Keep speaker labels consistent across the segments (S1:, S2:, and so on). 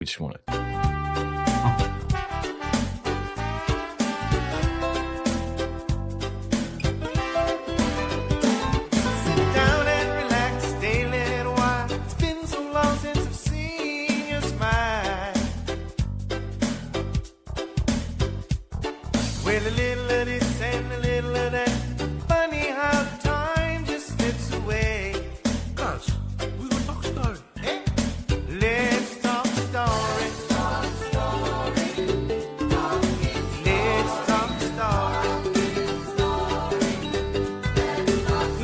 S1: We just want to.
S2: With a little of this and a little of that. Funny how time just slips away.
S3: Guys, we will talk story.
S2: Hey, let's talk story. Talk story. Let's talk story.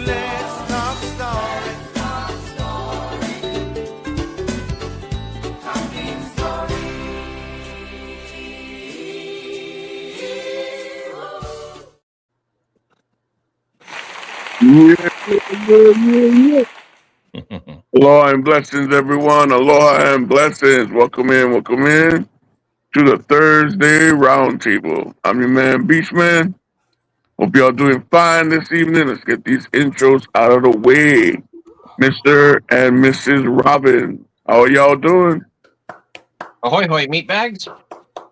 S2: Let's talk story. Talking story.
S4: Yeah. Aloha and blessings, everyone. Aloha and blessings. Welcome in to the Thursday Roundtable. I'm your man, Beachman. Hope y'all doing fine this evening. Let's get these intros out of the way. Mr. and Mrs. Robbins, how are y'all doing?
S5: Ahoy, hoy, meat bags.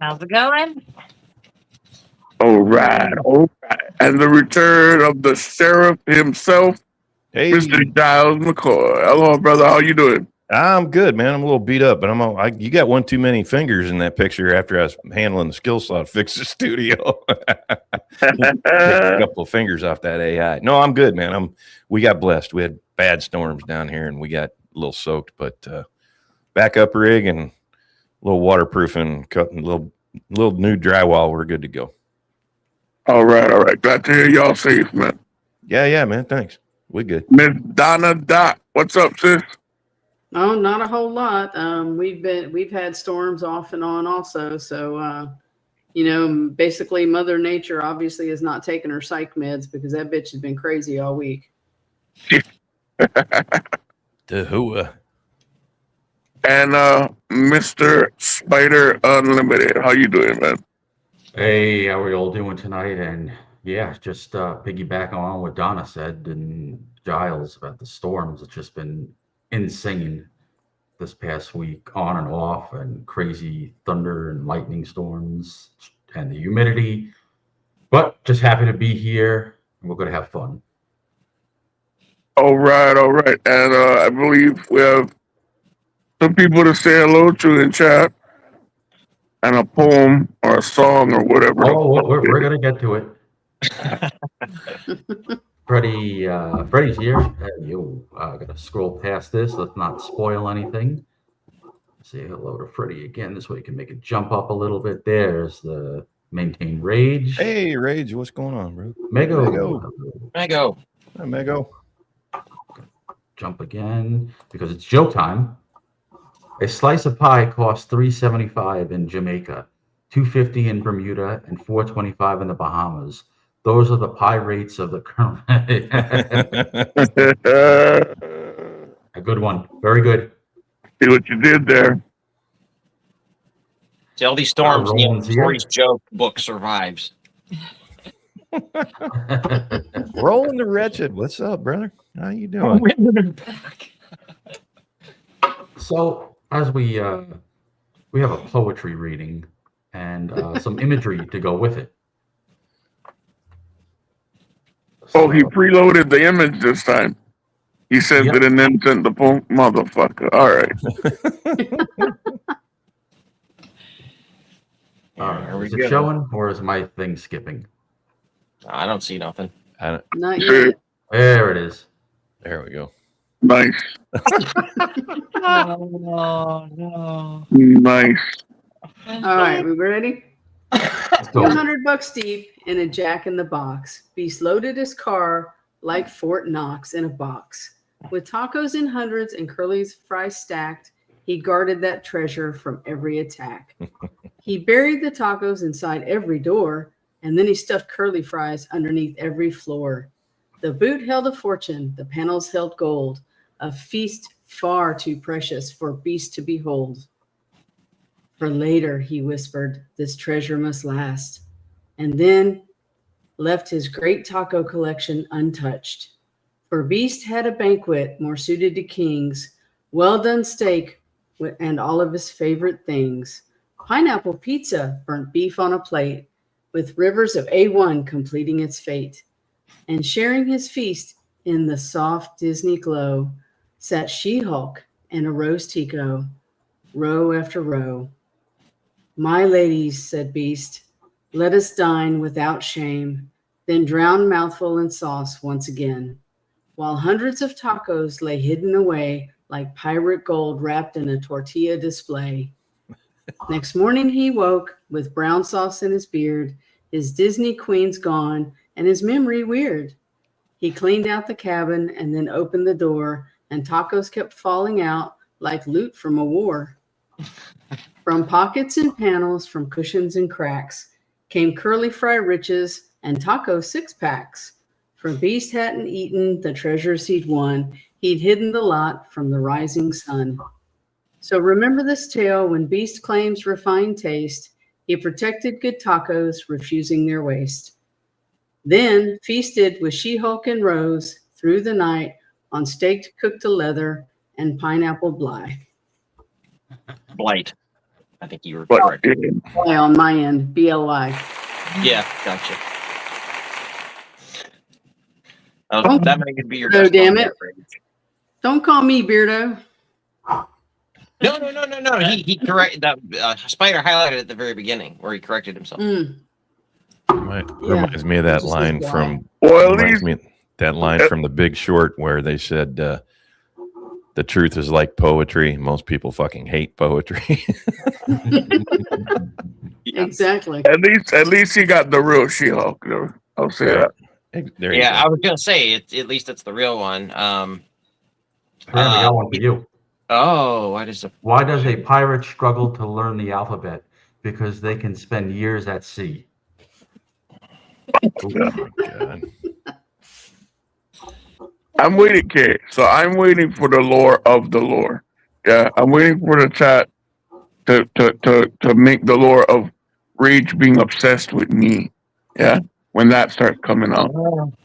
S6: How's it going?
S4: All right. And the return of the sheriff himself,
S1: Hey,
S4: Mr. Giles McCoy. Hello, brother. How you doing?
S1: I'm good, man. I'm a little beat up, but you got one too many fingers in that picture after I was handling the skill slot to fix the studio. A couple of fingers off that AI. No, I'm good, man. We got blessed. We had bad storms down here and we got a little soaked, but backup rig and a little waterproofing, cutting a little new drywall. We're good to go.
S4: All right. Glad to hear y'all safe, man.
S1: Yeah, man. Thanks. We good.
S4: Miss Donna Dot, what's up, sis?
S7: Oh, not a whole lot. We've had storms off and on also. So, basically Mother Nature obviously has not taken her psych meds because that bitch has been crazy all week.
S1: Tahua.
S4: And Mr. Spider Unlimited, how you doing, man?
S8: Hey, how are we all doing tonight? And yeah, just piggyback on what Donna said and Giles about the storms. It's just been insane this past week, on and off, and crazy thunder and lightning storms and the humidity. But just happy to be here, and we're going to have fun.
S4: All right. And I believe we have some people to say hello to in chat, and a poem or a song or whatever.
S8: Oh, we're going to get to it. Freddie's here. Gotta scroll past this. Let's not spoil anything. Say hello to Freddie again. This way you can make it jump up a little bit. There's the maintain rage.
S1: Hey, Rage, what's going on, bro?
S8: Mego.
S1: Hi, Mego.
S8: Jump again because it's joke time. A slice of pie costs $3.75 in Jamaica, $2.50 in Bermuda, and $4.25 in the Bahamas. Those are the pie rates of the current. A good one. Very good.
S4: See what you did there.
S5: See, all these storms,
S8: Roland's here.
S5: Corey's joke book survives.
S1: Rolling the Wretched. What's up, brother? How you doing?
S8: So, as we have a poetry reading and some imagery to go with it.
S4: Oh, he preloaded the image this time. He sent it and then sent the poem. Motherfucker. All right.
S8: All right. Is it showing or is my thing skipping?
S5: I don't see nothing.
S7: Not yet.
S8: There it is.
S1: There we go.
S4: Nice.
S6: No.
S4: Nice.
S7: All right, we ready? $200 deep in a Jack in the Box. Beast loaded his car like Fort Knox in a box. With tacos in hundreds and curly's fries stacked, he guarded that treasure from every attack. He buried the tacos inside every door, and then he stuffed curly fries underneath every floor. The boot held a fortune, the panels held gold, a feast far too precious for Beast to behold. For later, he whispered, this treasure must last, and then left his great taco collection untouched. For Beast had a banquet more suited to kings, well done steak and all of his favorite things. Pineapple pizza, burnt beef on a plate, with rivers of A1 completing its fate. And sharing his feast in the soft Disney glow, sat She-Hulk and a Rose Tico, row after row. My ladies, said Beast, let us dine without shame, then drown mouthful in sauce once again, while hundreds of tacos lay hidden away like pirate gold wrapped in a tortilla display. Next morning he woke with brown sauce in his beard, his Disney queens gone, and his memory weird. He cleaned out the cabin and then opened the door, and tacos kept falling out like loot from a war. From pockets and panels, from cushions and cracks, came curly fry riches and taco six-packs. For Beast hadn't eaten the treasures he'd won, he'd hidden the lot from the rising sun. So remember this tale when Beast claims refined taste, he protected good tacos, refusing their waste. Then feasted with She-Hulk and Rose through the night on steak cooked to leather and pineapple bly.
S5: Blight. I think you were
S4: But,
S5: correct.
S7: Bly on my end, BLY.
S5: Yeah, gotcha.
S7: Oh,
S5: That might be your
S7: oh,
S5: best
S7: damn
S5: one
S7: it.
S5: there.
S7: Don't call me Beardo.
S5: No. He correct that. Spider highlighted at the very beginning where he corrected himself.
S1: Reminds me of that
S7: This is
S1: line
S7: why.
S1: from
S4: Well, at
S1: reminds
S4: least
S1: me that line from The Big Short where they said the truth is like poetry. Most people fucking hate poetry.
S7: Exactly.
S4: at least he got the real She-Hulk. Though. I'll say
S1: Right.
S4: that.
S1: There you
S5: Yeah,
S1: go.
S5: I was gonna say at least it's the real one.
S8: Here, we got one for you.
S5: Oh, why does the
S8: Why does a pirate struggle to learn the alphabet? Because they can spend years at sea.
S1: Oh my God.
S4: I'm waiting, Kay. So I'm waiting for the lore of the lore. Yeah, I'm waiting for the chat to make the lore of Rage being obsessed with me. Yeah, when that starts coming out.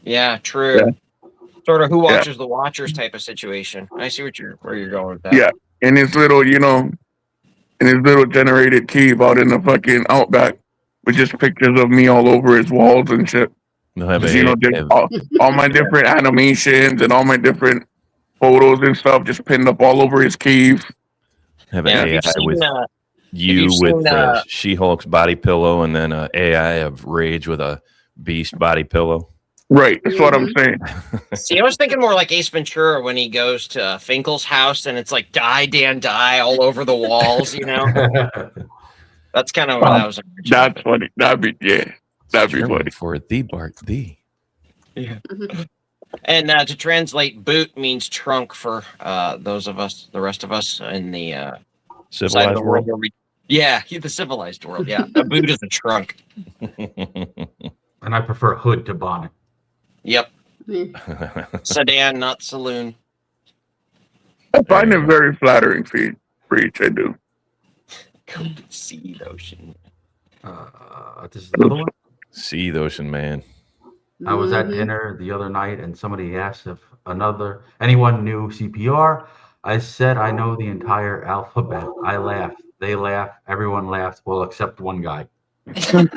S5: Yeah, true.
S4: Yeah.
S5: Sort of who watches the watchers type of situation. I see where you're going with that.
S4: Yeah, in his little, in his little generated cave out in the fucking outback with just pictures of me all over his walls and shit.
S1: They'll have
S4: Just,
S1: a,
S4: all my different animations and all my different photos and stuff just pinned up all over his cave.
S1: have
S5: Yeah,
S1: an
S5: have you
S1: AI
S5: seen,
S1: with
S5: you
S1: you with
S5: seen,
S1: She-Hulk's body pillow and then AI of Rage with a Beast body pillow.
S4: Right, that's what I'm saying.
S5: See, I was thinking more like Ace Ventura when he goes to Finkel's house and it's like die, Dan, die all over the walls, That's kind of what I was imagining.
S4: That's funny. That'd be
S1: German
S4: funny.
S1: for the Bart the.
S5: Yeah. And to translate, boot means trunk for those of us, the rest of us in the side of
S1: Civilized
S5: the
S1: world.
S5: world. The civilized world. Yeah, a boot is a trunk.
S8: And I prefer hood to bonnet.
S5: Yep, sedan, not saloon.
S4: I find it very flattering for each. I do.
S5: Go see the ocean.
S8: This is another one.
S1: See the ocean, man.
S8: I was at dinner the other night and somebody asked if anyone knew CPR. I said I know the entire alphabet. I laughed. They laughed. Everyone laughed. Well, except one guy.
S5: That's good.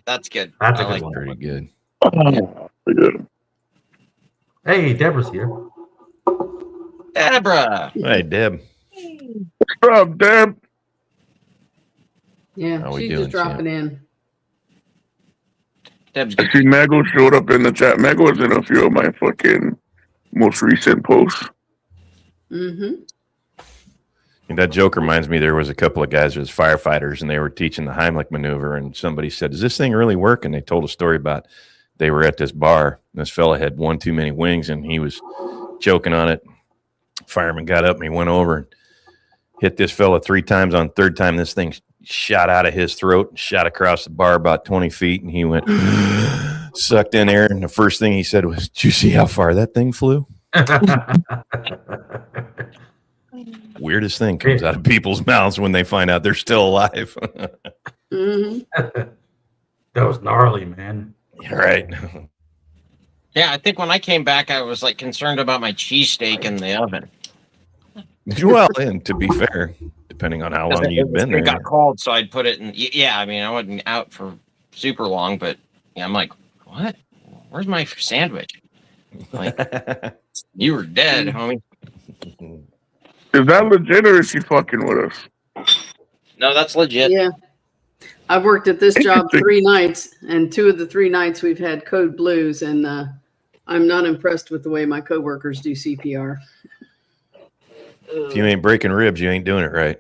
S8: That's a
S5: I
S8: good
S5: like
S8: one.
S1: Pretty good.
S4: Good.
S8: Hey, Deborah's here.
S5: Deborah.
S1: Hey, Deb.
S4: What's up, Deb?
S7: Yeah,
S1: How we
S7: she's
S1: doing,
S7: just dropping in.
S5: Deb's
S4: I
S5: good.
S4: see Mego showed up in the chat. Mego was in a few of my fucking most recent posts.
S7: Mm-hmm.
S1: And that joke reminds me, there was a couple of guys as firefighters and they were teaching the Heimlich maneuver and somebody said, does this thing really work? And they told a story about they were at this bar and this fella had one too many wings and he was choking on it. Fireman got up and he went over and hit this fella 3 times. On third time, this thing shot out of his throat and shot across the bar about 20 feet. And he went, sucked in air. And the first thing he said was, did you see how far that thing flew? Weirdest thing comes out of people's mouths when they find out they're still alive.
S7: Mm-hmm.
S8: That was gnarly, man.
S1: Right.
S5: Yeah, I think when I came back, I was like concerned about my cheesesteak in the oven.
S1: Well, and to be fair, depending on how long you've been
S5: It
S1: there.
S5: got cold, so I'd put it in. Yeah, I mean, I wasn't out for super long, but yeah, I'm like, what? Where's my sandwich? Like, you were dead, homie.
S4: Is that legit or is she fucking with us?
S5: No, that's legit.
S7: Yeah. I've worked at this job 3 nights, and 2 of the 3 nights we've had code blues, and I'm not impressed with the way my coworkers do CPR.
S1: If you ain't breaking ribs, you ain't doing it right.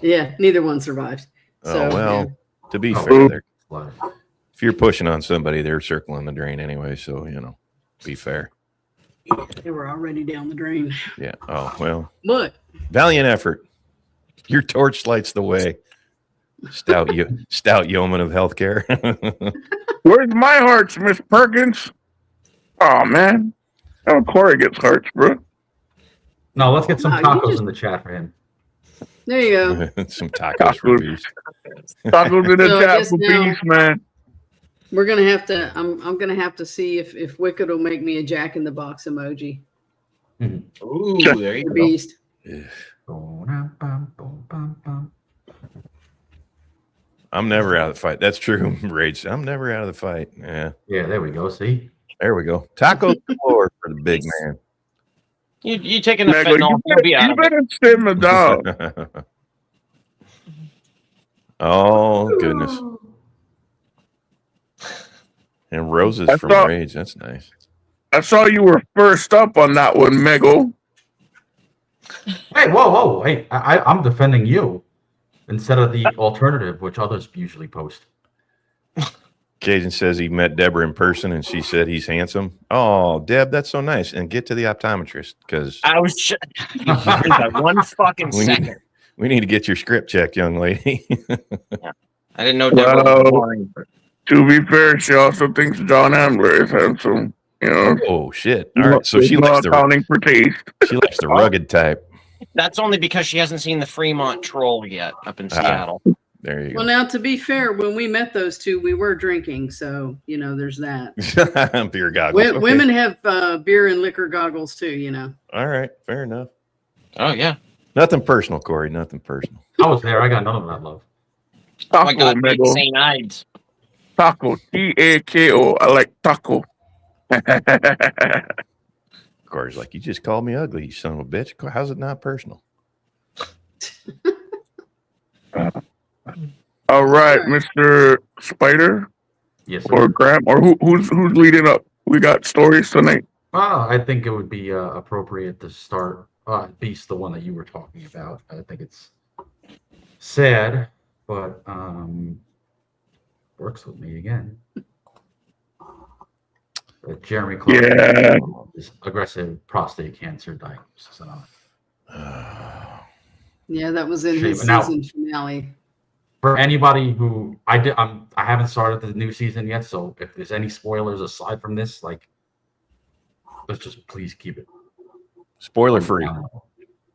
S7: Yeah, neither one survived. So,
S1: Oh, well,
S7: yeah.
S1: to be
S8: Oh.
S1: fair, they're,
S8: But
S1: if you're pushing on somebody, they're circling the drain anyway. So, be fair.
S7: They were already down the drain.
S1: Yeah. Oh, well,
S7: But
S1: valiant effort. Your torch lights the way. Stout yeoman of healthcare.
S4: Where's my hearts, Miss Perkins? Oh man, oh Corey gets hearts, bro.
S8: no, let's get some
S7: Wow, you
S8: tacos
S7: just-
S8: in the chat for him.
S7: there you go.
S1: Some tacos for beast.
S4: Tacos in the
S7: So I
S4: chat
S7: guess
S4: for
S7: now-
S4: peace, man.
S7: We're gonna have to. I'm gonna have to see if Wicked will make me a Jack in the Box emoji.
S5: Ooh, there you go.
S7: Beast.
S1: I'm never out of the fight. That's true, Rage. I'm never out of the fight. Yeah.
S8: Yeah, there we go. See?
S1: There we go. Tacos galore for the big man.
S5: You taking the
S4: Meglo,
S5: fentanyl? You'll be out
S4: you
S5: of it.
S4: better simmer down.
S1: Oh, goodness. And roses
S4: I
S1: from
S4: thought-
S1: Rage. That's nice.
S4: I saw you were first up on that one, Mego.
S8: Hey, whoa. Hey, I'm defending you instead of the alternative, which others usually post.
S1: Cajun says he met Deborah in person and she said he's handsome. Oh, Deb, that's so nice. And get to the optometrist because
S5: I was just that 1 fucking
S1: we
S5: second.
S1: need, we need to get your script checked, young lady.
S5: I didn't know Deborah
S4: Well,
S5: was blind.
S4: To be fair, she also thinks John Ambler is handsome. You know,
S1: Oh shit. All right. So she
S4: not
S1: likes
S4: accounting for taste.
S1: the rugged type.
S5: That's only because she hasn't seen the Fremont Troll yet up in Seattle.
S1: There you
S7: Well,
S1: go.
S7: now to be fair, when we met those 2, we were drinking, so there's that.
S1: Beer goggles. Okay.
S7: Women have beer and liquor goggles too.
S1: All right. Fair enough.
S5: Oh yeah.
S1: Nothing personal, Corey. Nothing personal.
S8: I was there. I got none of that love.
S5: Oh my
S4: Taco,
S5: God, big
S4: Mego.
S5: St. Ides.
S4: Taco. Tako. I like taco.
S1: Corey's like, you just called me ugly, you son of a bitch. How's it not personal?
S4: All right, Mr. Spider
S8: Yes.
S4: or Graham or who's leading up? We got stories tonight.
S8: Well, I think it would be appropriate to start Beast, the one that you were talking about. I think it's sad, but works with me again. Jeremy Clark
S4: Yeah.
S8: is aggressive prostate cancer diagnosis.
S7: Yeah, that was in his
S8: Now-
S7: season finale.
S8: For anybody who I haven't started the new season yet, so if there's any spoilers aside from this, like, let's just please keep it
S1: Spoiler free.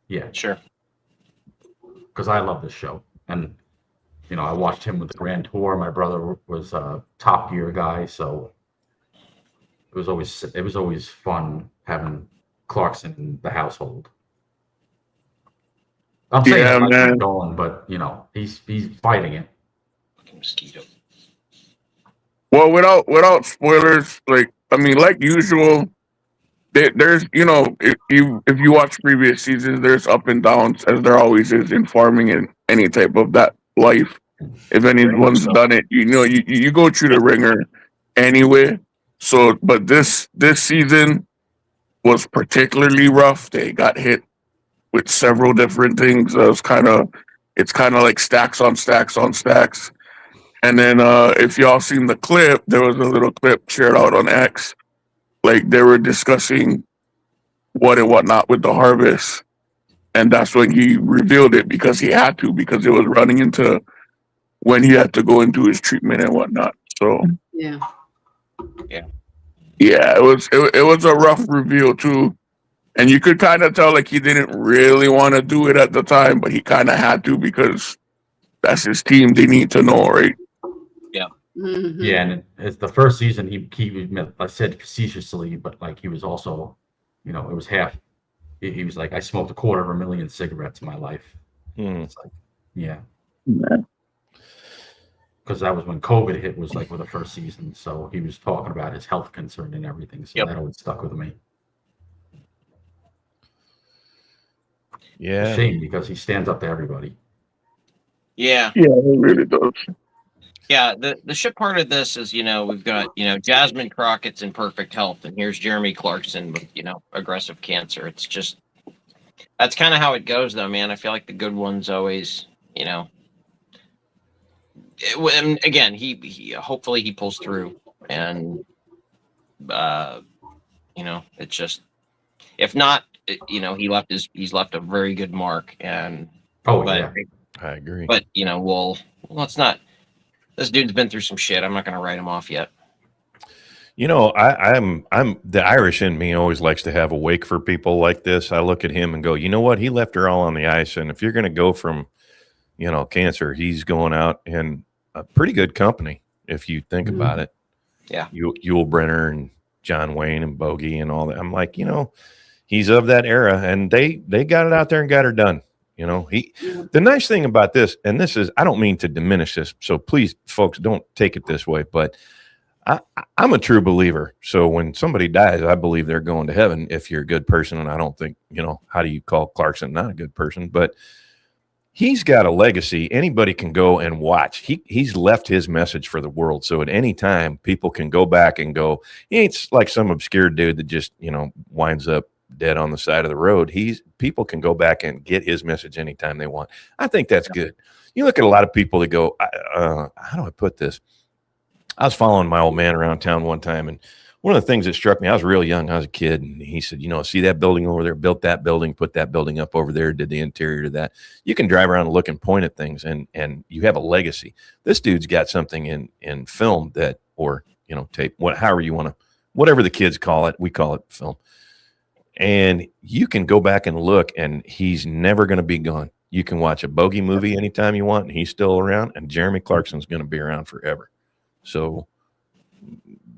S8: Yeah,
S5: Sure.
S8: because I love this show, and I watched him with the Grand Tour. My brother was a Top Gear guy, so it was always fun having Clarkson in the household. I'm saying
S4: Yeah,
S8: it's not
S4: man.
S8: going, but he's fighting it.
S5: Fucking mosquito.
S4: Well, without spoilers, like usual, there's if you watch previous seasons, there's up and downs as there always is in farming and any type of that life. If anyone's done it, you go through the ringer anyway. So, but this season was particularly rough. They got hit with several different things. It's kind of like stacks on stacks on stacks. And then if y'all seen the clip, there was a little clip shared out on X. Like they were discussing what and whatnot with the harvest. And that's when he revealed it because he had to, because it was running into when he had to go and do his treatment and whatnot. So
S7: Yeah.
S4: yeah, it was a rough reveal too. And you could kind of tell like he didn't really want to do it at the time, but he kind of had to because that's his team. They need to know, right?
S7: Mhm.
S8: Yeah, and it's the first season he I said facetiously, but like he was also, it was half, he was like, I smoked 250,000 cigarettes in my life. It's like, yeah. Because that was when COVID hit, was like with the first season. So he was talking about his health concern and everything. So that always stuck with me.
S1: Yeah.
S8: A shame because he stands up to everybody.
S5: Yeah.
S4: Yeah, it really does.
S5: Yeah, the shit part of this is, we've got, Jasmine Crockett's in perfect health, and here's Jeremy Clarkson with, aggressive cancer. It's just, that's kind of how it goes, though, man. I feel like the good ones always, and again, he hopefully he pulls through, and it's just, if not, he's left a very good mark, and
S1: I agree.
S5: But let's not. This dude's been through some shit. I'm not going to write him off yet.
S1: I'm the Irish in me always likes to have a wake for people like this. I look at him and go, you know what? He left her all on the ice. And if you're going to go from, cancer, he's going out in a pretty good company. If you think about it.
S5: Yeah.
S1: Yul Brynner and John Wayne and Bogey and all that. I'm like, he's of that era, and they got it out there and got her done. The nice thing about this, and this is, I don't mean to diminish this, so please, folks, don't take it this way, but I'm a true believer. So when somebody dies, I believe they're going to heaven if you're a good person. And I don't think, how do you call Clarkson not a good person? But he's got a legacy. Anybody can go and watch. He's left his message for the world. So at any time, people can go back and go, he ain't like some obscure dude that just, winds up dead on the side of the road. People can go back and get his message anytime they want. I think that's good. You look at a lot of people that go, how do I put this? I was following my old man around town one time, and one of the things that struck me, I was real young, I was a kid, and he said, see that building over there, built that building, put that building up over there, did the interior to that. You can drive around and look and point at things, and you have a legacy. This dude's got something in film that, or tape, however you want to, whatever the kids call it, we call it film. And you can go back and look, and he's never going to be gone. You can watch a Bogey movie anytime you want, and he's still around, and Jeremy Clarkson's going to be around forever. So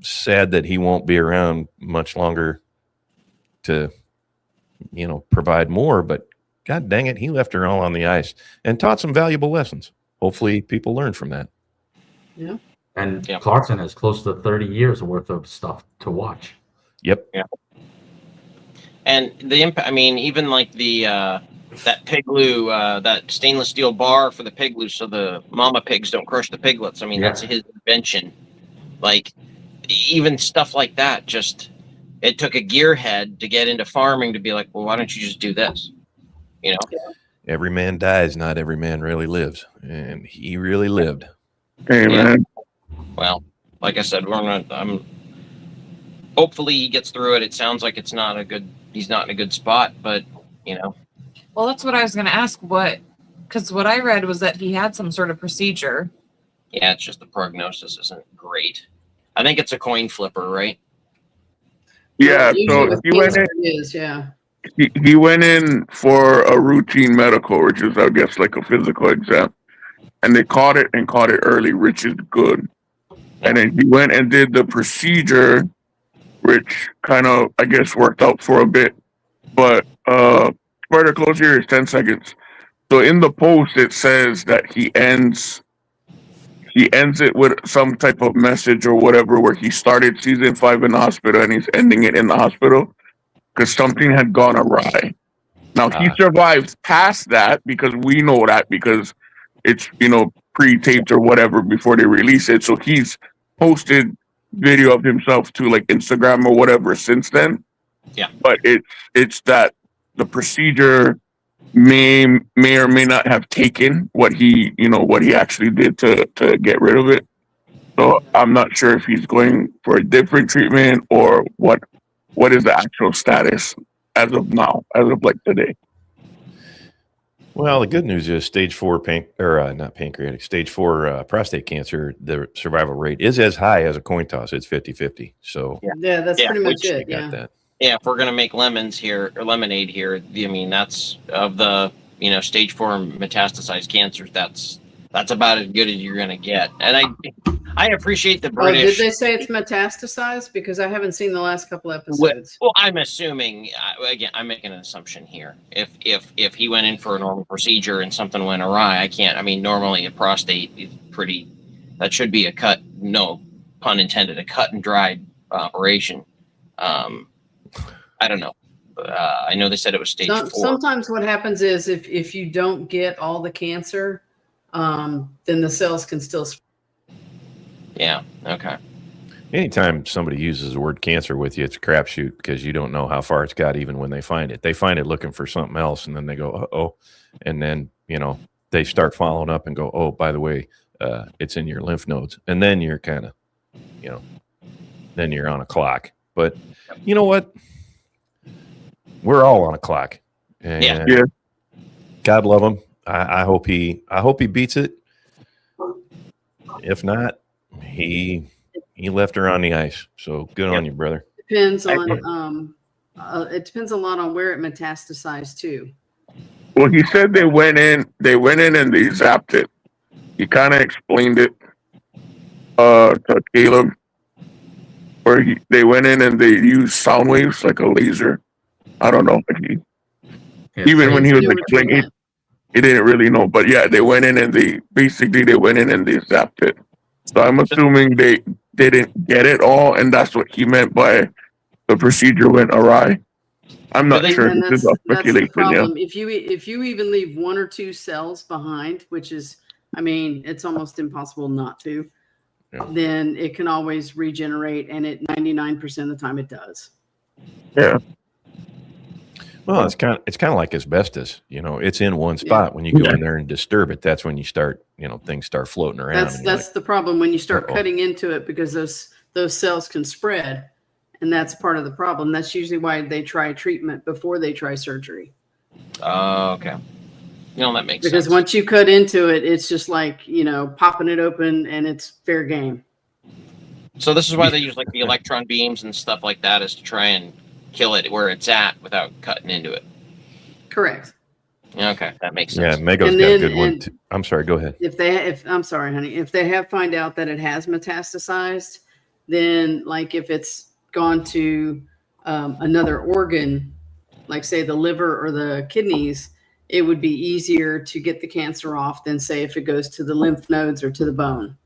S1: sad that he won't be around much longer to, provide more, but God dang it, he left her all on the ice and taught some valuable lessons. Hopefully people learn from that.
S7: Yeah.
S8: And Clarkson has close to 30 years worth of stuff to watch.
S1: Yep.
S5: Yeah. And the impact, even like that pigloo, that stainless steel bar for the pigloo so the mama pigs don't crush the piglets. That's his invention. Like, even stuff like that, just, it took a gearhead to get into farming to be like, well, why don't you just do this?
S1: Every man dies, not every man really lives. And he really lived.
S4: Amen.
S5: Well, like I said, hopefully he gets through it. It sounds like he's not in a good spot, but
S6: Well, that's what I was going to ask. Because what I read was that he had some sort of procedure.
S5: Yeah, it's just the prognosis isn't great. I think it's a coin flipper, right?
S4: Yeah,
S7: Usually
S4: so
S7: with
S4: he went
S7: cancer
S4: in.
S7: it is, yeah.
S4: He went in for a routine medical, which is, I guess, like a physical exam, and they caught it early, which is good. And then he went and did the procedure, which kind of, I guess, worked out for a bit. But further close here is 10 seconds. So in the post, it says that he ends it with some type of message or whatever, where he started season 5 in the hospital and he's ending it in the hospital because something had gone awry. Now he survived past that because we know that because it's, pre-taped or whatever before they release it. So he's posted video of himself to like Instagram or whatever since then.
S5: Yeah.
S4: But it's that the procedure may or may not have taken what he actually did to get rid of it. So I'm not sure if he's going for a different treatment or what is the actual status as of now, as of like today.
S1: Well, the good news is stage 4 stage 4 prostate cancer, the survival rate is as high as a coin toss. It's 50-50. So
S7: Yeah, that's pretty much it.
S1: got
S7: Yeah.
S1: that.
S5: Yeah, if we're gonna make lemonade here, that's of the stage 4 metastasized cancers. That's about as good as you're gonna get. And I appreciate the
S7: Oh,
S5: British.
S7: did they say it's metastasized? Because I haven't seen the last couple
S5: Well,
S7: episodes.
S5: I'm assuming again. I'm making an assumption here. If he went in for a normal procedure and something went awry, I can't. I mean, normally a prostate is pretty. That should be a cut. No pun intended. A cut and dried operation. I don't know. I know they said it was stage 4.
S7: Sometimes what happens is if you don't get all the cancer, then the cells can still spread.
S5: Yeah. Okay.
S1: Anytime somebody uses the word cancer with you, it's a crapshoot because you don't know how far it's got even when they find it. They find it looking for something else, and then they go, uh-oh. And then, they start following up and go, oh, by the way, it's in your lymph nodes. And then you're kind of, then you're on a clock. But you know what? We're all on a clock. And
S4: Yeah.
S1: God love him. I hope he beats it. If not, he left her on the ice. So good on you, brother.
S7: Depends on it depends a lot on where it metastasized to.
S4: Well, he said they went in and they zapped it. He kind of explained it to Caleb, where they went in and they used sound waves like a laser. I don't know. Even when he was explaining, he didn't really know. But yeah, they went in and they went in and they zapped it. So I'm assuming they didn't get it all, and that's what he meant by the procedure went awry. I'm not sure.
S7: And
S4: This is a
S7: that's the
S4: speculation. Yeah.
S7: problem. If you even leave 1 or 2 cells behind, which is, I mean, it's almost impossible not to, then it can always regenerate, and it 99% of the time it does.
S4: Yeah.
S1: Well, it's kind of like asbestos. It's in one spot. When you go in there and disturb it, that's when you start, things start floating around.
S7: That's the problem when you start cutting into it, because those cells can spread, and that's part of the problem. That's usually why they try treatment before they try surgery.
S5: Okay. That makes sense.
S7: Because once you cut into it, it's just like, popping it open, and it's fair game.
S5: So this is why they use like the electron beams and stuff like that, is to try and kill it where it's at without cutting into it.
S7: Correct.
S5: Okay, that makes sense.
S1: Yeah, Mego's got a good one too. I'm sorry, go ahead.
S7: I'm sorry, honey. If they have find out that it has metastasized, then like if it's gone to another organ, like say the liver or the kidneys, it would be easier to get the cancer off than say if it goes to the lymph nodes or to the bone.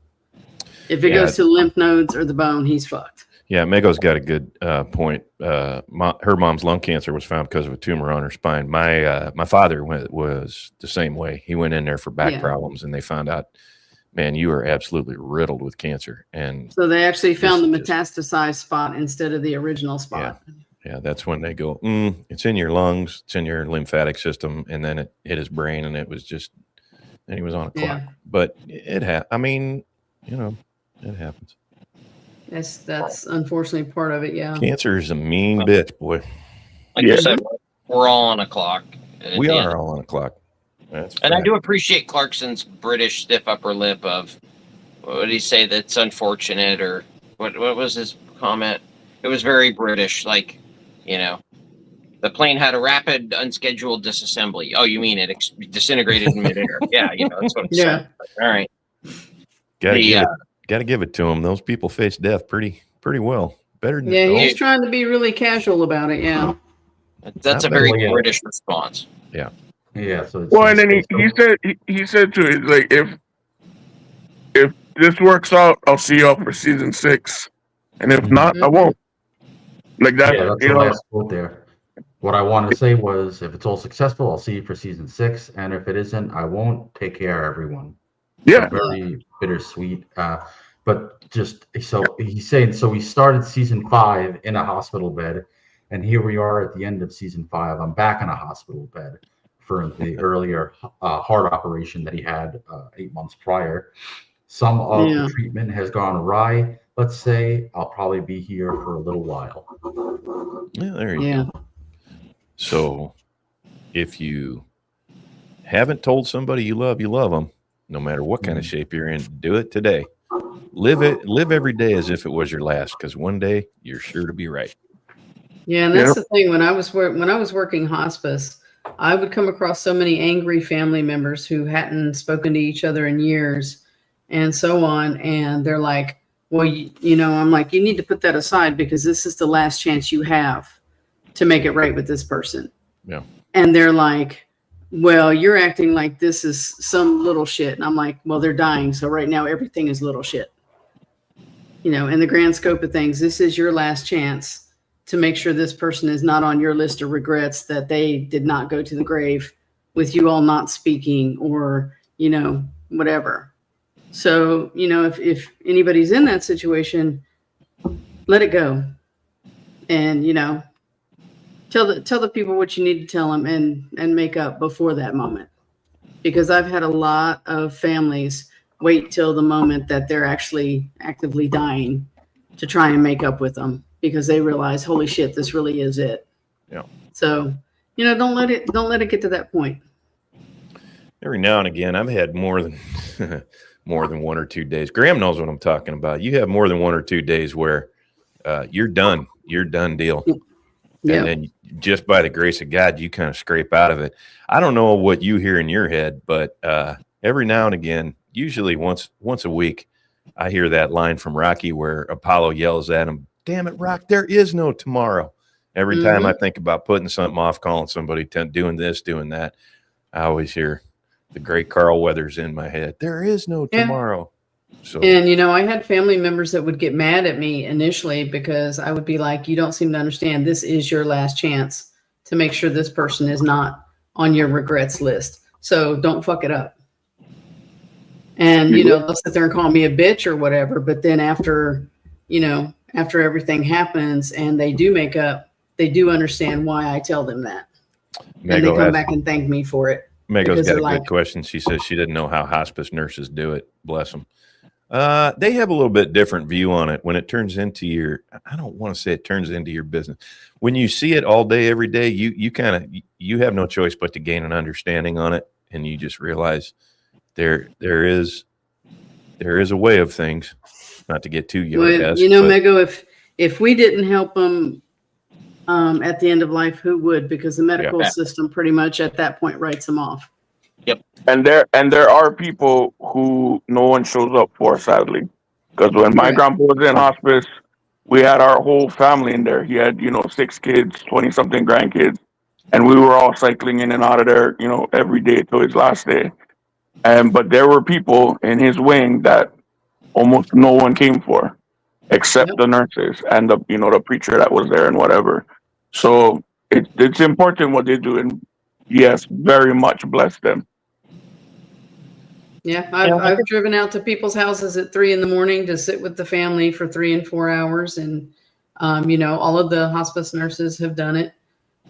S7: If it goes to the lymph nodes or the bone, he's fucked.
S1: Yeah, Mego's got a good point. Her mom's lung cancer was found because of a tumor on her spine. My father was the same way. He went in there for back problems, and they found out, man, you are absolutely riddled with cancer. And
S7: so they actually found the metastasized spot instead of the original spot.
S1: Yeah, that's when they go, it's in your lungs, it's in your lymphatic system, and then it hit his brain, and it was just, and he was on a clock. But it happens.
S7: That's unfortunately part of it. Yeah.
S1: Cancer is a mean bitch, boy.
S5: Like you said, we're all on a clock.
S1: We are all on a clock.
S5: And I do appreciate Clarkson's British stiff upper lip of, what did he say? That's unfortunate, or what was his comment? It was very British, like, the plane had a rapid, unscheduled disassembly. Oh, you mean it disintegrated in midair? Yeah, that's what it said. All right.
S1: Got to give it to them. Those people face death pretty well. Better than
S7: he's trying to be really casual about it. Yeah.
S5: That's a very British response.
S1: Yeah.
S8: Yeah. So
S4: and then he said to it, like, if this works out, I'll see you up for season 6, and if not, I won't. Like that.
S8: Yeah, that's the last quote there. What I wanted to say was, if it's all successful, I'll see you for season 6, and if it isn't, I won't. Take care, everyone.
S4: Yeah.
S8: Very bittersweet. But just so he's saying, so we started season 5 in a hospital bed, and here we are at the end of season 5. I'm back in a hospital bed for the earlier heart operation that he had 8 months prior. Some of the treatment has gone awry. Let's say I'll probably be here for a little while.
S1: Yeah, there you go. So if you haven't told somebody you love them, no matter what kind of shape you're in, do it today. Live every day as if it was your last, because one day you're sure to be right.
S7: Yeah, and that's the thing. When I was working hospice, I would come across so many angry family members who hadn't spoken to each other in years, and so on. And they're like, well, you know, I'm like, you need to put that aside because this is the last chance you have to make it right with this person.
S1: Yeah.
S7: And they're like, well, you're acting like this is some little shit. And I'm like, well, they're dying. So right now everything is little shit. You know, in the grand scope of things, this is your last chance to make sure this person is not on your list of regrets that they did not go to the grave with you all not speaking or, you know, whatever. So, you know, if anybody's in that situation, let it go. And, you know, tell the people what you need to tell them and make up before that moment. Because I've had a lot of families wait till the moment that they're actually actively dying to try and make up with them because they realize, holy shit, this really is it.
S1: Yeah.
S7: So, you know, don't let it get to that point.
S1: Every now and again, I've had more than more than 1 or 2 days. Graham knows what I'm talking about. You have more than 1 or 2 days where you're done. You're done deal.
S7: Yep.
S1: And then just by the grace of God, you kind of scrape out of it. I don't know what you hear in your head, but every now and again, usually once a week, I hear that line from Rocky where Apollo yells at him, "Damn it, Rock, there is no tomorrow." Every time I think about putting something off, calling somebody, doing this, doing that, I always hear the great Carl Weathers in my head. There is no tomorrow. So,
S7: and, you know, I had family members that would get mad at me initially because I would be like, you don't seem to understand. This is your last chance to make sure this person is not on your regrets list. So don't fuck it up. And, you know, they'll sit there and call me a bitch or whatever. But then after, you know, after everything happens and they do make up, they do understand why I tell them that. And they come back and thank me for it.
S1: Mego's got a good question. She says she didn't know how hospice nurses do it. Bless them. They have a little bit different view on it when it turns into your, I don't want to say it turns into your business. When you see it all day, every day, you have no choice but to gain an understanding on it. And you just realize there is a way of things, not to get too young.
S7: You know, Mego, if we didn't help them at the end of life, who would? Because the medical system pretty much at that point writes them off.
S5: Yep.
S4: And there are people who no one shows up for, sadly. Because when my grandpa was in hospice, we had our whole family in there. He had, 6 kids, 20-something grandkids. And we were all cycling in and out of there, every day till his last day. But there were people in his wing that almost no one came for, except the nurses and the preacher that was there and whatever. So it's important what they do. And yes, very much bless them.
S7: Yeah, I've driven out to people's houses at 3 a.m. to sit with the family for 3 and 4 hours, and all of the hospice nurses have done it.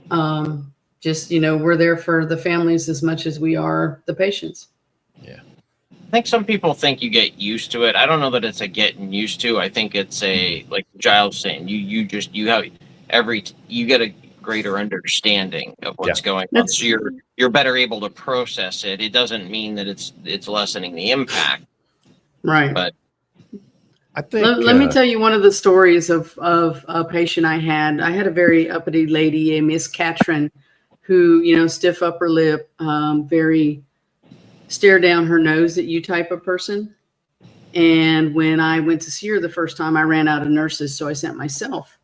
S7: We're there for the families as much as we are the patients.
S5: Yeah, I think some people think you get used to it. I don't know that it's a getting used to. I think it's a, like Giles saying, you get a greater understanding of what's going on, so you're better able to process it. It doesn't mean that it's lessening the impact,
S7: right?
S5: But
S1: I think
S7: let me tell you one of the stories of a patient I had. I had a very uppity lady, a Miss Katrin, who stiff upper lip, very stare down her nose at you type of person. And when I went to see her the first time, I ran out of nurses, so I sent myself.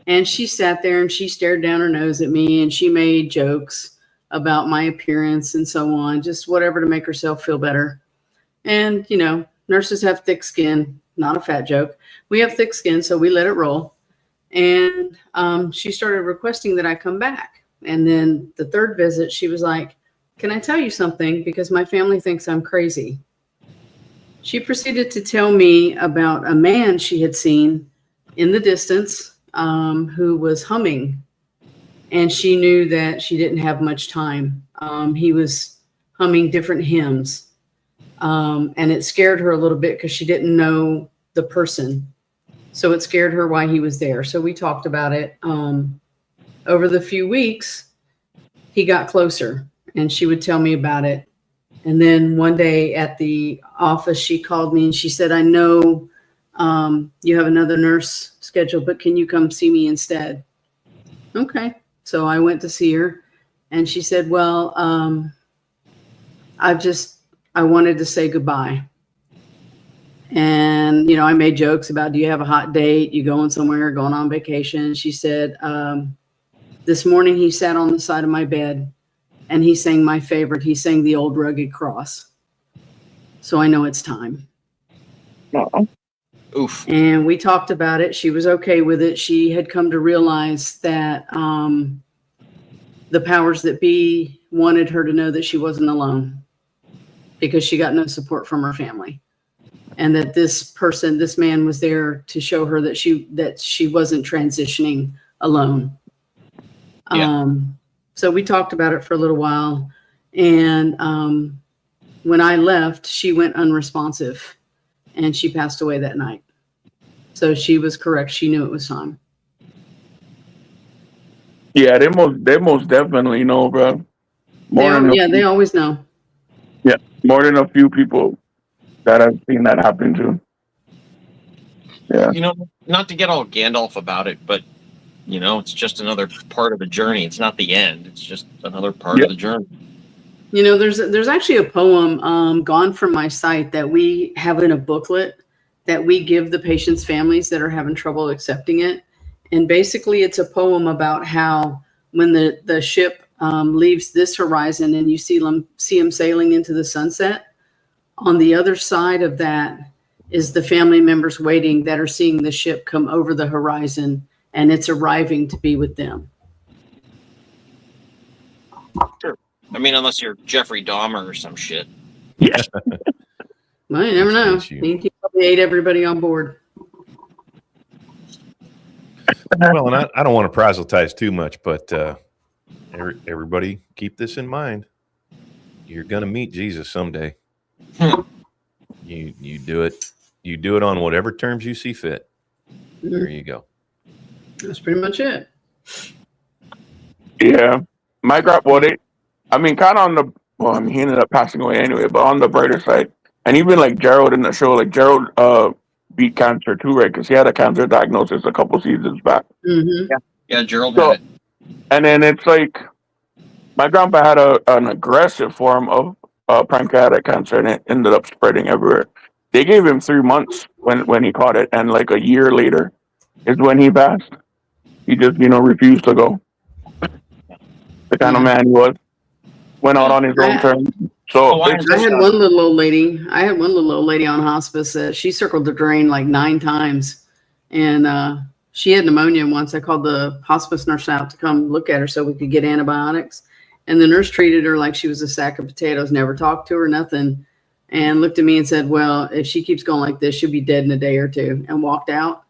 S7: And she sat there and she stared down her nose at me and she made jokes about my appearance and so on, just whatever to make herself feel better. And, nurses have thick skin, not a fat joke. We have thick skin, so we let it roll. And she started requesting that I come back. And then the third visit, she was like, "Can I tell you something? Because my family thinks I'm crazy." She proceeded to tell me about a man she had seen in the distance who was humming, and she knew that she didn't have much time. He was humming different hymns, and it scared her a little bit because she didn't know the person. So it scared her why he was there. So we talked about it. Over the few weeks, he got closer, and she would tell me about it. And then one day at the office, she called me and she said, "I know you have another nurse scheduled, but can you come see me instead?" Okay. So I went to see her and she said, "Well, I wanted to say goodbye." And, I made jokes about, do you have a hot date? You going somewhere, going on vacation? She said, this morning he sat on the side of my bed and he sang my favorite. He sang The Old Rugged Cross. So I know it's time.
S4: No.
S5: Oof.
S7: And we talked about it. She was okay with it. She had come to realize that the powers that be wanted her to know that she wasn't alone because she got no support from her family. And that this man was there to show her that she wasn't transitioning alone.
S5: Yeah.
S7: So we talked about it for a little while. And when I left, she went unresponsive and she passed away that night. So she was correct. She knew it was time.
S4: Yeah, they most definitely know, bro.
S7: They always know.
S4: Yeah, more than a few people that I've seen that happen to. Yeah.
S5: Not to get all Gandalf about it, but it's just another part of the journey. It's not the end. It's just another part of the journey.
S7: There's actually a poem gone from my site that we have in a booklet that we give the patients' families that are having trouble accepting it. And basically it's a poem about how when the ship leaves this horizon and you see them sailing into the sunset, on the other side of that is the family members waiting that are seeing the ship come over the horizon and it's arriving to be with them.
S5: Sure. I mean, unless you're Jeffrey Dahmer or some shit.
S4: Yeah.
S7: Well, you never know. He probably ate everybody on board.
S1: Well, and I don't want to proselytize too much, but everybody keep this in mind. You're going to meet Jesus someday. You do it. You do it on whatever terms you see fit. There you go.
S7: That's pretty much it.
S4: Yeah. My kind of he ended up passing away anyway, but on the brighter side, and even like Gerald in the show, like Gerald beat cancer too, right? Because he had a cancer diagnosis a couple seasons back.
S7: Mm-hmm.
S5: Yeah, Gerald had it.
S4: And then it's like my grandpa had an aggressive form of pancreatic cancer, and it ended up spreading everywhere. They gave him 3 months when he caught it, and like a year later is when he passed. He just refused to go. The kind of man he was. Went out on his own terms. So
S7: I had one little old lady. On hospice that she circled the drain like 9 times, and she had pneumonia once. I called the hospice nurse out to come look at her so we could get antibiotics. And the nurse treated her like she was a sack of potatoes. Never talked to her, nothing, and looked at me and said, "Well, if she keeps going like this, she'll be dead in a day or two." And walked out.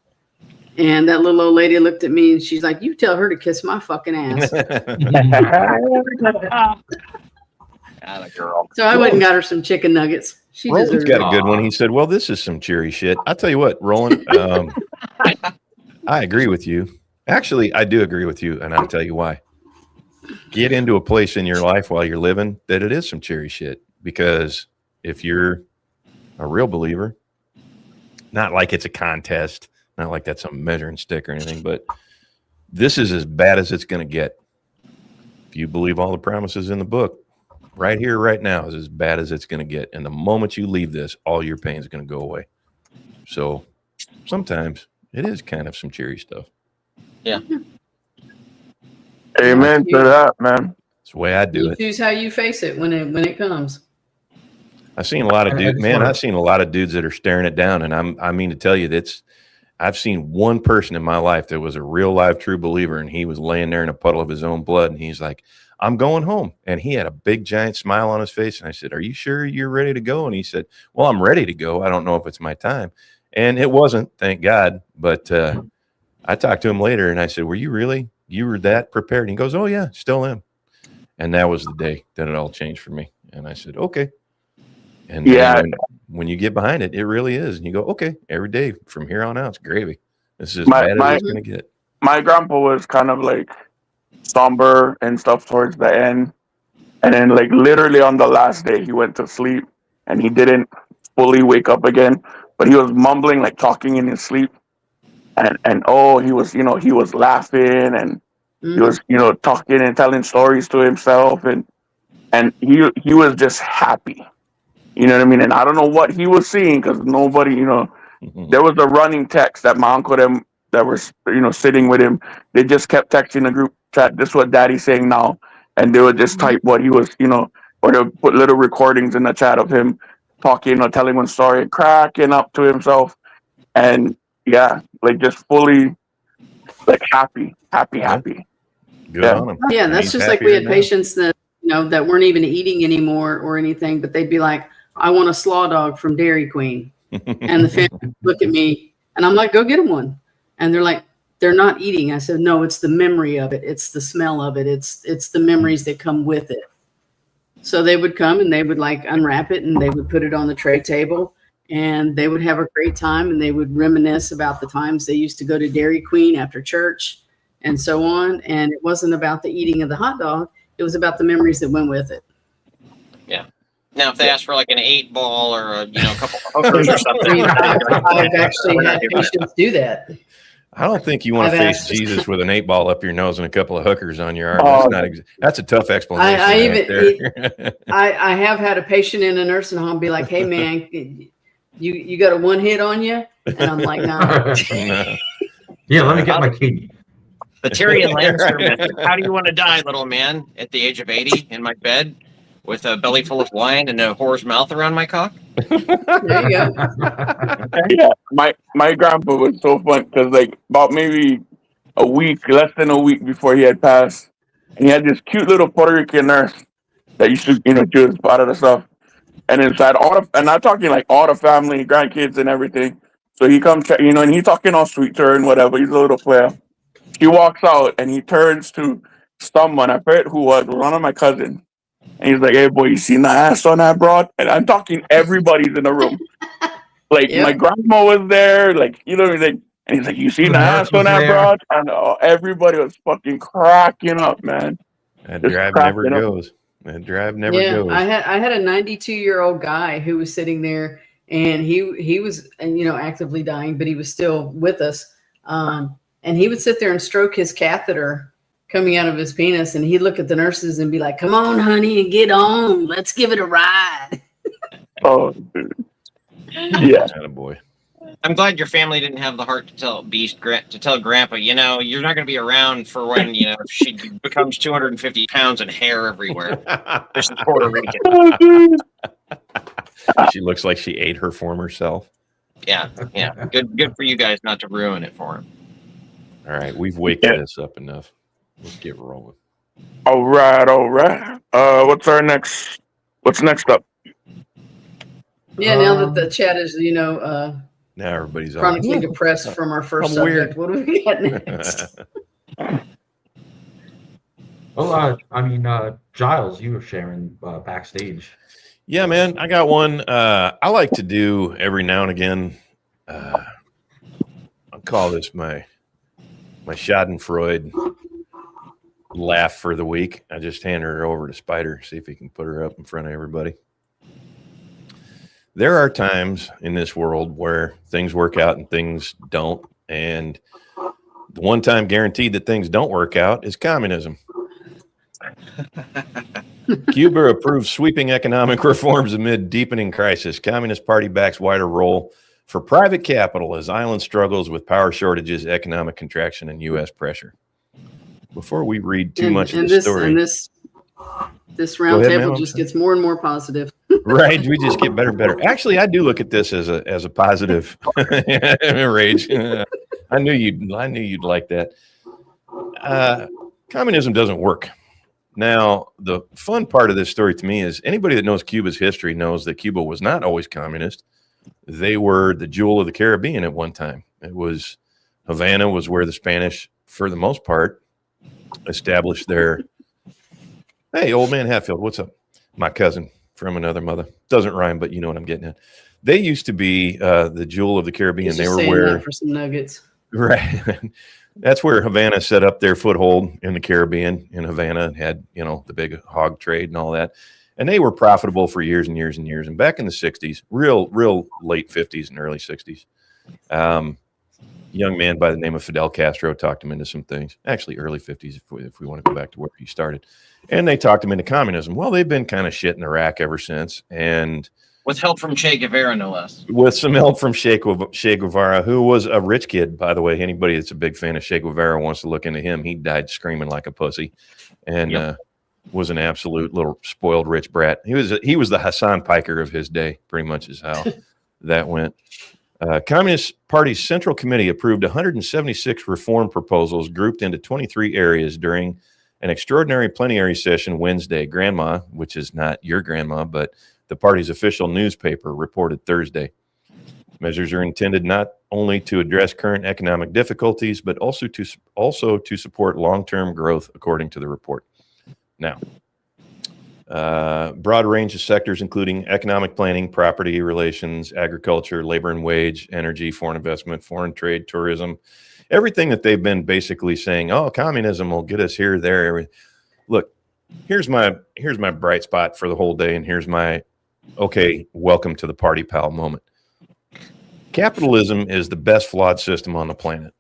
S7: And that little old lady looked at me and she's like, "You tell her to kiss my fucking ass."
S5: Girl.
S7: So I went and got her some chicken nuggets. She
S1: Roland's
S7: deserved
S1: got
S7: it.
S1: a good one. He said, "Well, this is some cheery shit." I'll tell you what, Roland, I agree with you. Actually, I do agree with you, and I'll tell you why. Get into a place in your life while you're living that it is some cheery shit. Because if you're a real believer, not like it's a contest, not like that's some measuring stick or anything, but this is as bad as it's going to get. If you believe all the promises in the book, right here, right now is as bad as it's going to get. And the moment you leave this, all your pain is going to go away. So sometimes it is kind of some cheery stuff.
S5: Yeah.
S4: Amen to that, man.
S1: It's the way I do it.
S7: Choose how you face it when it comes.
S1: I've seen a lot of dudes, man. I've seen a lot of dudes that are staring it down. And I mean to tell you, I've seen one person in my life that was a real live true believer, and he was laying there in a puddle of his own blood, and he's like, "I'm going home." And he had a big giant smile on his face. And I said, "Are you sure you're ready to go?" And he said, "Well, I'm ready to go. I don't know if it's my time." And it wasn't, thank God. But I talked to him later and I said, you were that prepared? And he goes, "Oh yeah, still am." And that was the day that it all changed for me. And I said, okay. And
S4: yeah,
S1: when you get behind it, it really is. And you go, okay, every day from here on out, it's gravy. This is as bad as it's going to get.
S4: My grandpa was kind of like somber and stuff towards the end. And then like literally on the last day, he went to sleep and he didn't fully wake up again, but he was mumbling, like talking in his sleep. And he was, he was laughing and he was, talking and telling stories to himself. And he was just happy. You know what I mean? And I don't know what he was seeing because nobody, there was a running text that my uncle them that were, sitting with him. They just kept texting the group chat. This is what Daddy's saying now, and they would just type what he was, or they would put little recordings in the chat of him talking or telling one story, cracking up to himself, and yeah, like just fully like happy.
S1: Good on him.
S7: Yeah,
S1: And
S7: that's
S1: he's
S7: just like we
S1: happier
S7: had
S1: now.
S7: patients that that weren't even eating anymore or anything, but they'd be like, "I want a slaw dog from Dairy Queen," and the family would look at me, and I'm like, "Go get them one," and they're like, "They're not eating." I said, "No, it's the memory of it. It's the smell of it. It's the memories that come with it." So they would come and they would like unwrap it and they would put it on the tray table and they would have a great time and they would reminisce about the times they used to go to Dairy Queen after church and so on. And it wasn't about the eating of the hot dog. It was about the memories that went with it.
S5: Yeah. Now, if they ask for like an 8-ball or a couple of hookers or
S7: I
S5: something,
S7: mean, I've actually had patients do that.
S1: I don't think you want to
S7: I've
S1: face
S7: asked-
S1: Jesus with an 8-ball up your nose and a couple of hookers on your arm.
S4: Oh.
S1: That's a tough explanation.
S7: I
S1: right
S7: even-
S1: there.
S7: I have had a patient in a nursing home be like, "Hey man, you got a one hit on you?" And I'm like, "No."
S1: No.
S8: Yeah, let me get my key.
S5: the Tyrion Lannister method. How do you want to die, little man, at the age of 80 in my bed with a belly full of wine and a whore's mouth around my cock?
S7: There you go.
S4: Yeah, my grandpa was so fun because like about maybe less than a week before he had passed, and he had this cute little Puerto Rican nurse that used to do his part of the stuff, and inside and I'm talking like all the family, grandkids, and everything. So he comes, and he's talking all sweet to her and whatever. He's a little player. He walks out and he turns to someone. I forget who was one of my cousins. And he's like, "Hey, boy, you seen the ass on that broad?" And I'm talking everybody's in the room. Like,
S7: Yep.
S4: my grandma was there. Like, and he's like, "You seen the ass on that broad?" And everybody was fucking cracking up, man.
S1: That
S4: Just
S1: drive
S4: cracking
S1: never
S4: up.
S1: goes. That drive never
S7: Yeah,
S1: goes.
S7: I had a 92-year-old guy who was sitting there, and he was actively dying, but he was still with us. And he would sit there and stroke his catheter coming out of his penis, and he'd look at the nurses and be like, "Come on, honey, and get on. Let's give it a ride."
S4: Oh, dude. Yeah.
S1: Attaboy.
S5: I'm glad your family didn't have the heart to tell Grandpa, you're not going to be around for when she becomes 250 pounds and hair everywhere. This is Puerto Rican.
S1: She looks like she ate her former self.
S5: Yeah. Good for you guys not to ruin it for him.
S1: All right, we've waked this up enough. Let's get rolling.
S4: All right. What's next up?
S7: Yeah, now that the chat is
S1: Now everybody's on.
S7: chronically depressed from our first
S1: I'm
S7: subject,
S1: weird.
S7: what do we got next?
S8: Well, Giles, you were sharing backstage.
S1: Yeah, man, I got one. I like to do every now and again. I'll call this my Schadenfreude laugh for the week. I just hand her over to Spider, see if he can put her up in front of everybody. There are times in this world where things work out and things don't. And the one time guaranteed that things don't work out is communism. Cuba approves sweeping economic reforms amid deepening crisis. Communist Party backs wider role for private capital as island struggles with power shortages, economic contraction, and U.S. pressure. Before we read too much of the story.
S7: And this
S1: Go ahead,
S7: roundtable
S1: ma'am.
S7: just gets more and more positive.
S1: Right, we just get better and better. Actually, I do look at this as a positive rage. I knew you'd like that. Communism doesn't work. Now, the fun part of this story to me is anybody that knows Cuba's history knows that Cuba was not always communist. They were the jewel of the Caribbean at one time. Havana was where the Spanish, for the most part, established their. Hey, old man Hatfield, what's up? My cousin from another mother. Doesn't rhyme, but you know what I'm getting at. They used to be the jewel of the Caribbean.
S7: He's
S1: They
S7: just
S1: were
S7: saying
S1: where
S7: that for some nuggets.
S1: right. That's where Havana set up their foothold in the Caribbean. In Havana, and had the big hog trade and all that, and they were profitable for years and years and years. And back in the '60s, real late '50s and early '60s, young man by the name of Fidel Castro talked him into some things. Actually, early '50s, if we want to go back to where he started, and they talked him into communism. Well, they've been kind of shit in the rack ever since, and
S5: With help from Che Guevara, no less.
S1: With some help from Che Guevara, who was a rich kid, by the way. Anybody that's a big fan of Che Guevara wants to look into him. He died screaming like a pussy, and was an absolute little spoiled rich brat. He was the Hassan Piker of his day, pretty much is how that went. Communist Party's Central Committee approved 176 reform proposals grouped into 23 areas during an extraordinary plenary session Wednesday. Grandma, which is not your grandma, but the party's official newspaper, reported Thursday. Measures are intended not only to address current economic difficulties, but also to support long-term growth, according to the report. Now, broad range of sectors, including economic planning, property relations, agriculture, labor and wage, energy, foreign investment, foreign trade, tourism, everything that they've been basically saying, oh, communism will get us here, there. Look, here's my bright spot for the whole day, and here's my, okay, welcome to the party pal moment. Capitalism is the best flawed system on the planet.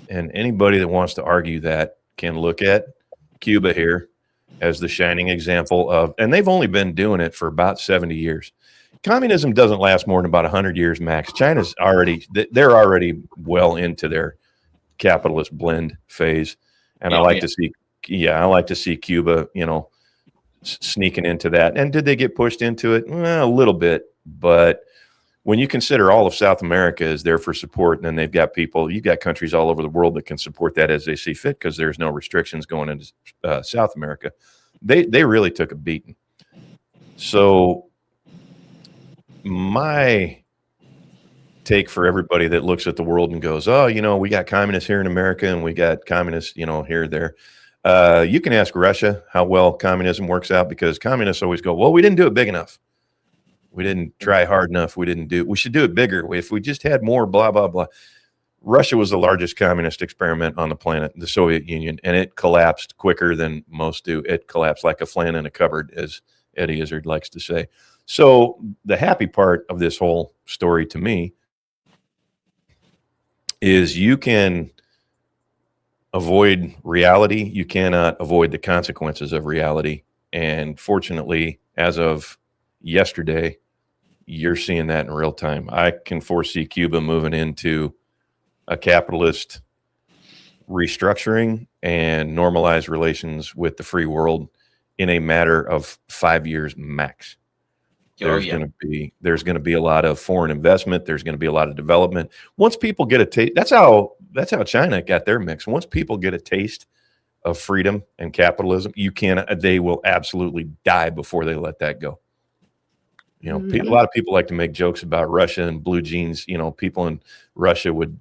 S1: And anybody that wants to argue that can look at Cuba here as the shining example of, and they've only been doing it for about 70 years. Communism doesn't last more than about 100 years max. China's they're already well into their capitalist blend phase. And I like to see Cuba, sneaking into that. And did they get pushed into it? Well, a little bit, but when you consider all of South America is there for support, and then they've got you've got countries all over the world that can support that as they see fit because there's no restrictions going into South America. They really took a beating. So my take for everybody that looks at the world and goes, oh, we got communists here in America and we got communists, here, there. You can ask Russia how well communism works out, because communists always go, well, we didn't do it big enough. We didn't try hard enough. We should do it bigger. If we just had more, blah, blah, blah. Russia was the largest communist experiment on the planet, the Soviet Union, and it collapsed quicker than most do. It collapsed like a flan in a cupboard, as Eddie Izzard likes to say. So the happy part of this whole story to me is you can avoid reality. You cannot avoid the consequences of reality. And fortunately, as of yesterday, you're seeing that in real time. I can foresee Cuba moving into a capitalist restructuring and normalized relations with the free world in a matter of 5 years max. There's going to be a lot of foreign investment. There's going to be a lot of development. Once people get a taste, that's how China got their mix. Once people get a taste of freedom and capitalism, they will absolutely die before they let that go. A lot of people like to make jokes about Russia and blue jeans. People in Russia would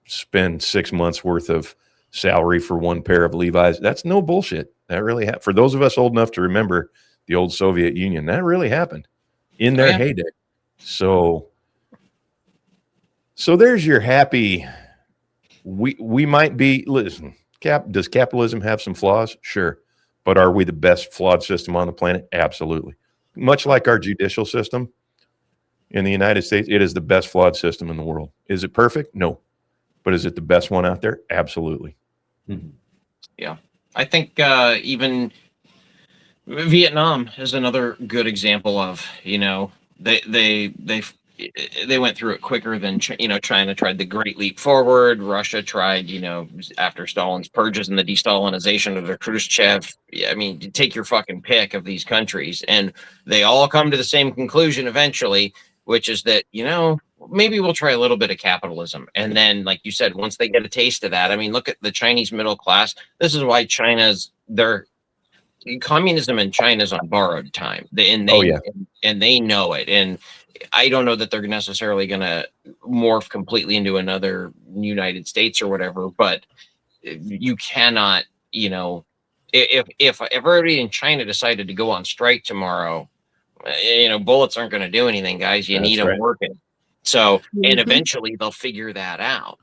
S1: spend 6 months worth of salary for one pair of Levi's. That's no bullshit. That really happened. For those of us old enough to remember the old Soviet Union, that really happened in their heyday. So there's your happy. We might be, listen, does capitalism have some flaws? Sure. But are we the best flawed system on the planet? Absolutely. Much like our judicial system in the United States, it is the best flawed system in the world. Is it perfect? No. But is it the best one out there? Absolutely.
S8: Mm-hmm.
S5: Yeah. I think even Vietnam is another good example of, they went through it quicker than, China tried the Great Leap Forward. Russia tried, after Stalin's purges and the de-Stalinization of the Khrushchev. I mean, take your fucking pick of these countries, and they all come to the same conclusion eventually, which is that, maybe we'll try a little bit of capitalism. And then, like you said, once they get a taste of that, I mean, look at the Chinese middle class. This is why their communism in China is on borrowed time. And they know it. And I don't know that they're necessarily going to morph completely into another United States or whatever, but you cannot, if everybody in China decided to go on strike tomorrow, bullets aren't going to do anything, guys. You need them working. So, and eventually they'll figure that out.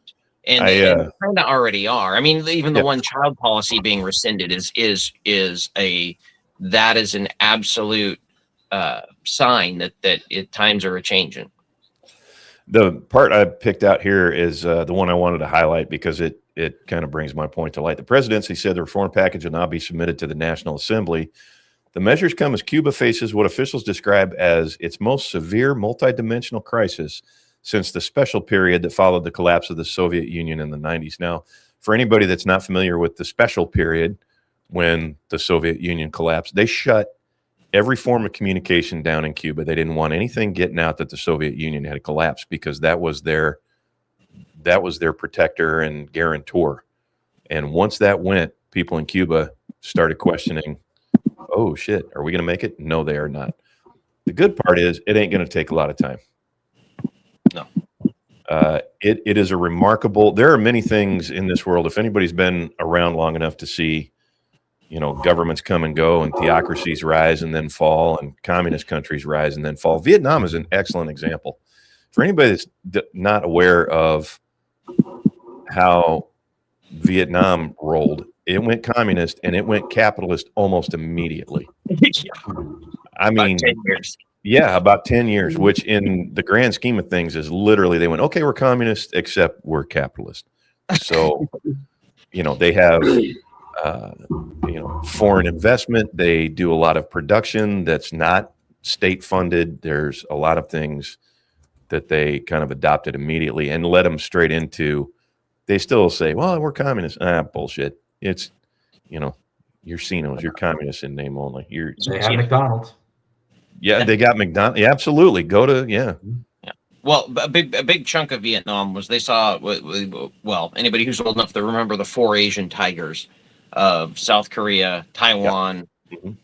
S5: And they kind of already are. I mean, even the one child policy being rescinded is an absolute sign that times are a-changing.
S1: The part I picked out here is the one I wanted to highlight because it kind of brings my point to light. The presidency said the reform package will now be submitted to the National Assembly The measures come as Cuba faces what officials describe as its most severe multidimensional crisis since the special period that followed the collapse of the Soviet Union in the 90s. Now, for anybody that's not familiar with the special period when the Soviet Union collapsed, they shut every form of communication down in Cuba. They didn't want anything getting out that the Soviet Union had collapsed because that was their protector and guarantor. And once that went, people in Cuba started questioning, oh shit, are we going to make it? No, they are not. The good part is it ain't going to take a lot of time.
S5: No.
S1: It is a remarkable, there are many things in this world. If anybody's been around long enough to see, governments come and go and theocracies rise and then fall and communist countries rise and then fall. Vietnam is an excellent example. For anybody that's not aware of how Vietnam rolled, it went communist and it went capitalist almost immediately. I mean,
S5: About 10 years.
S1: Yeah, about 10 years, which in the grand scheme of things is literally they went, okay, we're communist, except we're capitalist. So, they have, foreign investment. They do a lot of production that's not state funded. There's a lot of things that they kind of adopted immediately and led them straight into, they still say, well, we're communists. Bullshit. It's, you're Cinos, you're communists in name only.
S8: They have McDonald's.
S1: Yeah, they got McDonald's. Yeah, absolutely. Go to, yeah.
S5: Well, a big chunk of Vietnam was they saw, well, anybody who's old enough to remember the 4 Asian tigers of South Korea, Taiwan,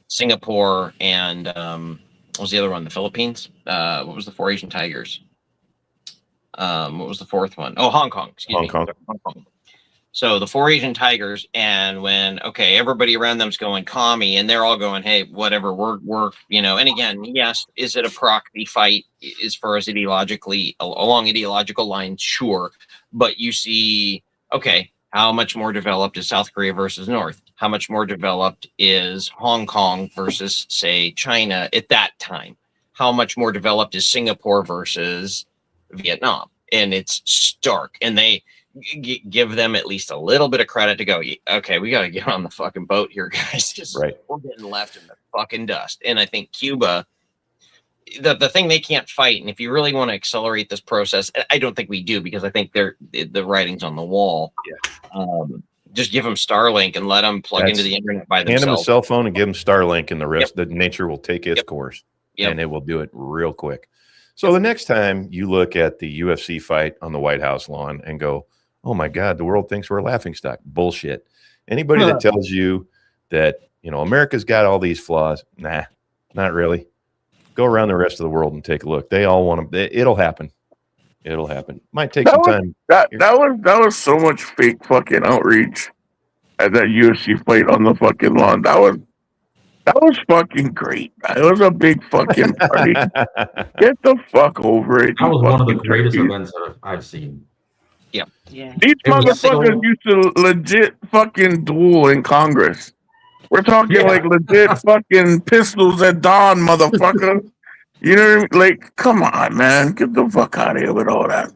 S5: Singapore, and what was the other one? The Philippines? What was the 4 Asian tigers? What was the 4th one? Oh, Hong Kong. Excuse me. Hong Kong. So the 4 Asian tigers, and when everybody around them's going commie, and they're all going, hey, whatever, we're and again, yes, is it a proxy fight as far as ideologically along ideological lines? Sure, but you see, how much more developed is South Korea versus North? How much more developed is Hong Kong versus, say, China at that time? How much more developed is Singapore versus Vietnam? And it's stark, and they give them at least a little bit of credit to go, okay, we got to get on the fucking boat here, guys, because we're getting left in the fucking dust. And I think Cuba, the thing they can't fight, and if you really want to accelerate this process, I don't think we do, because I think the writing's on the wall. Just give them Starlink and let them plug into the internet by themselves.
S1: Hand them a cell phone and give them Starlink, and the rest of nature will take its course, and it will do it real quick. So the next time you look at the UFC fight on the White House lawn and go, oh my God, the world thinks we're a laughingstock. Bullshit. Anybody that tells you that, America's got all these flaws, nah, not really. Go around the rest of the world and take a look. They all want to, it'll happen. It'll happen. Might take some time.
S4: That was so much fake fucking outreach at that UFC fight on the fucking lawn. That was fucking great. It was a big fucking party. Get the fuck over it.
S8: That was one of the greatest events that I've seen.
S5: Yeah.
S4: These motherfuckers used to legit fucking duel in Congress. We're talking like legit fucking pistols at dawn, motherfucker. You know what I mean? Like, come on, man. Get the fuck out of here with all that.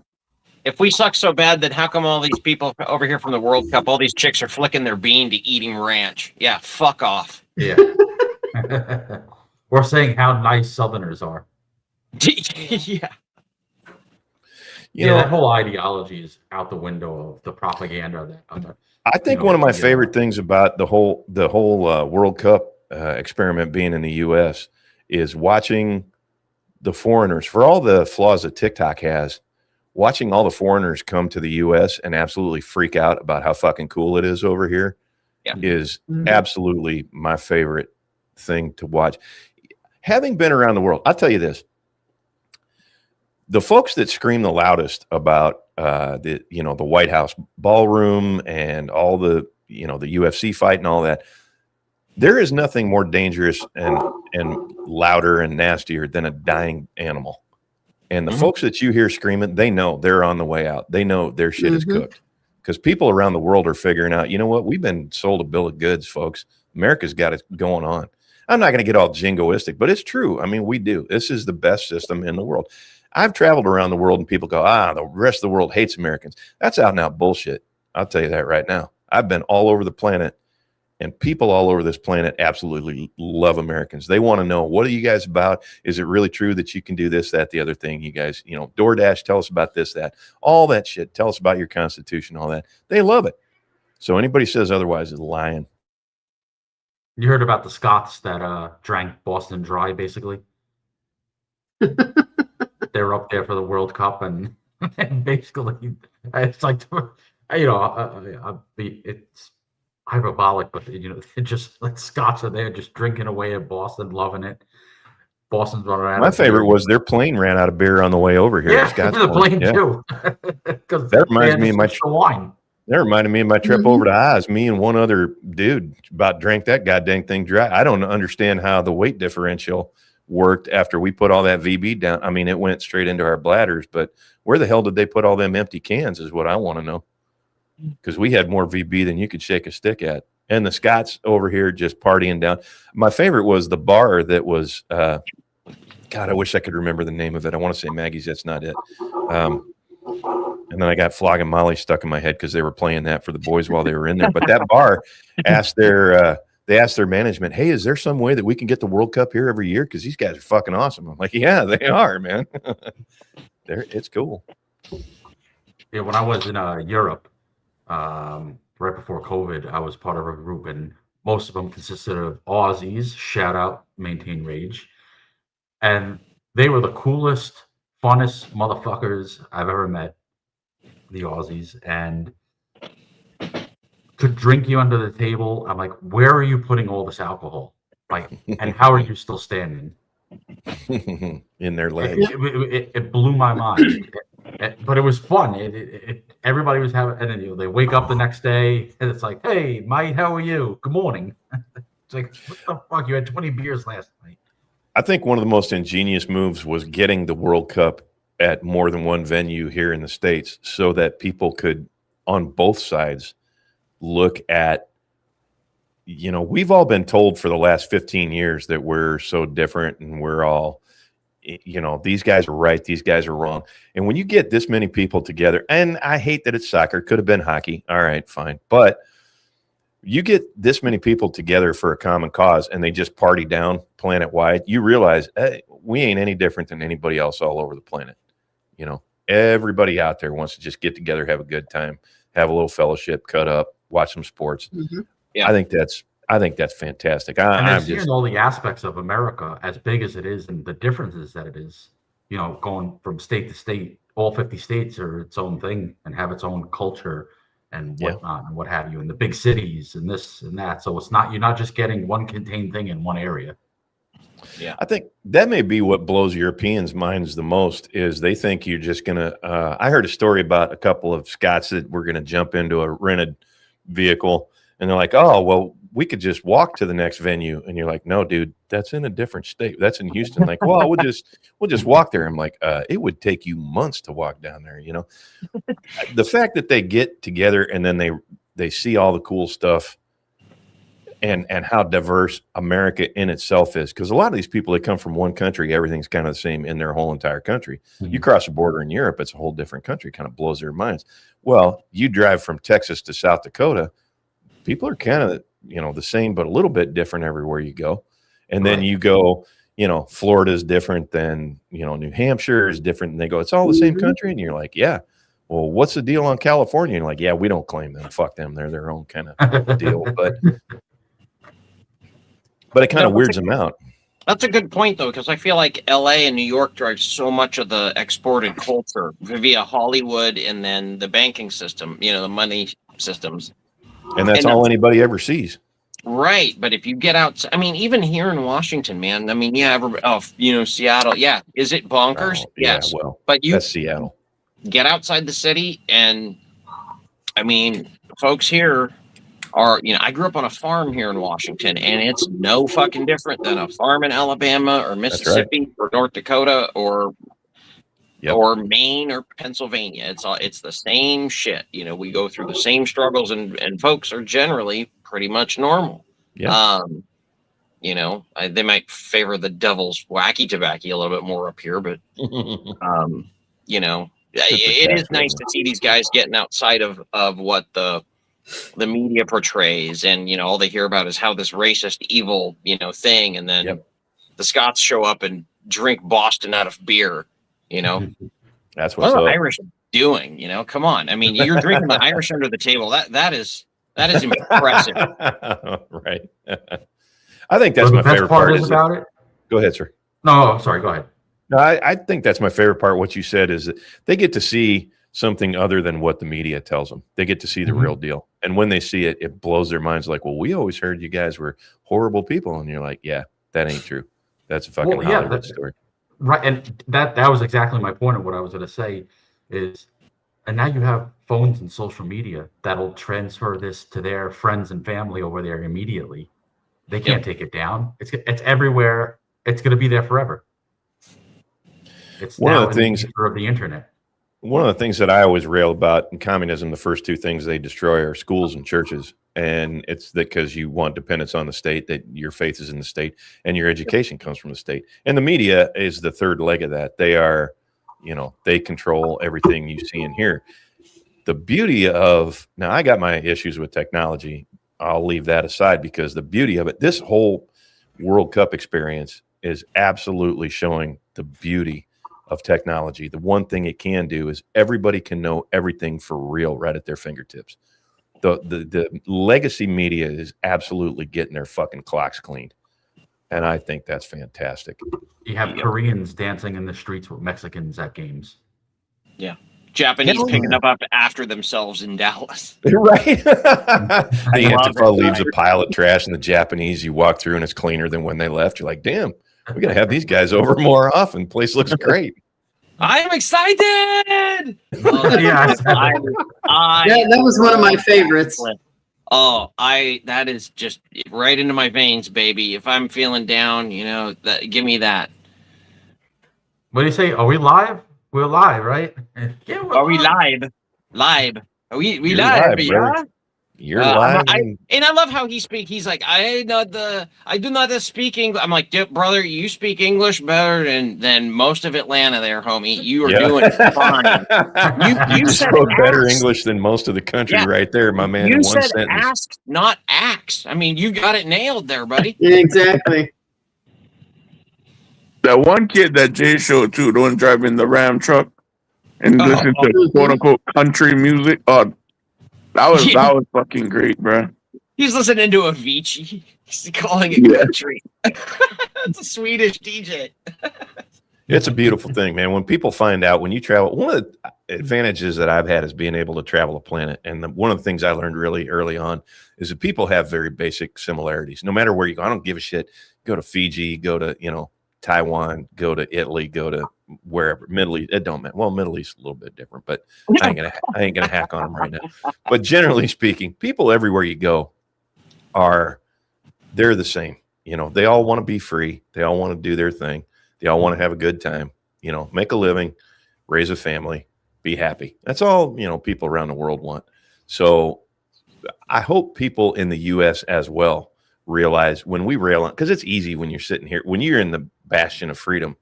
S5: If we suck so bad, then how come all these people over here from the World Cup, all these chicks are flicking their bean to eating ranch? Yeah, fuck off.
S8: Yeah. We're saying how nice Southerners are.
S5: Yeah.
S8: That whole ideology is out the window of the propaganda.
S1: I think one of my favorite things about the whole World Cup experiment being in the U.S. is watching the foreigners, for all the flaws that TikTok has, watching all the foreigners come to the U.S. and absolutely freak out about how fucking cool it is over here is absolutely my favorite thing to watch. Having been around the world, I'll tell you this. The folks that scream the loudest about the White House ballroom and all the the UFC fight and all that, there is nothing more dangerous and louder and nastier than a dying animal. And the folks that you hear screaming, they know they're on the way out. They know their shit is cooked, because people around the world are figuring out, you know what, we've been sold a bill of goods, folks. America's got it going on. I'm not going to get all jingoistic, but it's true. I mean, we do. This is the best system in the world. I've traveled around the world and people go, the rest of the world hates Americans. That's out and out bullshit. I'll tell you that right now. I've been all over the planet And people all over this planet absolutely love Americans. They want to know, what are you guys about? Is it really true that you can do this, that, the other thing? You guys, DoorDash, tell us about this, that, all that shit. Tell us about your Constitution, all that. They love it. So anybody says otherwise is lying.
S8: You heard about the Scots that drank Boston Dry, basically? They were up there for the World Cup, and basically, it's like, it's hyperbolic, but it just like Scots are there just drinking away at Boston, loving it. Boston's running out.
S1: My favorite was their plane ran out of beer on the way over here.
S8: Yeah, the plane too. Because
S1: that reminds me of my
S8: wine.
S1: That reminded me of my trip over to Oz. Me and one other dude about drank that goddamn thing dry. I don't understand how the weight differential worked after we put all that VB down. I mean, it went straight into our bladders, but where the hell did they put all them empty cans is what I want to know. Because we had more VB than you could shake a stick at. And the Scots over here just partying down. My favorite was the bar that was, God, I wish I could remember the name of it. I want to say Maggie's. That's not it. And then I got Flogging Molly stuck in my head because they were playing that for the boys while they were in there. But that bar asked their management, hey, is there some way that we can get the World Cup here every year? Because these guys are fucking awesome. I'm like, yeah, they are, man. It's cool.
S8: Yeah, when I was in Europe, right before COVID, I was part of a group, and most of them consisted of Aussies. Shout out, Maintain Rage. And they were the coolest, funnest motherfuckers I've ever met, the Aussies. And to drink you under the table, I'm like, where are you putting all this alcohol? Like, and how are you still standing?
S1: In their legs.
S8: It blew my mind. But it was fun. Everybody was having, and then they wake up the next day, and it's like, hey, mate, how are you? Good morning. It's like, what the fuck? You had 20 beers last night.
S1: I think one of the most ingenious moves was getting the World Cup at more than one venue here in the States so that people could, on both sides, look at, we've all been told for the last 15 years that we're so different and we're all, these guys are right, these guys are wrong. And when you get this many people together, and I hate that it's soccer, could have been hockey. All right, fine. But you get this many people together for a common cause and they just party down planet wide, you realize, hey, we ain't any different than anybody else all over the planet. Everybody out there wants to just get together, have a good time, have a little fellowship, cut up, watch some sports.
S5: Mm-hmm. Yeah.
S1: I think that's fantastic.
S8: I'm just seeing all the aspects of America, as big as it is, and the differences that it is. Going from state to state, all 50 states are its own thing and have its own culture and whatnot and what have you. And the big cities and this and that. So you're not just getting one contained thing in one area.
S1: Yeah, I think that may be what blows Europeans' minds the most is they think you're just gonna. I heard a story about a couple of Scots that were gonna jump into a rented vehicle, and they're like, "Oh, well, we could just walk to the next venue." And you're like, "No, dude, that's in a different state. That's in Houston." Like, well, we'll just walk there. I'm like, it would take you months to walk down there. The fact that they get together and then they see all the cool stuff. And how diverse America in itself is, because a lot of these people that come from one country, everything's kind of the same in their whole entire country. Mm-hmm. You cross the border in Europe, it's a whole different country. Kind of blows their minds. Well, you drive from Texas to South Dakota, people are kind of the same, but a little bit different everywhere you go. And then you go, Florida is different than New Hampshire is different, and they go, it's all the same country, and you're like, yeah. Well, what's the deal on California? And you're like, yeah, we don't claim them. Fuck them. They're their own kind of deal, But it kind of weirds them out.
S5: That's a good point, though, because I feel like L.A. and New York drive so much of the exported culture via Hollywood and then the banking system, the money systems.
S1: And that's all anybody ever sees.
S5: Right. But if you get out, even here in Washington, man, Seattle. Yeah. Is it bonkers? Yes.
S1: Yeah, well,
S5: but
S1: that's Seattle.
S5: Get outside the city and, folks here are, I grew up on a farm here in Washington, and it's no fucking different than a farm in Alabama or Mississippi or North Dakota or Maine or Pennsylvania. It's the same shit. We go through the same struggles, and folks are generally pretty much normal.
S1: Yeah.
S5: They might favor the devil's wacky tobacco a little bit more up here, but it is nice to see these guys getting outside of what the the media portrays, and all they hear about is how this racist, evil, thing, and then the Scots show up and drink Boston out of beer.
S1: That's
S5: What
S1: what's
S5: are
S1: up.
S5: Irish doing? Come on. I mean, you're drinking the Irish under the table. That is impressive.
S1: Right. I think that's
S8: the
S1: my
S8: best
S1: favorite
S8: part
S1: part.
S8: is about it.
S1: Go ahead, sir.
S8: No, sorry. Go ahead.
S1: No, I think that's my favorite part. What you said is that they get to see something other than what the media tells them. They get to see the real deal. And when they see it, it blows their minds like, well, we always heard you guys were horrible people. And you're like, yeah, that ain't true. That's a fucking Hollywood story.
S8: Right. And that was exactly my point of what I was going to say is, and now you have phones and social media that'll transfer this to their friends and family over there immediately. They can't take it down. It's everywhere. It's going to be there forever. It's
S1: one
S8: now
S1: of the things
S8: of the internet.
S1: One of the things that I always rail about in communism, the first two things they destroy are schools and churches. And it's because you want dependence on the state, that your faith is in the state and your education comes from the state. And the media is the third leg of that. They are, they control everything you see and hear. The beauty of, now I got my issues with technology. I'll leave that aside because the beauty of it, this whole World Cup experience is absolutely showing the beauty of technology. The one thing it can do is everybody can know everything for real right at their fingertips. The legacy media is absolutely getting their fucking clocks cleaned. And I think that's fantastic.
S8: You have Koreans dancing in the streets with Mexicans at games.
S5: Yeah. Japanese picking up after themselves in Dallas.
S1: Right. The Antifa leaves a pile of trash in the Japanese. You walk through and it's cleaner than when they left. You're like, damn, we got to have these guys over more often. Place looks great.
S5: I'm excited.
S8: Yeah,
S7: that was one of my favorites.
S5: That is just right into my veins, baby. If I'm feeling down, give me that.
S8: What do you say? Are we live? We're live, right? Yeah,
S5: are we live? Live. Are we
S1: You're
S5: live?
S1: Yeah. You're live.
S5: And I love how he speaks. He's like, I do not speak English. I'm like, brother, you speak English better than most of Atlanta there, homie. You are doing fine. You
S1: spoke better English than most of the country right there, my man.
S5: You
S1: in
S5: said
S1: one sentence.
S5: ask, not ax. I mean, you got it nailed there, buddy.
S7: Yeah, exactly.
S4: That one kid that Jay showed too, the one driving the Ram truck and listening to quote unquote country music. That was fucking great, bro.
S5: He's listening to Avicii. He's calling it country. It's a Swedish DJ.
S1: It's a beautiful thing, man. When people find out, when you travel, one of the advantages that I've had is being able to travel a planet. And one of the things I learned really early on is that people have very basic similarities. No matter where you go, I don't give a shit. Go to Fiji, go to, Taiwan, go to Italy, go to wherever. Middle East, it don't matter. Well, Middle East is a little bit different, but I ain't gonna hack on them right now. But generally speaking, people everywhere you go they're the same. They all want to be free. They all want to do their thing. They all want to have a good time. Make a living, raise a family, be happy. That's all people around the world want. So I hope people in the U.S. as well realize when we rail on, because it's easy when you're sitting here, when you're in the bastion of freedom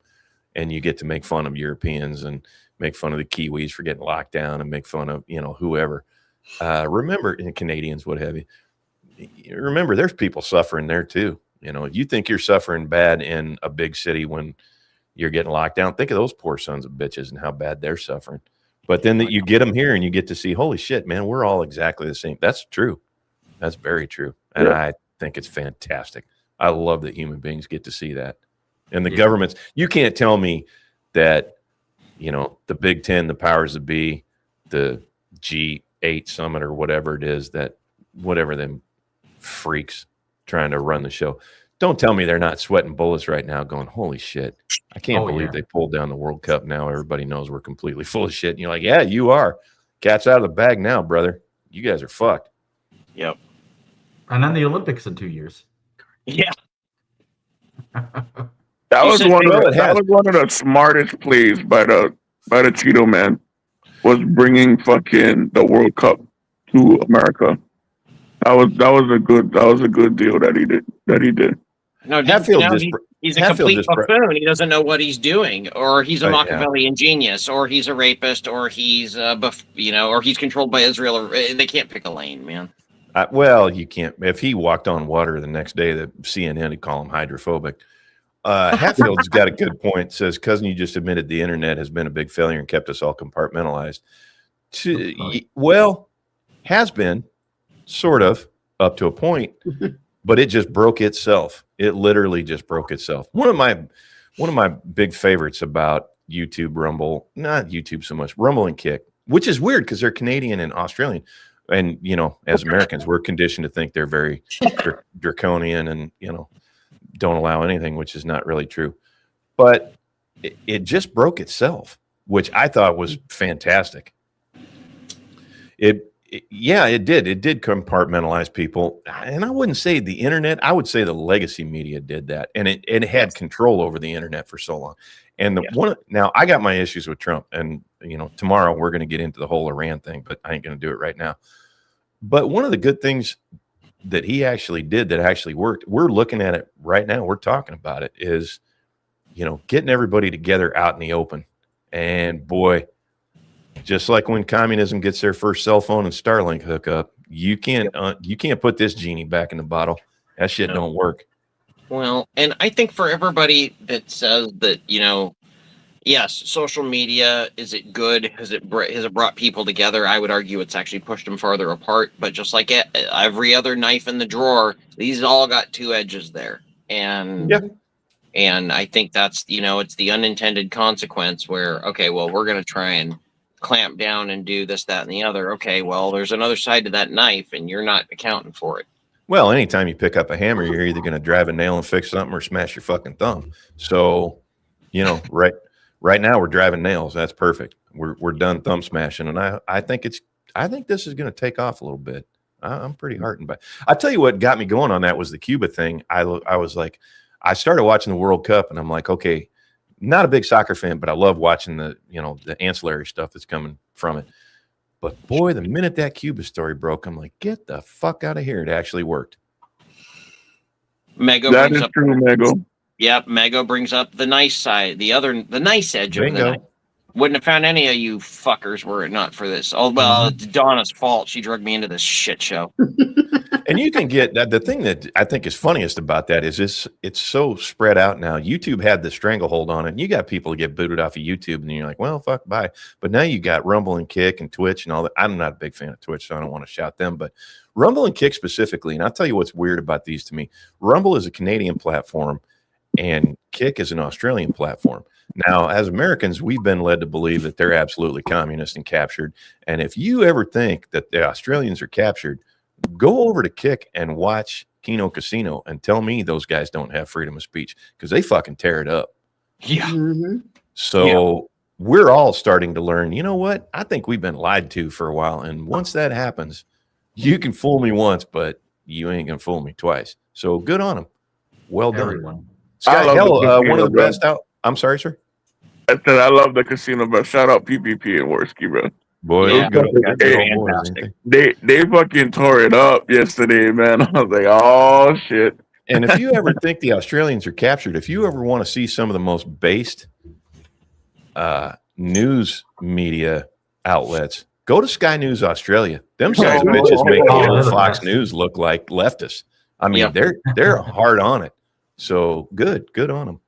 S1: and you get to make fun of Europeans and make fun of the Kiwis for getting locked down and make fun of, whoever. Remember, and Canadians, what have you. Remember, there's people suffering there too. You think you're suffering bad in a big city when you're getting locked down. Think of those poor sons of bitches and how bad they're suffering. But then that you get them here and you get to see, holy shit, man, we're all exactly the same. That's true. That's very true. And I think it's fantastic. I love that human beings get to see that. And the governments, you can't tell me that, the Big Ten, the powers that be, the G8 summit or whatever it is, that whatever them freaks trying to run the show. Don't tell me they're not sweating bullets right now going, holy shit. I can't believe they pulled down the World Cup now. Everybody knows we're completely full of shit. And you're like, yeah, you are. Cat's out of the bag now, brother. You guys are fucked.
S5: Yep.
S8: And then the Olympics in 2 years.
S5: Yeah.
S4: That was one of the smartest plays by the Cheeto man, was bringing fucking the World Cup to America. That was a good deal that he did.
S5: No,
S1: Hatfield just
S5: he's a
S1: Hatfield
S5: complete
S1: just
S5: buffoon. He doesn't know what he's doing, or he's a
S1: Yeah.
S5: Machiavellian genius, or he's a rapist, or he's or he's controlled by Israel. Or they can't pick a lane, man.
S1: Well, you can't. If he walked on water the next day, the CNN would call him hydrophobic. Hatfield's got a good point. Says, cousin, you just admitted the internet has been a big failure and kept us all compartmentalized. Well, has been sort of up to a point, but it just broke itself. It literally just broke itself. One of my big favorites about YouTube, Rumble, not YouTube so much, Rumble and Kick, which is weird because they're Canadian and Australian. And, as Americans, we're conditioned to think they're very draconian and, don't allow anything, which is not really true. But it just broke itself, which I thought was fantastic. It did. It did compartmentalize people. And I wouldn't say the internet. I would say the legacy media did that. And it had control over the internet for so long. And now I got my issues with Trump. And, tomorrow we're going to get into the whole Iran thing, but I ain't going to do it right now. But one of the good things that he actually did that actually worked, we're looking at it right now, we're talking about it, is, getting everybody together out in the open. And boy, just like when communism gets their first cell phone and Starlink hookup, you can't put this genie back in the bottle. That shit don't work.
S5: Well, and I think for everybody that says that, yes, social media, is it good? Has it brought people together? I would argue it's actually pushed them farther apart. But just like every other knife in the drawer, these all got two edges there. And I think that's, it's the unintended consequence where, okay, well, we're going to try and clamp down and do this, that, and the other. Okay, well, there's another side to that knife and you're not accounting for it.
S1: Well, anytime you pick up a hammer, you're either going to drive a nail and fix something or smash your fucking thumb. So, right now we're driving nails. That's perfect. We're done thumb smashing. And I think this is going to take off a little bit. I'm pretty heartened by it. I'll tell you what got me going on that was the Cuba thing. I was like, I started watching the World Cup and I'm like, okay, not a big soccer fan, but I love watching the ancillary stuff that's coming from it. But boy, the minute that Cuba story broke, I'm like, get the fuck out of here. It actually worked.
S5: Mego
S4: That
S5: brings
S4: is
S5: up
S4: true, Mego.
S5: Yep, Mego brings up the nice side, the nice edge of the knife. Wouldn't have found any of you fuckers were it not for this. Oh, well, it's Donna's fault. She drugged me into this shit show.
S1: And you can get that. The thing that I think is funniest about that is it's so spread out now. YouTube had the stranglehold on it. And you got people that get booted off of YouTube and you're like, well, fuck, bye. But now you got Rumble and Kick and Twitch and all that. I'm not a big fan of Twitch, so I don't want to shout them. But Rumble and Kick specifically, and I'll tell you what's weird about these to me. Rumble is a Canadian platform and Kick is an Australian platform. Now, as Americans, we've been led to believe that they're absolutely communist and captured. And if you ever think that the Australians are captured, go over to Kick and watch Kino Casino and tell me those guys don't have freedom of speech because they fucking tear it up.
S5: Yeah.
S1: So we're all starting to learn, you know what? I think we've been lied to for a while. And once that happens, you can fool me once, but you ain't going to fool me twice. So good on them. Well done.
S8: Everyone.
S1: Sky
S4: I love
S1: Hell,
S4: the casino,
S1: one of the
S4: bro.
S1: best out. I'm sorry, sir.
S4: I said I love the casino, bro. Shout out PPP and Worski, bro.
S1: Boy,
S5: Yeah,
S1: good
S4: hey,
S1: old boys,
S5: fantastic.
S1: ain't
S4: They fucking tore it up yesterday, man. I was like, oh shit.
S1: they? And if you ever think the Australians are captured, if you ever want to see some of the most based news media outlets, go to Sky News Australia. Them guys bitches make Fox News look like leftists. I mean, they're hard on it. So good on them.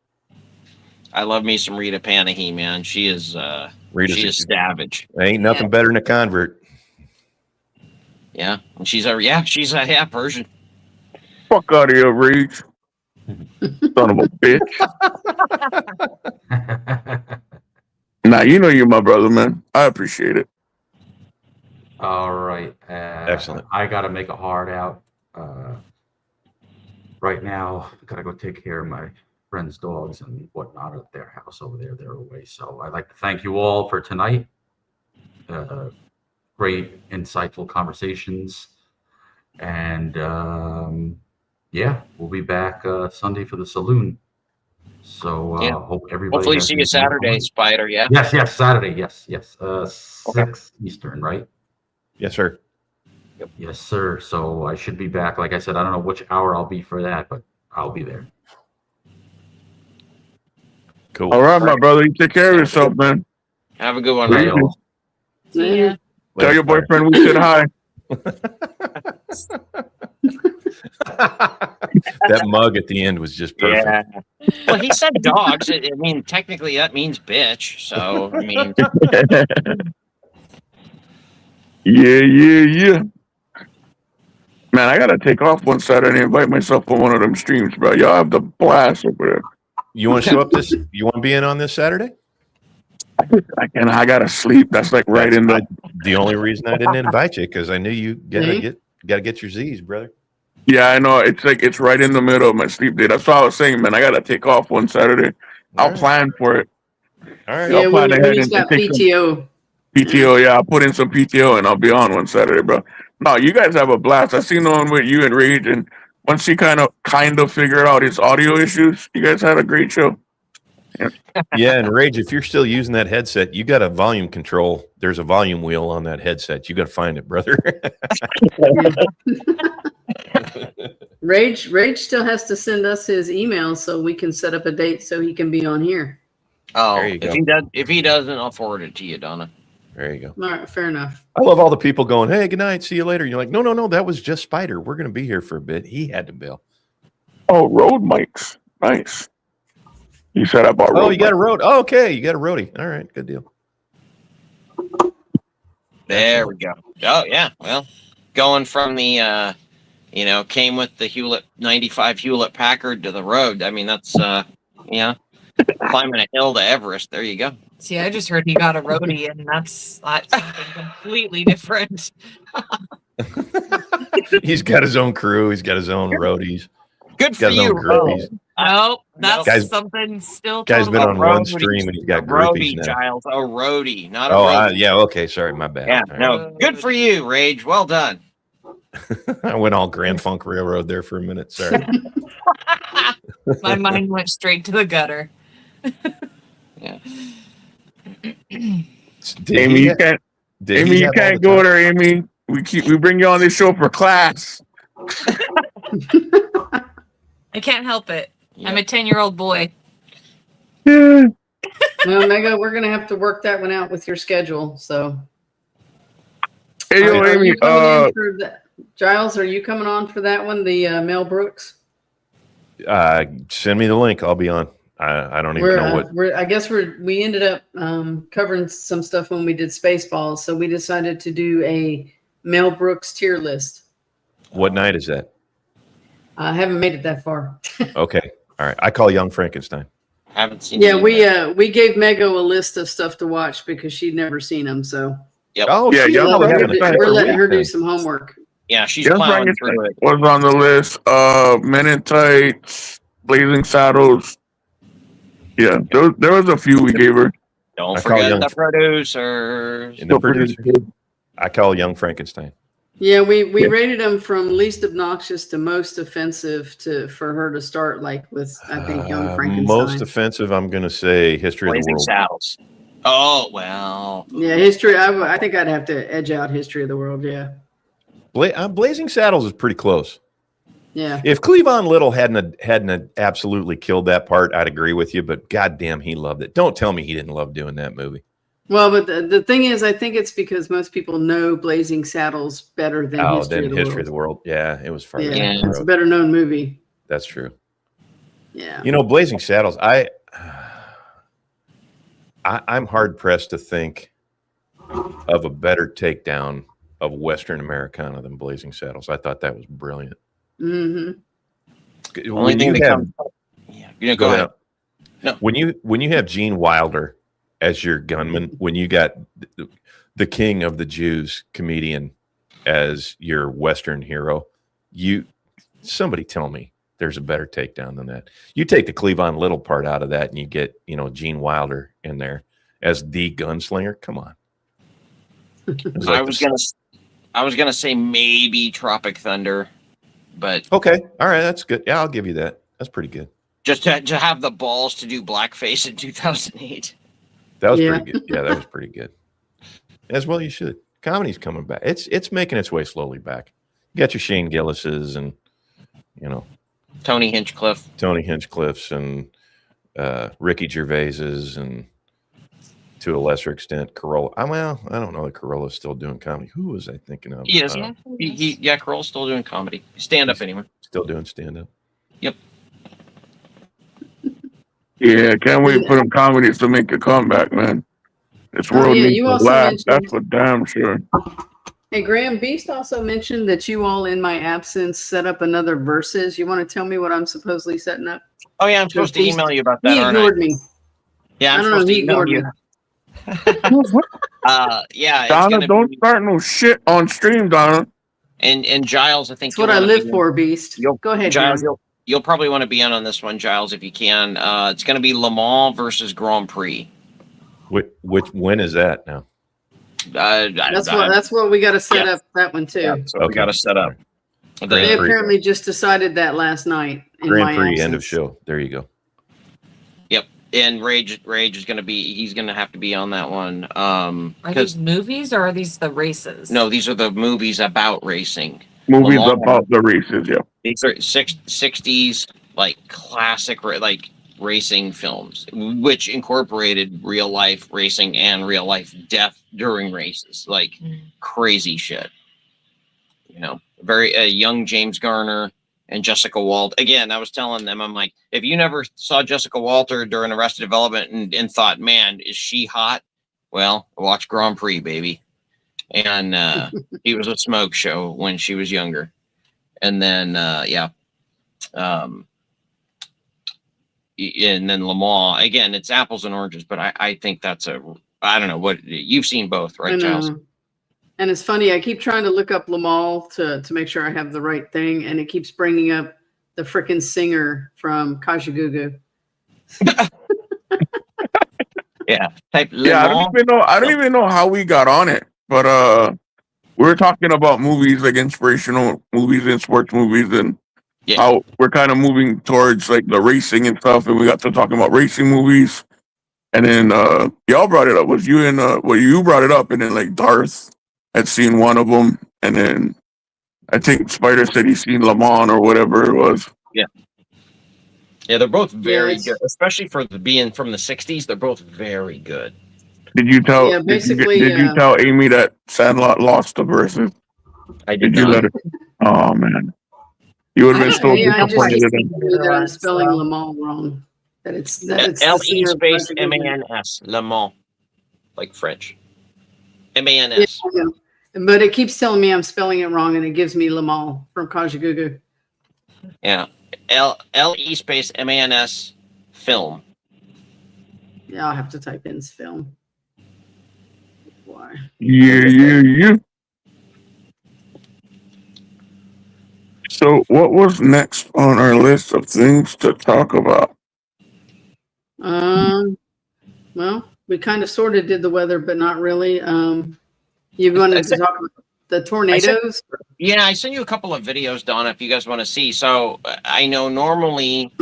S5: I love me some Rita Panahi, man. She is savage.
S1: Ain't nothing better than a convert.
S5: Yeah, and she's a Persian.
S4: Fuck out of here, Reed. Son of a bitch. Nah, you know you're my brother, man. I appreciate it.
S8: All right.
S1: Excellent.
S8: I got to make a hard out. Right now, I got to go take care of my friends' dogs and whatnot at their house over there. They're away. So I'd like to thank you all for tonight. Great, insightful conversations. And we'll be back Sunday for the saloon. So hope everybody.
S5: Hopefully, see you Saturday, Spider. Yeah.
S8: Yes, Saturday. Yes. 6 Eastern, right?
S1: Yes, sir.
S8: Yes, sir. So I should be back. Like I said, I don't know which hour I'll be for that, but I'll be there.
S1: Cool.
S4: All right, my brother. You take care of yourself, man.
S5: Have a good one,
S4: Later.
S5: man.
S6: See ya.
S4: Tell your boyfriend we said hi.
S1: That mug at the end was just perfect.
S5: Yeah. Well, he said dogs. I mean, technically that means bitch. So, I mean,
S4: Yeah. Man, I gotta take off one Saturday and invite myself on one of them streams, bro. Y'all have the blast over there.
S1: You want to show up this? You want to be in on this Saturday?
S4: I gotta sleep. That's like right in the.
S1: The only reason I didn't invite you because I knew you gotta get your Z's, brother.
S4: Yeah, I know. It's like it's right in the middle of my sleep day. That's what I was saying, man. I gotta take off one Saturday. I'll plan for it.
S1: All right.
S7: Yeah,
S4: I'll plan
S7: when
S4: ahead
S7: he's
S4: and
S7: got
S4: take some
S7: PTO.
S4: PTO. Yeah, I'll put in some PTO and I'll be on one Saturday, bro. No, you guys have a blast. I seen the one with you and Rage, and once he kind of figured out his audio issues, you guys had a great show.
S1: Yeah, and Rage, if you're still using that headset, you got a volume control. There's a volume wheel on that headset. You got to find it, brother.
S7: Rage still has to send us his email so we can set up a date so he can be on here.
S5: oh,
S1: There you
S5: if he doesn't, I'll forward it to you, Donna.
S1: There you go.
S7: All right, fair enough.
S1: I love all the people going, "Hey, good night, see you later." You're like, no, that was just Spider. We're gonna be here for a bit. He had to bail.
S4: Oh, road mics. Nice. You said I bought road
S1: Oh, you got a
S4: mics.
S1: road. Oh, okay, you got a roadie. All right, good deal.
S5: There we go. Oh yeah. Well, going from the came with the Hewlett 95 Hewlett Packard to the road. I mean, that's climbing a hill to Everest. There you go.
S6: See, I just heard he got a roadie, and that's something completely different.
S1: He's got his own crew. He's got his own roadies.
S5: Good
S1: He's
S5: for
S1: got his
S5: you.
S1: own groupies.
S6: No, that's
S1: Guys-
S6: something still.
S1: Guy's
S6: totally
S1: been on one
S5: roadie.
S1: stream and he's got
S5: A
S1: groupies
S5: roadie,
S1: now.
S5: Giles. A roadie, not a
S1: Oh,
S5: roadie.
S1: yeah. Okay, sorry, my bad.
S5: Yeah,
S1: All
S5: no, good for you, Rage. Well done.
S1: right. I went all Grand Funk Railroad there for a minute. Sorry.
S6: My mind went straight to the gutter.
S5: Yeah.
S1: Did
S4: Amy,
S1: he
S4: you
S1: have-
S4: can't.
S1: did
S4: Amy,
S1: he
S4: you
S1: have all
S4: can't
S1: the
S4: go
S1: time?
S4: there, Amy. We bring you on this show for class.
S6: I can't help it. I'm a 10-year-old boy.
S4: Yeah.
S7: Well, Mega, we're gonna have to work that one out with your schedule. So,
S4: Hey, yo,
S7: are
S4: Amy.
S7: you coming in for that? Giles, are you coming on for that one? The Mel Brooks.
S1: Send me the link. I'll be on. I don't even know what.
S7: I guess we ended up covering some stuff when we did Spaceballs, so we decided to do a Mel Brooks tier list.
S1: What night is that?
S7: I haven't made it that far.
S1: Okay. All right. I call Young Frankenstein.
S5: Haven't seen.
S7: Yeah,
S5: it
S7: we gave Mego a list of stuff to watch because she'd never seen them. So
S1: Oh,
S4: Yeah,
S1: she's
S4: Young
S1: probably having
S4: Frankenstein.
S1: a
S7: we're
S1: good
S7: letting her
S1: week
S7: do
S1: then.
S7: some homework.
S5: Yeah, she's
S4: Young
S5: plowing
S4: Frankenstein
S5: through it.
S4: was on the list. Men in Tights, Blazing Saddles. Yeah, there was a few we gave her.
S5: Don't
S1: I call
S5: forget
S1: Young-
S5: the producers.
S1: And the producer. I call Young Frankenstein.
S7: Yeah, we rated them from least obnoxious to most offensive for her to start with. I think Young Frankenstein.
S1: Most offensive, I'm going to say History of the
S5: Blazing
S1: World.
S5: Saddles. Oh well.
S7: Yeah, history. I think I'd have to edge out History of the World. Yeah,
S1: Blazing Saddles is pretty close.
S7: yeah.
S1: If Cleavon Little hadn't absolutely killed that part, I'd agree with you. But goddamn, he loved it. Don't tell me he didn't love doing that movie.
S7: Well, but the thing is, I think it's because most people know Blazing Saddles better than History of the World.
S1: Yeah, it was far.
S7: Yeah,
S1: down the
S7: it's a
S1: road.
S7: better known movie.
S1: That's true.
S7: Yeah.
S1: You know, Blazing Saddles. I'm hard pressed to think of a better takedown of Western Americana than Blazing Saddles. I thought that was brilliant.
S7: Mm-hmm.
S5: Only thing that comes. Yeah, go ahead. No.
S1: When you have Gene Wilder as your gunman, when you got the king of the Jews comedian as your Western hero, somebody tell me there's a better takedown than that. You take the Cleavon Little part out of that and you get, Gene Wilder in there as the gunslinger. Come on.
S5: I was gonna say maybe Tropic Thunder, but
S1: Okay. All right. That's good. Yeah, I'll give you that. That's pretty good.
S5: just to have the balls to do blackface in 2008.
S1: That was
S7: Yeah.
S1: pretty good. Yeah, that was pretty good. As well, you should. Comedy's coming back. It's making its way slowly back. You got your Shane Gillis's and,
S5: Tony Hinchcliffe.
S1: Tony Hinchcliffe's and Ricky Gervais's, and to a lesser extent, Corolla. I don't know that Corolla's still doing comedy. Who was I thinking of?
S5: He is. Corolla's still doing comedy. Stand up anyway.
S1: Still doing stand up.
S5: Yep.
S4: Yeah, can't wait for them comedies to make a comeback, man. This world needs
S7: you
S4: to
S7: also
S4: laugh.
S7: mentioned-
S4: That's for damn sure.
S7: Hey, Graham Beast also mentioned that you all, in my absence, set up another versus. You want to tell me what I'm supposedly setting up?
S5: Oh yeah, I'm supposed to email you about that.
S7: He
S5: aren't I?
S7: ignored me.
S5: Yeah, I'm
S7: I don't know.
S5: supposed to
S7: He
S5: email
S7: ignored
S5: you.
S7: me.
S5: Yeah, it's
S4: Donna,
S5: gonna
S4: don't
S5: be,
S4: start no shit on stream, Donna.
S5: and Giles, I think
S7: That's what I live for, Beast. Go ahead,
S5: Giles.
S7: Graham.
S5: You'll probably want to be in on this one, Giles, if you can. It's going to be Le Mans versus Grand Prix.
S1: When is that now?
S7: That's what we got to set up that one too.
S5: Yeah, so we got to set up.
S7: They apparently just decided that last night. In
S1: Grand
S7: my
S1: Prix,
S7: absence.
S1: end of show. There you go.
S5: Yep, and Rage is going to be. He's going to have to be on that one.
S6: Are
S5: Because
S6: these movies or are these the races?
S5: no, these are the movies about racing.
S4: Movies
S5: Le Mans,
S4: about the races, yeah.
S5: these are 60s like classic like racing films, which incorporated real life racing and real life death during races, like crazy shit. You know, very young James Garner and Jessica Walter. Again, I was telling them, I'm like, if you never saw Jessica Walter during Arrested Development and thought, man, is she hot? Well, watch Grand Prix, baby. And he was a smoke show when she was younger. And then, and then Le Mans, again, it's apples and oranges, but I think that's I don't know what you've seen both, right, Giles?
S7: And it's funny, I keep trying to look up Le Mans to make sure I have the right thing, and it keeps bringing up the freaking singer from Kajagoogoo.
S5: Yeah. Type
S4: Yeah, I don't even know how we got on it, but we were talking about movies, like inspirational movies and sports movies, and how we're kind of moving towards like the racing and stuff, and we got to talking about racing movies, and then y'all brought it up. Was you you brought it up, and then like Darth had seen one of them, and then I think Spider said he's seen Le Mans or whatever it was.
S5: Yeah. Yeah, they're both very good, especially for being from the 60s. They're both very good.
S4: Did you tell?
S7: Yeah, basically,
S4: did you tell Amy that Sandlot lost the versus?
S5: I did.
S4: Did you let her? Oh man, you would have been so
S7: I just
S4: disappointed.
S7: that I'm spelling Le Mans wrong. That it's
S5: L-E space M-A-N-S, Le Mans, like French. M-A-N-S.
S7: Yeah, but it keeps telling me I'm spelling it wrong, and it gives me Le Mans from Kajagoogoo.
S5: Yeah. L-E space M-A-N-S film.
S7: Yeah, I'll have to type in film. Why?
S4: Yeah. So, what was next on our list of things to talk about?
S7: Well, we kind of sort of did the weather, but not really. You wanted to talk about the tornadoes?
S5: I sent you a couple of videos, Donna, if you guys want to see. So I know normally,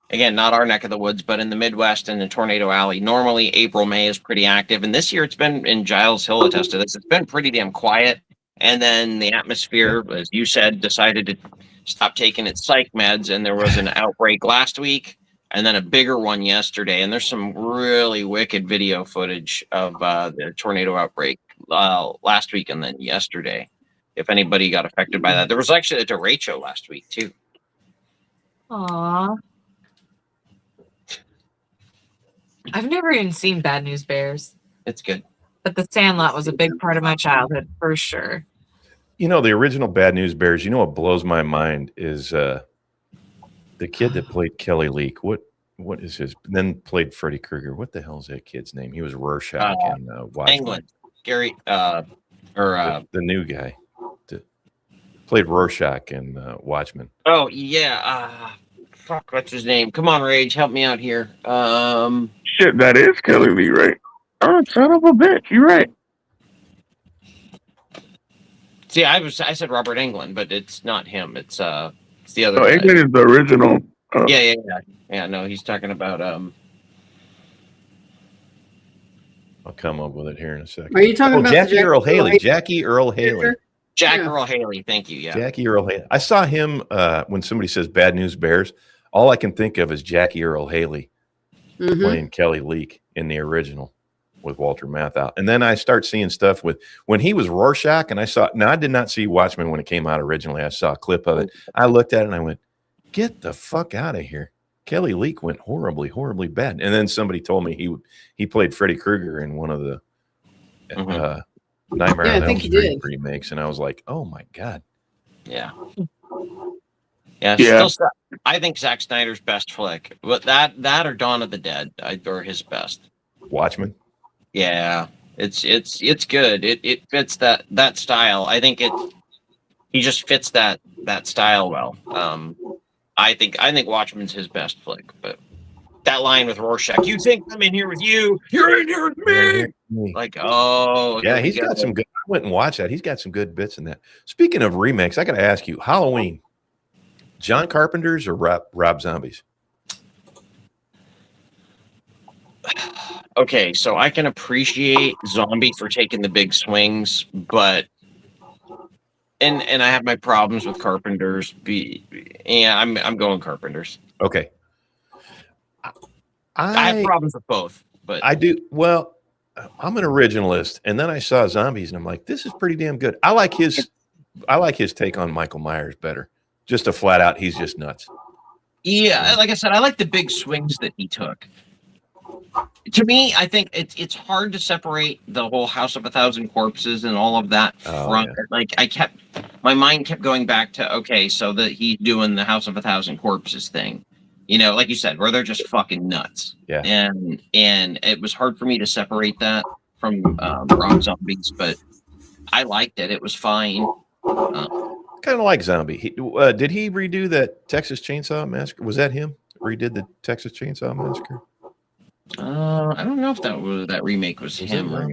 S5: again, not our neck of the woods, but in the Midwest and the Tornado Alley, normally April, May is pretty active. And this year it's been, in Giles Hill attested this, it's been pretty damn quiet. And then the atmosphere, as you said, decided to stop taking its psych meds. And there was an outbreak last week and then a bigger one yesterday. And there's some really wicked video footage of the tornado outbreak last week and then yesterday. If anybody got affected by that, there was actually a derecho last week too.
S6: Aww. I've never even seen Bad News Bears.
S5: It's good.
S6: But The Sandlot was a big part of my childhood, for sure.
S1: You know, the original Bad News Bears, you know what blows my mind is the kid that played Kelly Leak. What is his, then played Freddy Krueger. What the hell is that kid's name? He was Rorschach in Watchmen.
S5: England. Gary,
S1: the new guy that played Rorschach in Watchmen.
S5: Oh, yeah. Fuck, what's his name? Come on, Rage, help me out here.
S4: Shit, that is Kelly Lee, right? Oh, son of a bitch, you're right.
S5: See, I said Robert Englund, but it's not him. It's the other.
S4: No,
S5: guy.
S4: Englund is the original.
S5: Yeah. No, he's talking about
S1: I'll come up with it here in a second.
S7: Are you talking about
S1: Jackie Earl Haley?
S7: Jackie
S1: Earl Haley.
S5: Earl Haley. Thank you. Yeah.
S1: Jackie Earl Haley. I saw him when somebody says Bad News Bears. All I can think of is Jackie Earl Haley.
S7: Mhm.
S1: playing Kelly Leak in the original with Walter Matthau. And then I start seeing stuff with when he was Rorschach, and I did not see Watchmen when it came out originally. I saw a clip of it. I looked at it and I went, get the fuck out of here. Kelly Leak went horribly, horribly bad. And then somebody told me he played Freddy Krueger in one of the Nightmare
S7: Yeah, I
S1: on Elm
S7: think he
S1: Street
S7: did.
S1: remakes, and I was like, oh my God.
S5: Yeah.
S4: Yeah.
S5: Still, I think Zack Snyder's best flick, but that or Dawn of the Dead, or his best.
S1: Watchmen.
S5: Yeah, it's good. It fits that style. I think he just fits that style well. I think Watchmen's his best flick, but that line with Rorschach, you think I'm in here with you? You're in here with me. Like, oh,
S1: yeah,
S5: here we
S1: he's
S5: go.
S1: got some good. I went and watched that. He's got some good bits in that. Speaking of remakes, I got to ask you, Halloween, John Carpenter's or Rob Zombie's?
S5: Okay, so I can appreciate Zombie for taking the big swings, but and I have my problems with Carpenter's. Yeah, I'm going Carpenter's.
S1: Okay.
S5: I have problems with both, but
S1: I do. Well, I'm an originalist, and then I saw Zombies, and I'm like, this is pretty damn good. I like his take on Michael Myers better. Just a flat out, he's just nuts.
S5: yeah, like I said, I like the big swings that he took. To me, I think it's hard to separate the whole House of a Thousand Corpses and all of that from like my mind kept going back to okay, so that he's doing the House of a Thousand Corpses thing. You know, like you said, where they're just fucking nuts.
S1: Yeah.
S5: And it was hard for me to separate that from Rob Zombies, but I liked it. It was fine.
S1: Kind of like Zombie. Did he redo that Texas Chainsaw Massacre? Was that him? Redid the Texas Chainsaw Massacre?
S5: I don't know if that remake was him. Or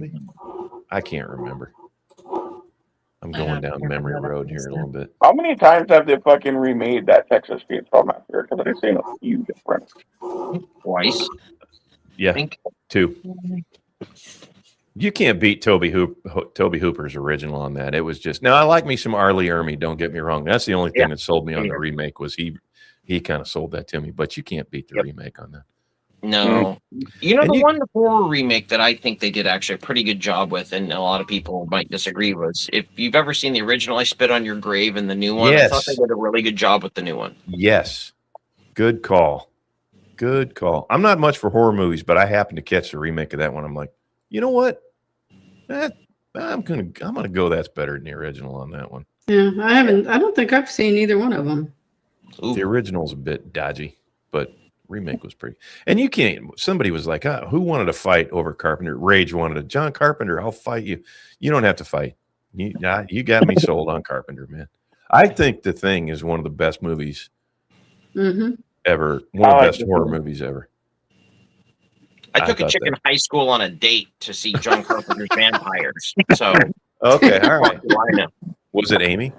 S1: I can't remember. I'm going down memory road here a little bit.
S4: How many times have they fucking remade that Texas Chainsaw Massacre? Because I've seen a few different.
S5: Twice.
S1: Yeah,
S5: I think
S1: 2. You can't beat Toby Hooper's original on that. It was just now. I like me some Arlie Ermey. Don't get me wrong. That's the only thing that sold me on the remake was he kind of sold that to me. But you can't beat the remake on that.
S5: No. You know, the horror remake that I think they did actually a pretty good job with, and a lot of people might disagree, was if you've ever seen the original I Spit on Your Grave and the new one, I thought they did a really good job with the new one.
S1: Yes. Good call. Good call. I'm not much for horror movies, but I happened to catch the remake of that one. I'm like, you know what? I'm gonna go that's better than the original on that one.
S7: Yeah, I don't think I've seen either one of them.
S5: Ooh.
S1: The original's a bit dodgy, but remake was pretty. And you can't. Somebody was like, "Who wanted to fight over Carpenter?" Rage wanted to. John Carpenter, I'll fight you. You don't have to fight. You got me sold on Carpenter, man. I think The Thing is one of the best movies ever. One of the best horror movies ever.
S5: I took a chick in high school on a date to see John Carpenter's Vampires. So
S1: okay, all right.
S5: Why not?
S1: Was it Amy?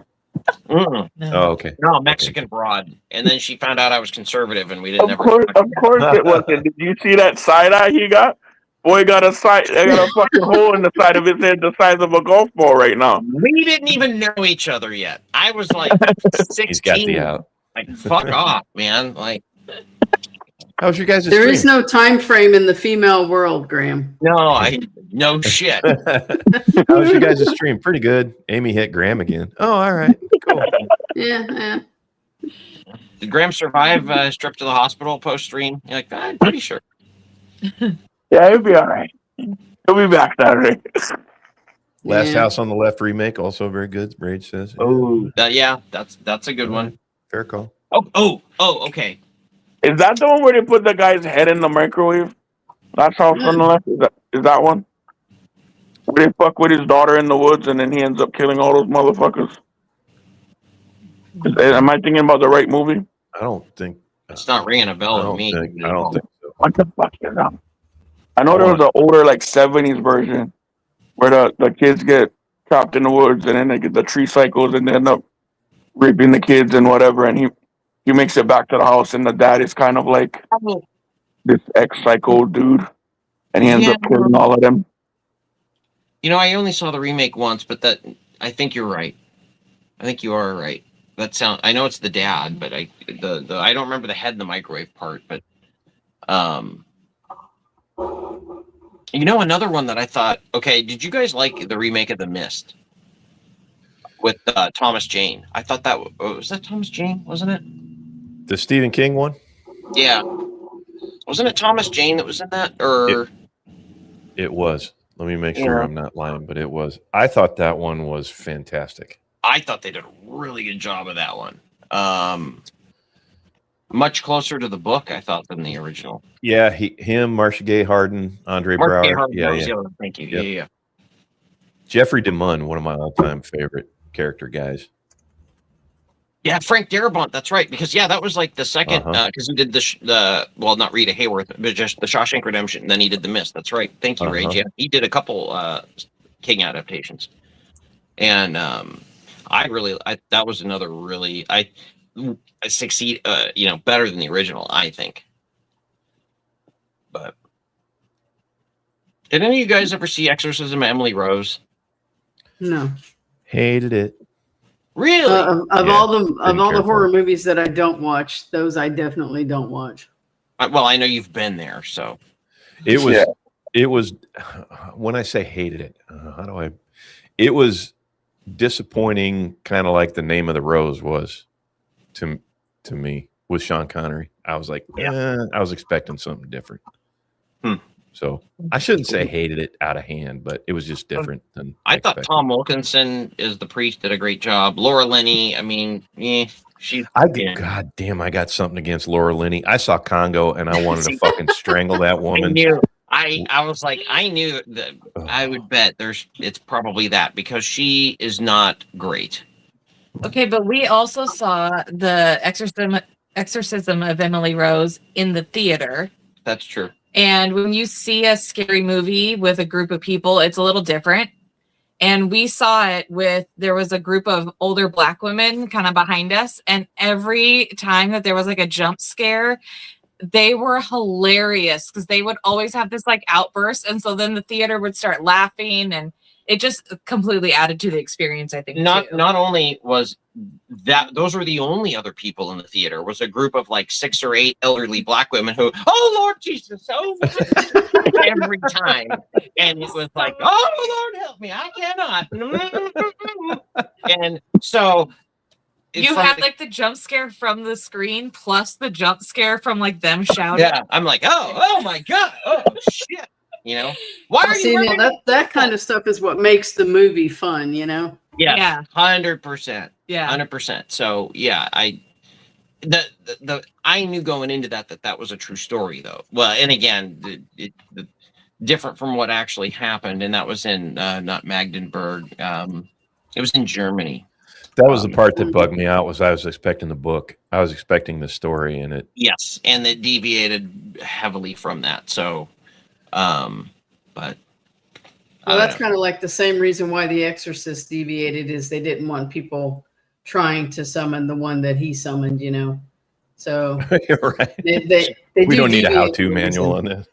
S5: Mm.
S1: Oh, okay.
S5: No, Mexican broad. And then she found out I was conservative, and we didn't.
S4: Of course it wasn't. Did you see that side eye he got? Boy got a fucking hole in the side of his head the size of a golf ball right now.
S5: We didn't even know each other yet. I was like 16.
S1: He's got the out.
S5: Like, fuck off, man. Like,
S1: how's your guys'
S7: There
S1: stream?
S7: is no time frame in the female world, Graham.
S5: no shit.
S1: How's your guys' stream? Pretty good. Amy hit Graham again. Oh, all right. Cool.
S7: Yeah.
S5: Did Graham survive his trip to the hospital post-stream? You're like, I'm pretty sure.
S4: Yeah, he'll be all right. He'll be back Saturday.
S1: Last House on the Left remake, also very good. Rage says.
S5: Oh, yeah, that's a good one.
S1: Fair call.
S5: Oh, okay.
S4: Is that the one where they put the guy's head in the microwave? Last House on the Left? Is that one? Where they fuck with his daughter in the woods and then he ends up killing all those motherfuckers? Am I thinking about the right movie?
S1: I don't think.
S5: It's not ringing a bell to me.
S1: I don't think so.
S4: What the fuck is that? I know there was an older, like, 70s version where the kids get trapped in the woods and then they get the tree cycles and they end up raping the kids and whatever. And he makes it back to the house and the dad is kind of like this ex-psycho dude. And he ends up killing all of them.
S5: You know, I only saw the remake once, but I think you're right. I think you are right. I know it's the dad, but I don't remember the head in the microwave part, but You know, another one that I thought, okay, did you guys like the remake of The Mist with Thomas Jane? I thought that was that Thomas Jane, wasn't it?
S1: The Stephen King one?
S5: Yeah. Wasn't it Thomas Jane that was in that? Or
S1: It was. Let me make sure I'm not lying, but it was. I thought that one was fantastic.
S5: I thought they did a really good job of that one. Much closer to the book, I thought, than the original.
S1: Yeah, him, Marcia Gay Harden, Andre
S5: Mark Gay
S1: Brower.
S5: Harden,
S1: Yeah.
S5: was the other one. Thank you.
S1: Yep.
S5: Yeah.
S1: Jeffrey DeMunn, one of my all-time favorite character guys.
S5: Yeah, Frank Darabont. That's right. Because that was like the second. Because he did the not Rita Hayworth, but just the Shawshank Redemption. And then he did The Mist. That's right. Thank you, Rage. Yeah, he did a couple King adaptations, and that was another really I succeed. Better than the original, I think. But did any of you guys ever see Exorcism of Emily Rose?
S7: No.
S1: Hated it.
S5: Really?
S7: Of all the horror movies that I don't watch, those I definitely don't watch.
S5: Well, I know you've been there, so
S1: It was when I say hated it, it was disappointing, kind of like The Name of the Rose was to me with Sean Connery. I was like, I was expecting something different. So I shouldn't say hated it out of hand, but it was just different than
S5: I thought. Tom Wilkinson as the priest did a great job. Laura Linney, I mean,
S1: God damn, I got something against Laura Linney. I saw Congo and I wanted to fucking strangle that woman.
S5: I was like, I knew that I would bet it's probably that, because she is not great.
S6: Okay, but we also saw the Exorcism of Emily Rose in the theater.
S5: That's true.
S6: And when you see a scary movie with a group of people, it's a little different. And we saw it there was a group of older Black women kind of behind us. And every time that there was like a jump scare, they were hilarious because they would always have this like outburst. And so then the theater would start laughing, and it just completely added to the experience, I think.
S5: Not only was that, those were the only other people in the theater, was a group of like 6 or 8 elderly Black women who, oh Lord Jesus, every time. And it was like, oh Lord help me, I cannot. And so
S6: you had like the jump scare from the screen plus the jump scare from like them shouting.
S5: Yeah, I'm like, oh my God, oh shit. Why are you
S7: that kind of stuff is what makes the movie fun,
S5: Yeah, 100%.
S6: Yeah,
S5: 100%. So yeah, I knew going into that was a true story, though. Well, and again, different from what actually happened, and that was in not Magdeburg. It was in Germany.
S1: That was the part that bugged me out. Was I was expecting the book. I was expecting the story, and it.
S5: Yes, and it deviated heavily from that. So. But
S7: that's kind of like the same reason why The Exorcist deviated, is they didn't want people trying to summon the one that he summoned, So
S1: right.
S7: we
S1: don't need a how-to manual on this.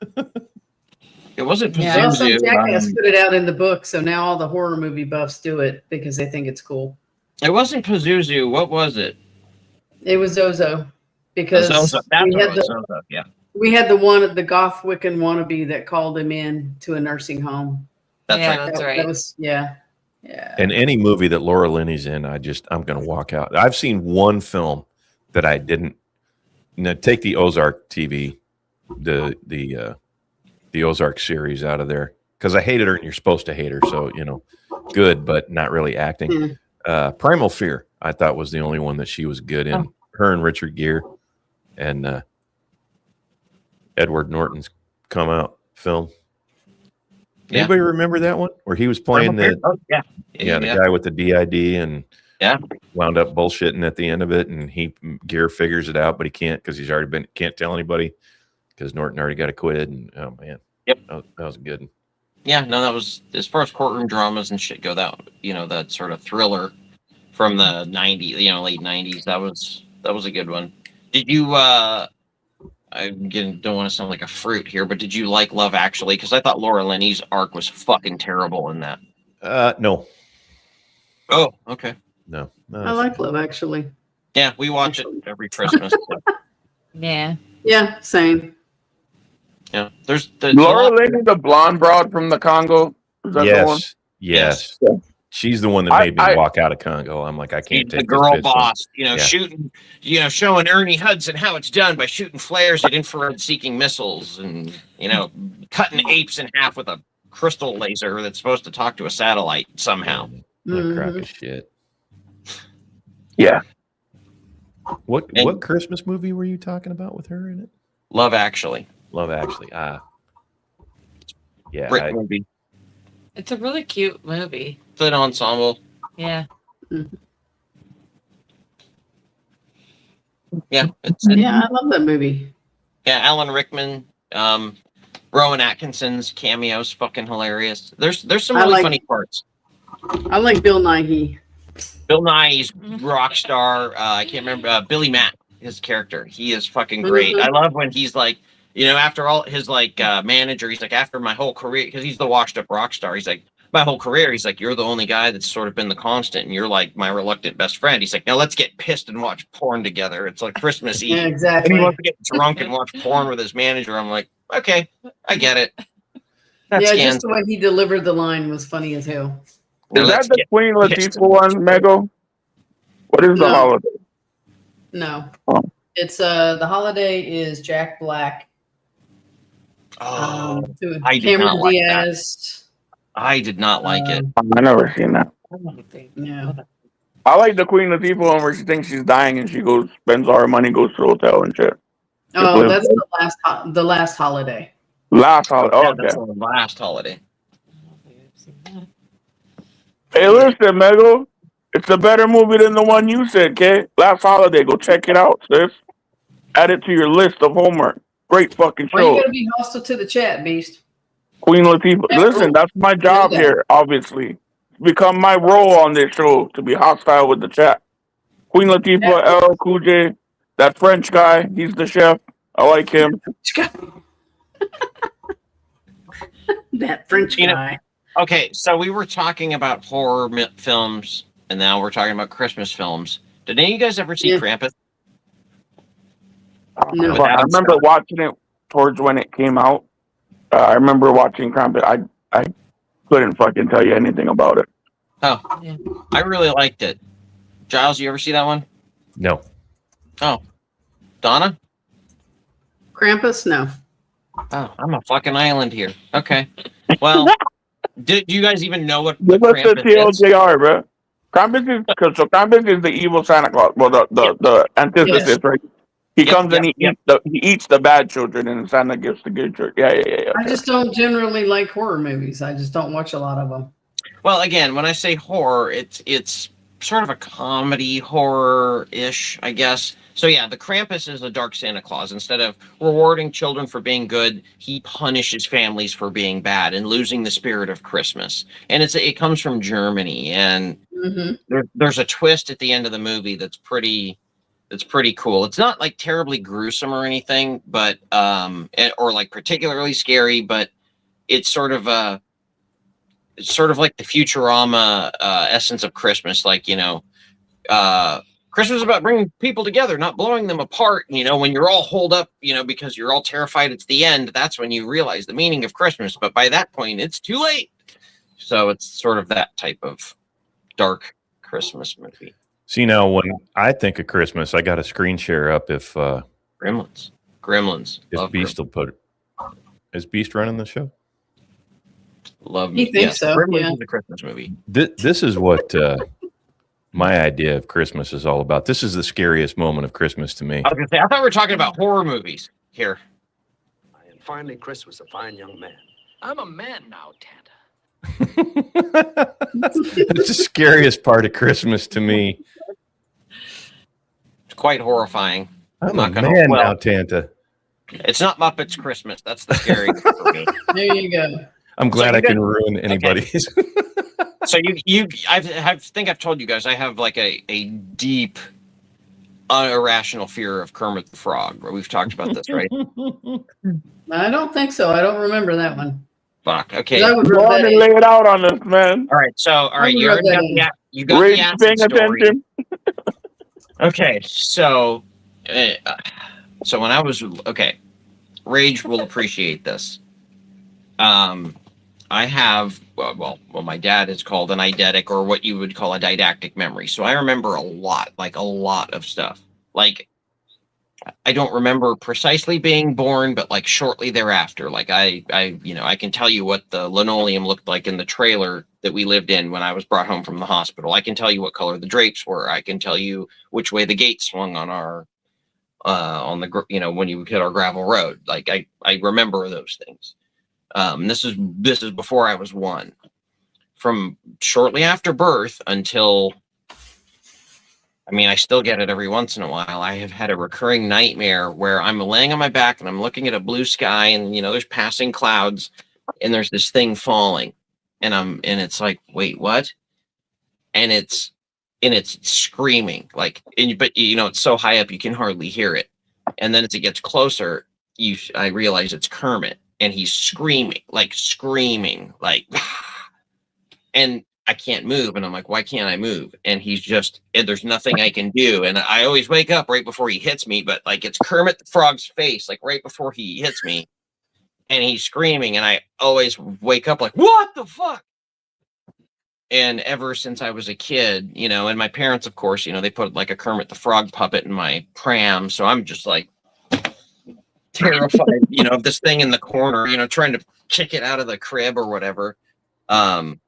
S5: It wasn't Pazuzu.
S7: Yeah, some jackass put it out in the book, so now all the horror movie buffs do it because they think it's cool.
S5: It wasn't Pazuzu. What was it?
S7: It was Zozo, because we had the goth Wiccan wannabe that called him in to a nursing home.
S5: That's right.
S6: That's right.
S7: That was, yeah.
S1: And any movie that Laura Linney's in, I'm going to walk out. I've seen one film that I didn't. Take the Ozark TV, the Ozark series out of there, because I hated her, and you're supposed to hate her, so good, but not really acting. Primal Fear, I thought, was the only one that she was good in. Her and Richard Gere, and Edward Norton's come out film. Anybody remember that one where he was playing the guy with the DID and wound up bullshitting at the end of it, and Gere figures it out, but he can't because he's already can't tell anybody because Norton already got acquitted. And oh man, that was good.
S5: Yeah, no, that was, as far as courtroom dramas and shit go, that that sort of thriller from the 90s, late 90s. That was a good one. Did you? I don't want to sound like a fruit here, but did you like Love Actually? Because I thought Laura Linney's arc was fucking terrible in that.
S1: No.
S5: Oh, okay.
S1: No.
S7: I like Love Actually.
S5: Yeah, we watch it every Christmas.
S6: Yeah.
S7: Yeah, same.
S5: Yeah, there's a
S4: Laura
S5: lot.
S4: Linney, the blonde broad from the Congo. Is that the one?
S1: Yes.
S4: Yeah.
S1: She's the one that made me walk out of Congo. I'm like, I can't
S5: The
S1: take this
S5: girl
S1: bitch.
S5: boss,
S1: Yeah.
S5: shooting, showing Ernie Hudson how it's done by shooting flares at infrared-seeking missiles, and cutting apes in half with a crystal laser that's supposed to talk to a satellite somehow.
S1: That crock of shit.
S4: Yeah.
S1: What Christmas movie were you talking about with her in it?
S5: Love Actually.
S1: Love Actually. Yeah.
S5: Great movie.
S6: It's a really cute movie.
S5: It's an ensemble.
S6: Yeah.
S5: Yeah.
S7: Yeah, I love that movie.
S5: Yeah, Alan Rickman, Rowan Atkinson's cameo's fucking hilarious. There's some really funny parts.
S7: I like Bill Nighy.
S5: Bill Nighy's rock star. I can't remember Billy Matt, his character. He is fucking great. I love when he's like, after all his manager, he's like, after my whole career, because he's the washed up rock star. He's like, my whole career, he's like, you're the only guy that's sort of been the constant, and you're like my reluctant best friend. He's like, now let's get pissed and watch porn together. It's like Christmas Eve.
S7: Yeah, exactly.
S5: And he wants to get drunk and watch porn with his manager. I'm like, okay, I get it. That's
S7: Just the way he delivered the line was funny as hell.
S4: Is that the Queen Latifah one, Mego? What is the holiday?
S7: No.
S4: Oh.
S7: It's the holiday is Jack Black.
S5: I did
S7: Cameron
S5: not like
S7: Diaz.
S5: I did not like it.
S4: I never seen that.
S7: Yeah.
S4: I like the Queen Latifah one where she thinks she's dying and she goes, spends all her money, goes to the hotel and shit.
S7: Oh, that's the last holiday.
S4: Last holiday. Oh,
S5: That's
S4: okay.
S5: the last holiday.
S4: Hey, listen, Mego. It's a better movie than the one you said, Kay. Last holiday. Go check it out, sis. Add it to your list of homework. Great fucking
S7: Why you
S4: show.
S7: gotta be hostile to the chat, Beast?
S4: Queen Latifah. Listen, that's my job here, obviously. It's become my role on this show to be hostile with the chat. Queen Latifah, LL Cool J, that French guy, he's the chef. I like him.
S7: That French guy.
S5: Okay, so we were talking about horror films, and now we're talking about Christmas films. Did any of you guys ever see Krampus?
S7: No.
S4: I remember watching it towards when it came out. I remember watching Krampus. I couldn't fucking tell you anything about it.
S5: Oh, yeah. I really liked it. Giles, you ever see that one?
S1: No.
S5: Oh. Donna?
S7: Krampus? No.
S5: Oh, I'm a fucking island here. Okay. Well, do you guys even know what
S4: Give us the
S5: Krampus is?
S4: TLJR, bro. Krampus is the evil Santa Claus. Well, the antithesis, right? He comes and he eats the bad children, and Santa gives the good children. Yeah.
S7: I just don't generally like horror movies. I just don't watch a lot of them.
S5: Well, again, when I say horror, it's sort of a comedy horror-ish, I guess. So yeah, the Krampus is a dark Santa Claus. Instead of rewarding children for being good, he punishes families for being bad and losing the spirit of Christmas. And it comes from Germany, and there's a twist at the end of the movie that's pretty cool. It's not like terribly gruesome or anything, but or like particularly scary, but it's sort of like the Futurama essence of Christmas. Like, Christmas is about bringing people together, not blowing them apart. When you're all holed up, because you're all terrified it's the end, that's when you realize the meaning of Christmas. But by that point, it's too late. So it's sort of that type of dark Christmas movie.
S1: See, now when I think of Christmas, I got a screen share up. If
S5: Gremlins,
S1: if Beast will put it. Is Beast running the show?
S5: Love
S7: you. Think so?
S5: Gremlins is a Christmas movie.
S1: This is what my idea of Christmas is all about. This is the scariest moment of Christmas to me.
S5: I was gonna say, I thought we were talking about horror movies here.
S3: And finally, Chris was a fine young man. I'm a man now, Tanta.
S1: It's the scariest part of Christmas to me.
S5: It's quite horrifying.
S1: I'm a man now, Tanta.
S5: It's not Muppets Christmas. That's the scary part for me.
S7: There you go.
S1: I'm glad I can ruin anybody's.
S5: So I think I've told you guys I have like a deep, irrational fear of Kermit the Frog. We've talked about this, right?
S7: I don't think so. I don't remember that one.
S5: Fuck. Okay.
S7: I would
S4: Go on and lay it out on us, man.
S5: All right. So, you
S7: read
S5: already
S7: that
S5: got
S4: Rich
S5: the acid
S4: paying
S5: story.
S4: attention.
S5: Okay. So when I was Rage will appreciate this. I have, well, my dad is called an eidetic, or what you would call a didactic memory. So I remember a lot of stuff. Like, I don't remember precisely being born, but like shortly thereafter, like I can tell you what the linoleum looked like in the trailer that we lived in when I was brought home from the hospital. I can tell you what color the drapes were. I can tell you which way the gate swung on our, when you hit our gravel road. Like I remember those things. This is before I was 1. From shortly after birth until, I still get it every once in a while. I have had a recurring nightmare where I'm laying on my back and I'm looking at a blue sky, and there's passing clouds, and there's this thing falling, and it's like, wait, what? And it's screaming, like, but it's so high up you can hardly hear it. And then as it gets closer, I realize it's Kermit. And he's screaming, and I can't move. And I'm like, why can't I move? And there's nothing I can do. And I always wake up right before he hits me, but like it's Kermit the Frog's face, like right before he hits me, and he's screaming. And I always wake up like, what the fuck? And ever since I was a kid, and my parents, of course, they put like a Kermit the Frog puppet in my pram. So I'm just like, terrified, of this thing in the corner, trying to kick it out of the crib or whatever. And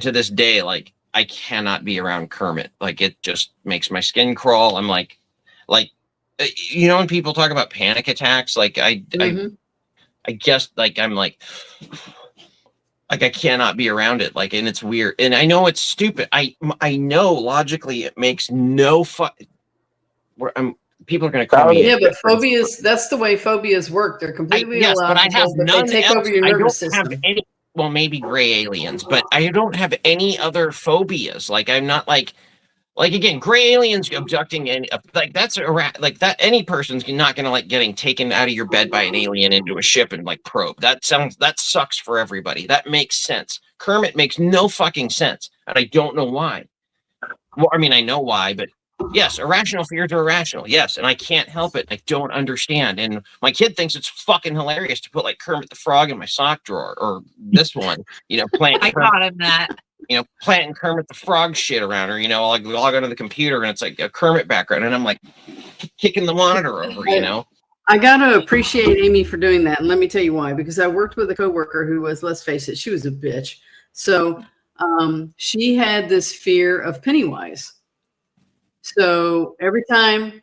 S5: to this day, like, I cannot be around Kermit. Like, it just makes my skin crawl. I'm like, when people talk about panic attacks, like I guess, like, I'm like I cannot be around it. Like, and it's weird. And I know it's stupid. I know logically it makes no people are going to call me.
S7: Yeah, but phobias, that's the way phobias work. They're completely
S5: yes,
S7: allowed
S5: but I have none.
S7: They take over your nervous system.
S5: Well, maybe gray aliens, but I don't have any other phobias. Like, I'm not like again, gray aliens abducting, and like that's like that. Any person's not going to like getting taken out of your bed by an alien into a ship and like probe. That sucks for everybody. That makes sense. Kermit makes no fucking sense, and I don't know why. Well, I know why, but yes, irrational fears are irrational. Yes, and I can't help it. I don't understand. And my kid thinks it's fucking hilarious to put like Kermit the Frog in my sock drawer, or this one, planting.
S6: I taught him that.
S5: Planting Kermit the Frog shit around her. Like we log onto the computer and it's like a Kermit background, and I'm like kicking the monitor over.
S7: I gotta appreciate Amy for doing that, and let me tell you why. Because I worked with a coworker who was, let's face it, she was a bitch. So she had this fear of Pennywise. So every time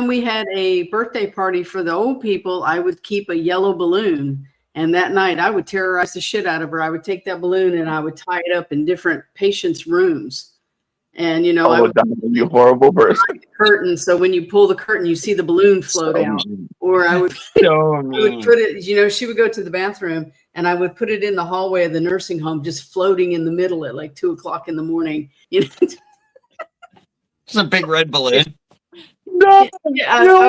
S7: we had a birthday party for the old people, I would keep a yellow balloon. And that night I would terrorize the shit out of her. I would take that balloon and I would tie it up in different patients' rooms. And, I would
S4: you horrible person.
S7: Curtain. So when you pull the curtain, you see the balloon float out. Or I would, I would put it, she would go to the bathroom and I would put it in the hallway of the nursing home, just floating in the middle at like 2:00 in the morning.
S5: It's a big red balloon.
S7: I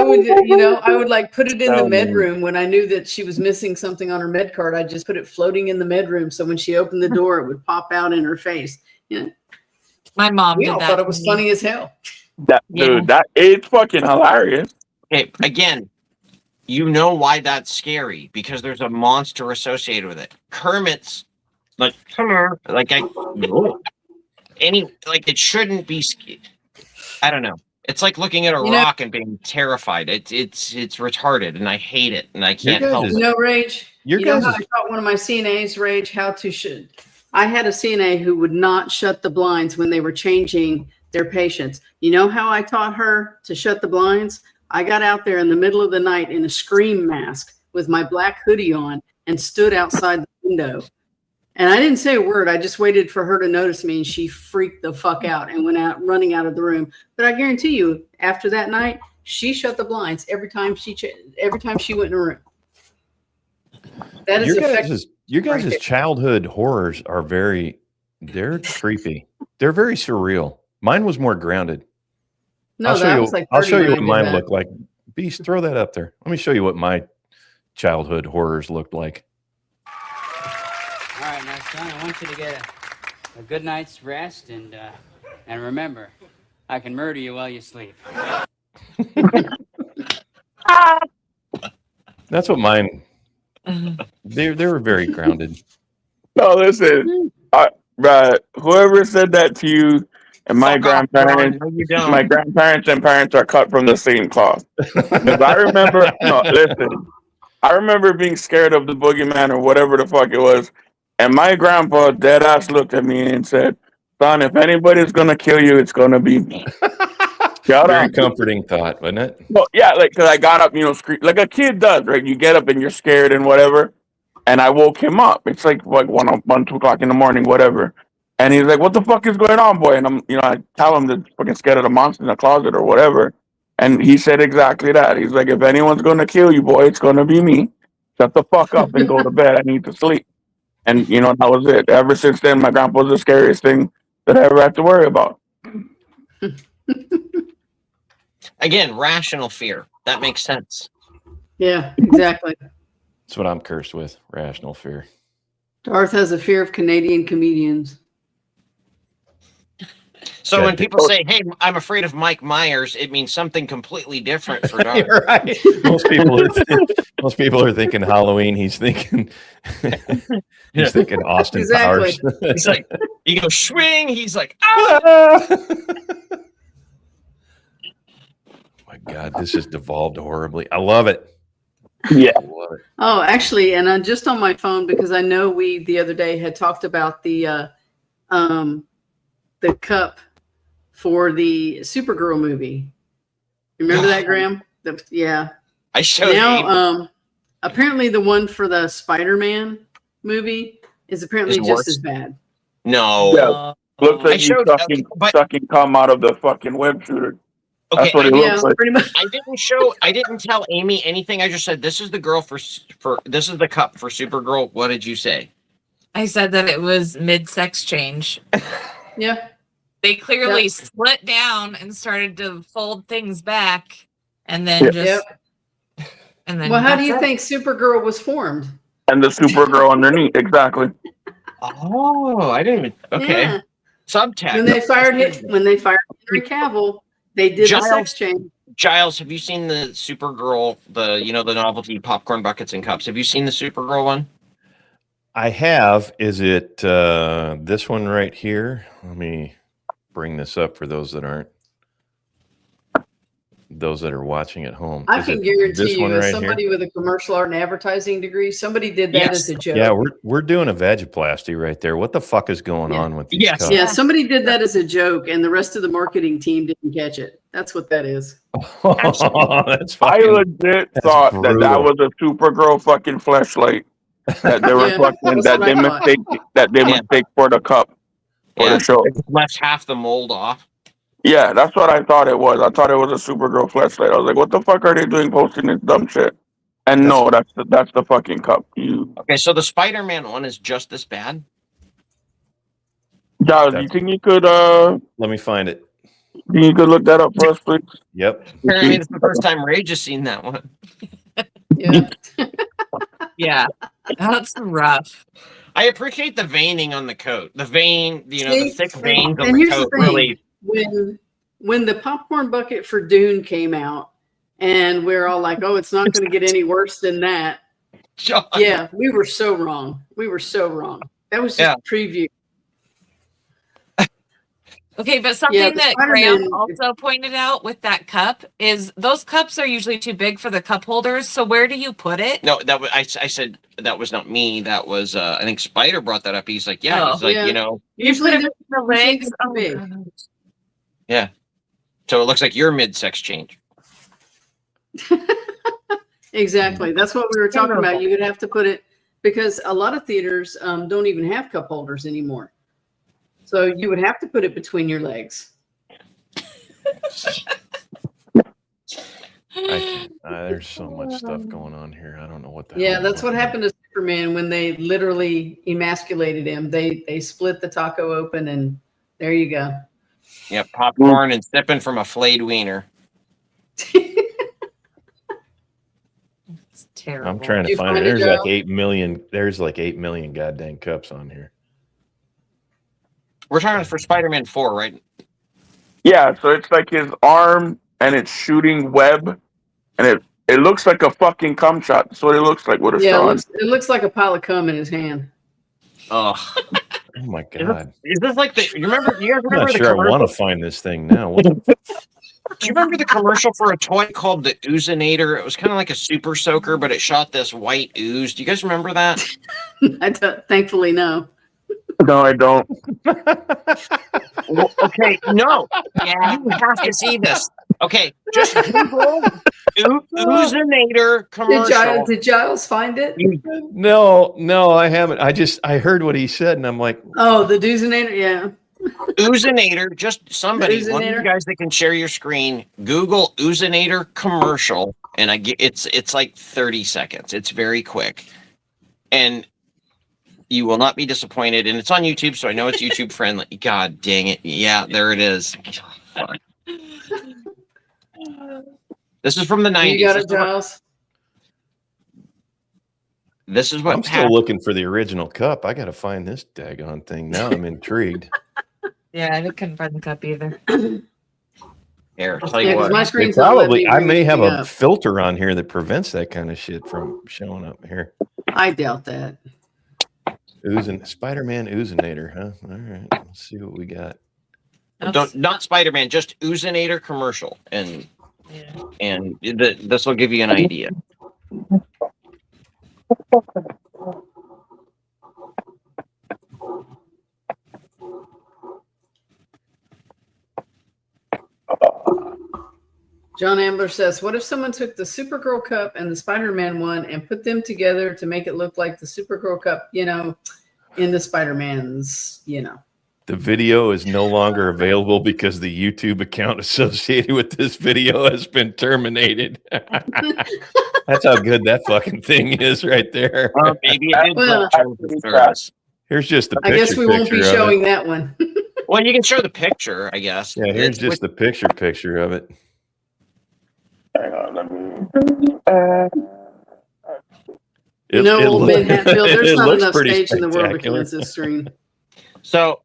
S7: would, I would like put it in the med room when I knew that she was missing something on her med card. I'd just put it floating in the med room, so when she opened the door, it would pop out in her face.
S6: My mom
S7: we
S6: did
S7: all
S6: that.
S7: thought it was funny as hell.
S4: Dude, that is fucking hilarious.
S5: Okay, again, why that's scary, because there's a monster associated with it. Kermit's like, come here, like it shouldn't be. I don't know. It's like looking at a rock and being terrified. It's retarded, and I hate it, and I can't help it.
S7: Rage. How I taught one of my CNAs, Rage, how to should. I had a CNA who would not shut the blinds when they were changing their patients. You know how I taught her to shut the blinds? I got out there in the middle of the night in a scream mask with my black hoodie on and stood outside the window. And I didn't say a word. I just waited for her to notice me, and she freaked the fuck out and went out running out of the room. But I guarantee you, after that night, she shut the blinds every time she went in a room. That is
S1: your guys' childhood horrors are they're creepy. They're very surreal. Mine was more grounded.
S7: No,
S1: I'll show you what mine looked like. Beast, throw that up there. Let me show you what my childhood horrors looked like.
S9: All right, now, son, I want you to get a good night's rest, and remember, I can murder you while you sleep.
S1: That's what mine. They were very grounded.
S4: No, listen. Whoever said that to you, and my
S5: Fuck off, Ron.
S4: grandparents,
S5: No, you don't.
S4: my grandparents and parents are cut from the same cloth. Because I remember, no, listen. I remember being scared of the boogeyman or whatever the fuck it was, and my grandpa dead ass looked at me and said, "Son, if anybody's gonna kill you, it's gonna be me." Shut
S1: Very
S4: up.
S1: comforting thought, wasn't it?
S4: Well, yeah, like because I got up, like a kid does, right? You get up and you're scared and whatever. And I woke him up. It's like 2 o'clock in the morning, whatever. And he's like, "What the fuck is going on, boy?" And I tell him that fucking scared of the monster in the closet or whatever. And he said exactly that. He's like, "If anyone's gonna kill you, boy, it's gonna be me. Shut the fuck up and go to bed. I need to sleep." And that was it. Ever since then, my grandpa was the scariest thing that I ever had to worry about.
S5: Again, rational fear. That makes sense.
S7: Yeah, exactly.
S1: That's what I'm cursed with. Rational fear.
S7: Darth has a fear of Canadian comedians.
S5: So when people say, "Hey, I'm afraid of Mike Myers," it means something completely different for Darth.
S1: You're right. Most people are thinking Halloween. He's thinking thinking Austin
S7: Exactly.
S1: Powers.
S5: It's like you go swing. He's like, "Ah!"
S1: My God, this has devolved horribly. I love it.
S4: Yeah.
S1: I love it.
S7: Oh, actually, and I'm just on my phone because I know we the other day had talked about the cup for the Supergirl movie. Remember that, Graham? Yeah.
S5: I showed
S7: now. Apparently, the one for the Spider-Man movie is apparently
S5: Is
S7: just
S5: worse.
S7: as bad.
S5: No.
S4: Yeah. Looks like you sucking cum out of the fucking web shooter.
S5: Okay,
S4: That's what it
S7: Yeah,
S4: looks like.
S7: pretty much.
S5: I didn't tell Amy anything. I just said this is the girl for this is the cup for Supergirl. What did you say?
S6: I said that it was mid-sex change.
S7: Yeah.
S6: They clearly
S7: Yep.
S6: split down and started to fold things back, and then just. And then
S7: Well, how do you
S6: that's
S7: think Supergirl was formed?
S4: And the Supergirl underneath, exactly.
S5: Oh, I didn't even. Okay.
S7: Yeah.
S5: Subtext.
S7: When they fired Henry Cavill, they did
S5: Giles.
S7: the sex change.
S5: Giles, have you seen the Supergirl? The novelty popcorn buckets and cups. Have you seen the Supergirl one?
S1: I have. Is it this one right here? Let me bring this up for those that aren't. Those that are watching at home.
S7: I
S1: Is
S7: can
S1: it
S7: guarantee
S1: this
S7: you,
S1: one
S7: as
S1: right
S7: somebody
S1: here?
S7: with a commercial art and advertising degree, somebody did that
S5: Yes.
S7: as a joke.
S1: Yeah, we're doing a vegoplasty right there. What the fuck is going on with these
S5: Yes.
S1: cups?
S7: Yeah, somebody did that as a joke, and the rest of the marketing team didn't catch it. That's what that is.
S1: That's
S4: I
S1: fucking.
S4: legit
S1: that's
S4: thought that
S1: brutal.
S4: was a Supergirl fucking flashlight that they were
S7: Yeah,
S4: fucking
S7: that's what I thought.
S4: mistake for the cup for
S5: Yeah.
S4: the show.
S5: It left half the mold off.
S4: Yeah, that's what I thought it was. I thought it was a Supergirl flashlight. I was like, what the fuck are they doing posting this dumb shit? And no, that's the fucking cup.
S5: Okay, so the Spider-Man one is just this bad.
S4: Giles, you think you could
S1: Let me find it.
S4: look that up for us, please?
S1: Yep.
S5: I mean, it's the first time Rage has seen that one.
S7: Yeah.
S6: Yeah, that's rough.
S5: I appreciate the veining on the coat. The vein, the thick veins on
S7: And
S5: the
S7: here's
S5: coat
S7: the thing.
S5: really.
S7: When the popcorn bucket for Dune came out, and we're all like, "Oh, it's not going to get any worse than that."
S5: John.
S7: Yeah, we were so wrong. We were so wrong. That was just a preview.
S6: Okay, but something
S7: Yeah, the
S6: that
S7: Spider-Man-
S6: Graham also pointed out with that cup is those cups are usually too big for the cup holders. So where do you put it?
S5: No, that was I said that was not me. That was I think Spider brought that up. He's like, yeah,
S6: Oh.
S5: he's like,
S7: Yeah.
S6: You
S7: Usually
S6: put it between the legs.
S7: it's
S6: Oh,
S7: big.
S6: God.
S5: yeah. So it looks like you're mid-sex change.
S7: Exactly. That's what we were talking about. You would have to put it because a lot of theaters don't even have cup holders anymore. So you would have to put it between your legs.
S1: There's so much stuff going on here. I don't know what the
S7: Yeah,
S1: hell
S7: that's
S1: going
S7: what
S1: on.
S7: happened to Superman when they literally emasculated him. They split the taco open, and there you go.
S5: Yeah, popcorn and sipping from a flayed wiener.
S6: It's terrible.
S1: I'm trying to
S7: You
S1: find it.
S7: find it,
S1: There's like
S7: Joe?
S1: 8 million. There's like 8 million goddamn cups on here.
S5: We're talking for Spider-Man 4, right?
S4: Yeah, so it's like his arm and it's shooting web and It looks like a fucking cum shot. That's what it looks like with a
S7: Yeah,
S4: straw.
S7: it looks like a pile of cum in his hand.
S5: Oh,
S1: Oh my god!
S5: is this like the? You guys
S1: I'm
S5: remember
S1: not
S5: the
S1: sure I
S5: commercial?
S1: want to find this thing now. What the
S5: Do you remember the commercial for a toy called the Oozinator? It was kind of like a super soaker, but it shot this white ooze. Do you guys remember that?
S7: Thankfully, no.
S4: No, I don't.
S5: Well, okay, no. Yeah, you have to see this. Okay, just Google Oozinator commercial.
S7: Did Giles find it?
S1: No, I haven't. I heard what he said, and I'm like,
S7: Oh, the Doozinator, yeah.
S5: Oozinator, just somebody, one of you
S7: Oozinator?
S5: guys that can share your screen, Google Oozinator commercial, and it's like 30 seconds. It's very quick. And you will not be disappointed. And it's on YouTube, so I know it's YouTube friendly. God dang it. Yeah, there it is. This is from the 90s.
S7: You got it, Giles?
S5: This is what
S1: I'm still looking for the original cup. I got to find this daggone thing. Now I'm intrigued.
S6: Yeah, I couldn't find the cup either.
S5: Here, I'll tell
S7: Yeah,
S5: you
S7: 'cause
S5: what.
S7: my
S1: They
S7: screen's not letting
S1: probably,
S7: me
S1: I
S7: bring
S1: may have
S7: anything
S1: a
S7: up.
S1: filter on here that prevents that kind of shit from showing up here.
S7: I doubt that.
S1: Spider-Man Oozinator, huh? All right, let's see what we got.
S5: Not Spider-Man, just Oozinator commercial. And
S6: Yeah.
S5: this will give you an idea.
S7: John Ambler says, what if someone took the Supergirl cup and the Spider-Man one and put them together to make it look like the Supergirl cup, in the Spider-Man's,
S1: The video is no longer available because the YouTube account associated with this video has been terminated. That's how good that fucking thing is right there.
S5: Maybe it did
S7: Well,
S5: terms of service.
S1: Here's just the
S7: I
S1: picture.
S7: guess we won't be
S1: picture of
S7: showing
S1: it.
S7: that one.
S5: Well, you can show the picture, I guess.
S1: Yeah, here's
S5: It's
S1: just the picture of it.
S4: Hang on, let me.
S7: Old Ben Hatfield,
S1: it
S7: there's not
S1: looks
S7: enough
S1: pretty
S7: stage in the world to
S1: spectacular.
S7: cleanse this screen.
S5: So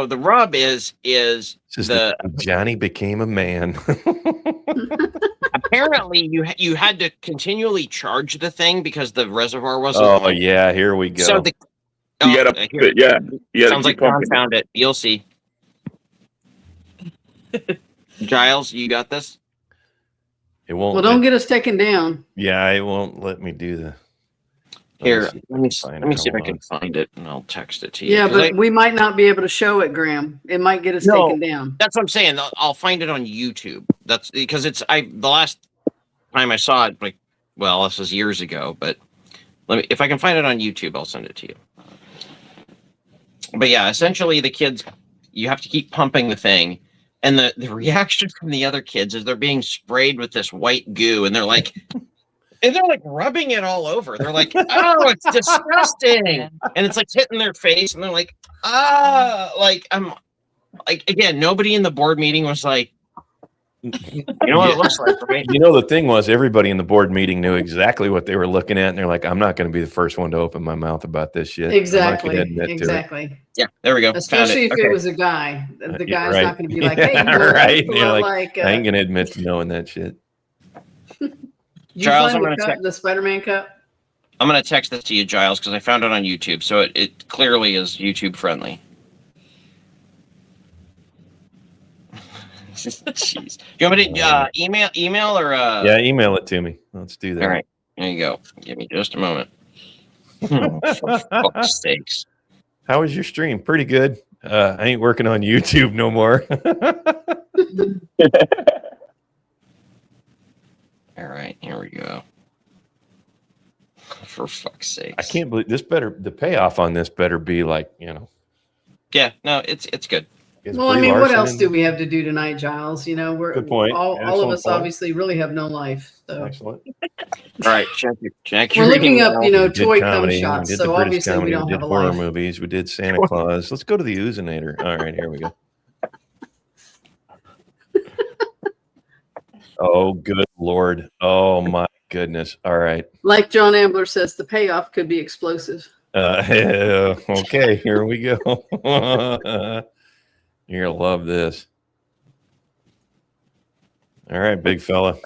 S5: the rub is
S1: It's just
S5: the
S1: that Johnny became a man.
S5: apparently you had to continually charge the thing because the reservoir wasn't.
S1: Oh yeah, here we go.
S5: So
S4: You gotta,
S5: here.
S4: yeah. You gotta
S5: Sounds like
S4: keep
S5: John
S4: pumping.
S5: found it. You'll see. Giles, you got this?
S1: It won't.
S7: Well, don't get us taken down.
S1: Yeah, it won't let me do the.
S5: Here,
S1: let me see
S5: if I can find it, and I'll text it to you.
S7: Yeah,
S5: 'Cause
S7: but we might not be able to show it, Graham. It might get us
S5: No.
S7: taken down.
S5: that's what I'm saying. I'll find it on YouTube. That's because the last time I saw it, like, well, this was years ago, but if I can find it on YouTube, I'll send it to you. But yeah, essentially the kids, you have to keep pumping the thing. And the reaction from the other kids is they're being sprayed with this white goo, and they're like rubbing it all over. They're like, oh, it's disgusting. And it's like hitting their face, and they're like, I'm like, again, nobody in the board meeting was like, you know what it looks like for me.
S1: You know, the thing was, everybody in the board meeting knew exactly what they were looking at, and they're like, "I'm not going to be the first one to open my mouth about this shit."
S7: Exactly.
S1: I'm not gonna admit to it.
S7: Exactly.
S5: Yeah, there we go.
S7: Especially if
S5: Found it.
S7: it was a guy. The
S1: Yeah,
S7: guy's
S1: right.
S7: not going to be like,
S1: Yeah,
S7: hey, you know,
S1: right.
S7: that's a
S1: You're
S7: lot
S1: like, I ain't going to admit to knowing that shit.
S7: you
S5: Giles,
S7: find
S5: I'm gonna
S7: the,
S5: check.
S7: the Spider-Man cup?
S5: I'm going to text this to you, Giles, because I found it on YouTube. So it clearly is YouTube friendly. Jeez. You want me to email or?
S1: Yeah, email it to me. Let's do that.
S5: All right. There you go. Give me just a moment. For fuck's sakes.
S1: How was your stream? Pretty good. I ain't working on YouTube no more.
S5: All right. Here we go. For fuck's sakes.
S1: I can't believe the payoff on this better be like,
S5: Yeah. No, it's good.
S1: is
S7: Well, I
S1: Brie
S7: mean, what
S1: Larson
S7: else
S1: in
S7: do
S1: there?
S7: we have to do tonight, Giles? We're
S1: Good point.
S7: all of
S1: Excellent
S7: us
S1: point.
S7: obviously really have no life. So
S1: Excellent.
S5: All right. Check
S7: we're looking up,
S1: We did
S7: toy cum
S1: comedy,
S7: shots.
S1: we did the
S7: So
S1: British
S7: obviously
S1: comedy,
S7: we don't
S1: we did
S7: have a
S1: horror
S7: life.
S1: movies, we did Santa Claus. Let's go to the Oozinator. All right, here we go. Oh, good Lord. Oh, my goodness. All right.
S7: Like John Ambler says, the payoff could be explosive.
S1: Okay, here we go. You're going to love this. All right, big fella.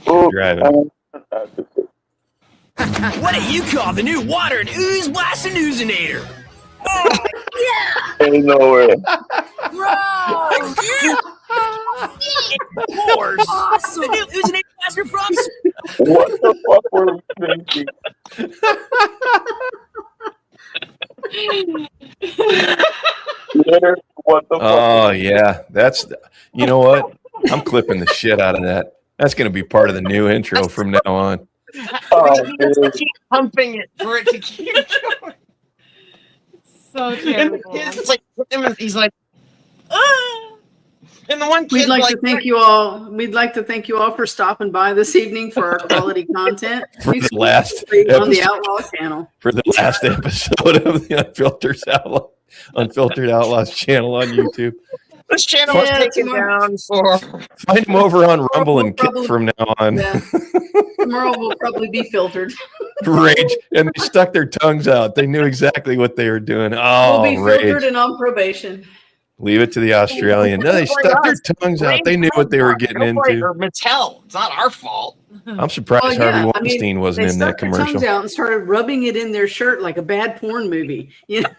S4: Oh,
S1: driving.
S10: What do you call the new water and ooze blasting oozinator?
S4: ain't nowhere.
S10: Awesome. The new oozinator blaster from.
S4: What the fuck were we thinking? Twitter, what the fuck?
S1: Oh yeah, you know what? I'm clipping the shit out of that. That's going to be part of the new intro from now on.
S4: Oh,
S5: We have to
S4: dude.
S5: keep pumping it for it to keep going.
S6: So
S5: And the
S6: terrible.
S5: kid's like, he's like, ah. And the one kid
S7: We'd like to thank you all. We'd like to thank you all for stopping by this evening for our quality content.
S1: For the last
S7: on the
S1: episode.
S7: Outlaw channel.
S1: For the last episode of the Unfiltered Outlaws channel on YouTube.
S5: This channel is taken down for.
S1: Find them over on Rumble and Kick from now on.
S7: Yeah. Tomorrow will probably be filtered.
S1: Rage. And they stuck their tongues out. They knew exactly what they were doing. Oh,
S7: We'll be
S1: rage.
S7: filtered and on probation.
S1: Leave it to the Australian. No, they stuck their tongues out. They knew what they were getting into.
S5: Or Mattel. It's not our fault.
S1: I'm surprised
S7: Oh, yeah.
S1: Harvey
S7: I mean,
S1: Weinstein wasn't
S7: they
S1: in that
S7: stuck their
S1: commercial.
S7: tongues out and started rubbing it in their shirt like a bad porn movie. You know?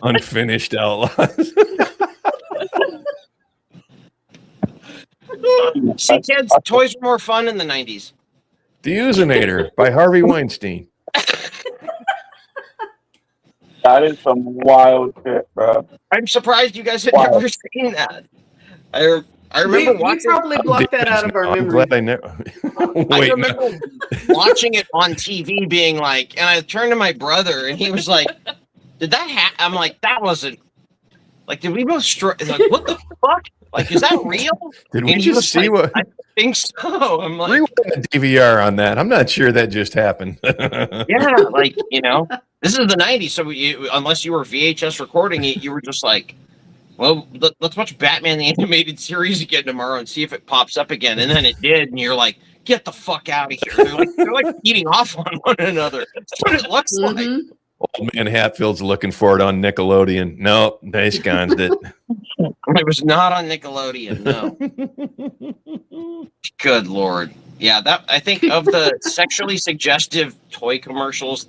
S1: Unfinished Outlaws.
S5: See, kids, toys were more fun in the 90s.
S1: The Oozinator by Harvey Weinstein.
S4: That is some wild shit, bro.
S5: I'm surprised you guys had
S4: Wow.
S5: never seen that. I remember
S7: We
S5: watching.
S7: probably blocked that out of our
S1: I'm
S7: memory.
S1: glad I never.
S5: I
S1: Wait,
S5: remember watching it on TV, being like, and I turned to my brother, and he was like, "Did that happen?" I'm like, "That wasn't." Like, did we both? Like, what the fuck? Like, is that real?
S1: did we
S5: And he
S1: just
S5: was
S1: see
S5: like,
S1: what?
S5: I think so. I'm like,
S1: Rewind the DVR on that. I'm not sure that just happened.
S5: yeah, like, this is the 90s, so unless you were VHS recording it, you were just like, well, let's watch Batman the Animated Series again tomorrow and see if it pops up again. And then it did, and you're like, get the fuck out of here. They're like eating off on one another. That's what it looks like.
S7: Mhm.
S1: Old man Hatfield's looking for it on Nickelodeon. Nope, they scanned it.
S5: It was not on Nickelodeon, no. Good Lord. Yeah, that I think of the sexually suggestive toy commercials,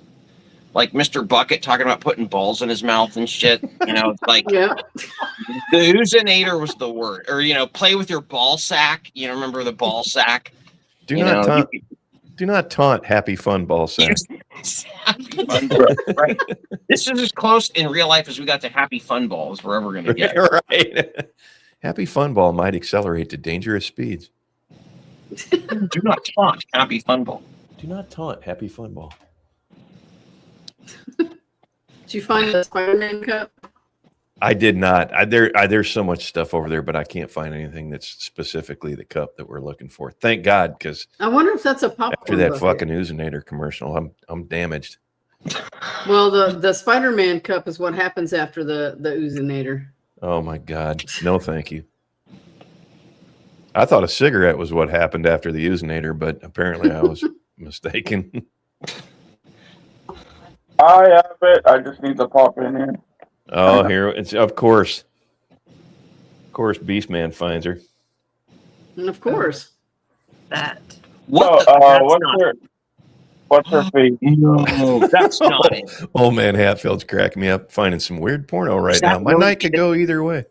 S5: like Mr. Bucket talking about putting balls in his mouth and shit. It's like
S7: Yeah.
S5: the Oozinator was the word. Or, play with your ball sack. Remember the ball sack?
S1: Do not taunt Happy Fun Ball Sack.
S5: Happy Fun Ball, right. This is as close in real life as we got to Happy Fun Ball as we're ever going to get.
S1: Right. Happy Fun Ball might accelerate to dangerous speeds.
S5: Do not taunt Happy Fun Ball.
S1: Do not taunt Happy Fun Ball.
S7: Did you find the Spider-Man cup?
S1: I did not. There's so much stuff over there, but I can't find anything that's specifically the cup that we're looking for. Thank God, because
S7: I wonder if that's a popcorn
S1: after that
S7: bucket.
S1: fucking Oozinator commercial, I'm damaged.
S7: Well, the Spider-Man cup is what happens after the Oozinator.
S1: Oh my God, no, thank you. I thought a cigarette was what happened after the Oozinator, but apparently I was mistaken.
S4: I have it. I just need to pop in here.
S1: Oh, here it's of course. Beastman finds her.
S7: And of course.
S6: That.
S5: What?
S4: What's her face?
S5: No, that's not it.
S1: Old man Hatfield's cracking me up, finding some weird porno right now. My night could go either way.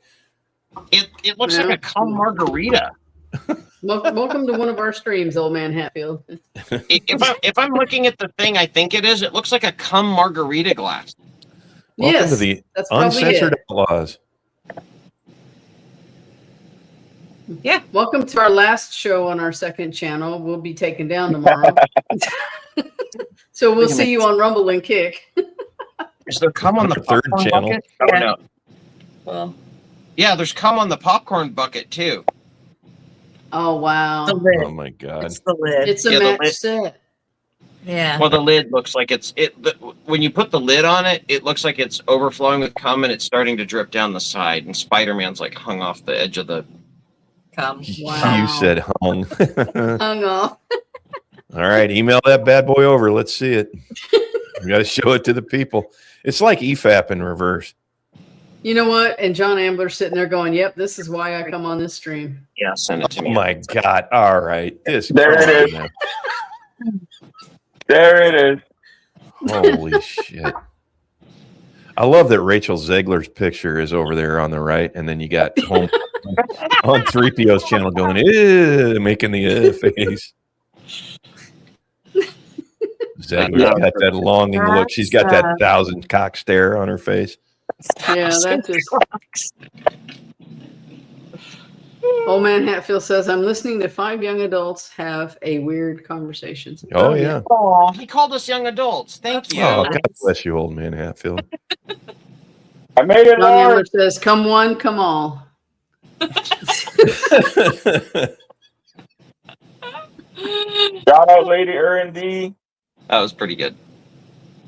S5: It looks like a cum margarita.
S7: Welcome to one of our streams, old man Hatfield.
S5: If I'm looking at the thing I think it is, it looks like a cum margarita glass.
S1: Welcome
S7: Yes,
S1: to the
S7: that's probably
S1: Uncensored
S7: it.
S1: Outlaws.
S7: Yeah. Welcome to our last show on our second channel. We'll be taken down tomorrow. So we'll see you on Rumble and Kick.
S5: Is there cum on the
S1: Third
S5: popcorn
S1: channel.
S5: bucket? Oh,
S6: Yeah.
S5: no.
S6: Well,
S5: Yeah, there's cum on the popcorn bucket too.
S7: Oh, wow.
S6: the lid.
S1: Oh my God.
S6: It's the lid.
S7: It's a
S5: Yeah, the
S7: match
S5: lid.
S7: set.
S6: Yeah.
S5: Well, the lid looks like when you put the lid on it, it looks like it's overflowing with cum and it's starting to drip down the side. And Spider-Man's like hung off the edge of the.
S6: Come.
S7: Wow.
S1: You said hung.
S7: Hung off.
S1: All right, email that bad boy over. Let's see it. We got to show it to the people. It's like EFAP in reverse.
S7: You know what? And John Ambler's sitting there going, "Yep, this is why I come on this stream."
S5: Yeah, send it to
S1: Oh
S5: me.
S1: my God! All right,
S4: There it is.
S1: now.
S4: There it is.
S1: Holy shit! I love that Rachel Zegler's picture is over there on the right, and then you got home on 3PO's channel going, ew, making the face. Zegler's got that longing look. She's got that 1,000 cock stare on her face.
S7: Yeah, that just. Old Man Hatfield says, "I'm listening to 5 young adults have a weird conversations."
S1: Oh yeah.
S5: Oh, he called us young adults. Thank you.
S1: Oh, God bless you, old man Hatfield.
S4: I made it,
S7: John Ambler
S4: Lord.
S7: says, "Come one, come all."
S4: Shout out, Lady R&D.
S5: That was pretty good.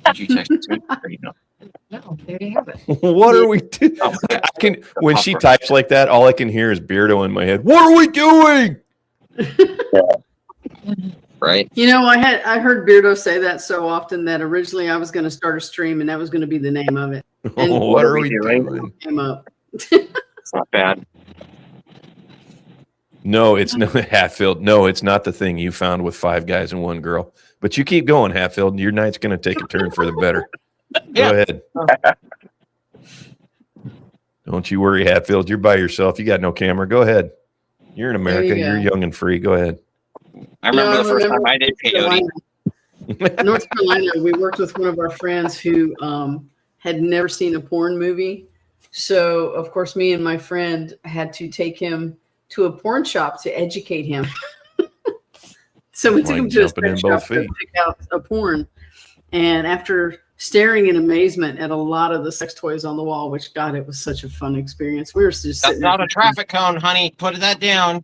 S5: Did you text it to me? Or you know?
S6: No, there you have it.
S1: What are we doing? I can when she types like that, all I can hear is Beardo in my head. What are we doing?
S5: Right.
S7: You know, I heard Beardo say that so often that originally I was going to start a stream and that was going to be the name of it. And
S1: What are we doing?
S7: came up.
S5: It's not bad.
S1: No, it's no Hatfield. No, it's not the thing you found with 5 guys and 1 girl. But you keep going, Hatfield. Your night's going to take a turn for the better.
S5: Yeah.
S1: Go ahead. Don't you worry, Hatfield. You're by yourself. You got no camera. Go ahead. You're in America.
S7: you go.
S1: You're young and free. Go ahead.
S5: I remember the first time I did peyote.
S7: North Carolina, we worked with one of our friends who had never seen a porn movie. So, of course, me and my friend had to take him to a porn shop to educate him. So we took him to a
S1: jumping in
S7: sex
S1: both
S7: shop to
S1: feet.
S7: pick out a porn. And after staring in amazement at a lot of the sex toys on the wall, which, God, it was such a fun experience. We were just
S5: That's
S7: sitting
S5: not
S7: there.
S5: a traffic cone, honey. Put that down.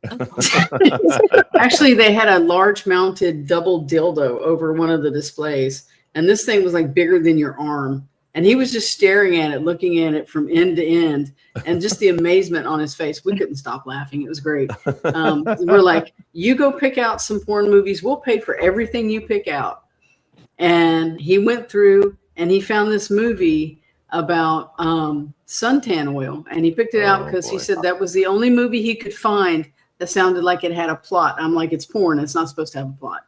S7: Actually, they had a large mounted double dildo over one of the displays. And this thing was like bigger than your arm. And he was just staring at it, looking at it from end to end, and just the amazement on his face. We couldn't stop laughing. It was great. We're like, you go pick out some porn movies. We'll pay for everything you pick out. And he went through and he found this movie about suntan oil. And he picked it out because he said that was the only movie he could find that sounded like it had a plot. I'm like, it's porn. It's not supposed to have a plot.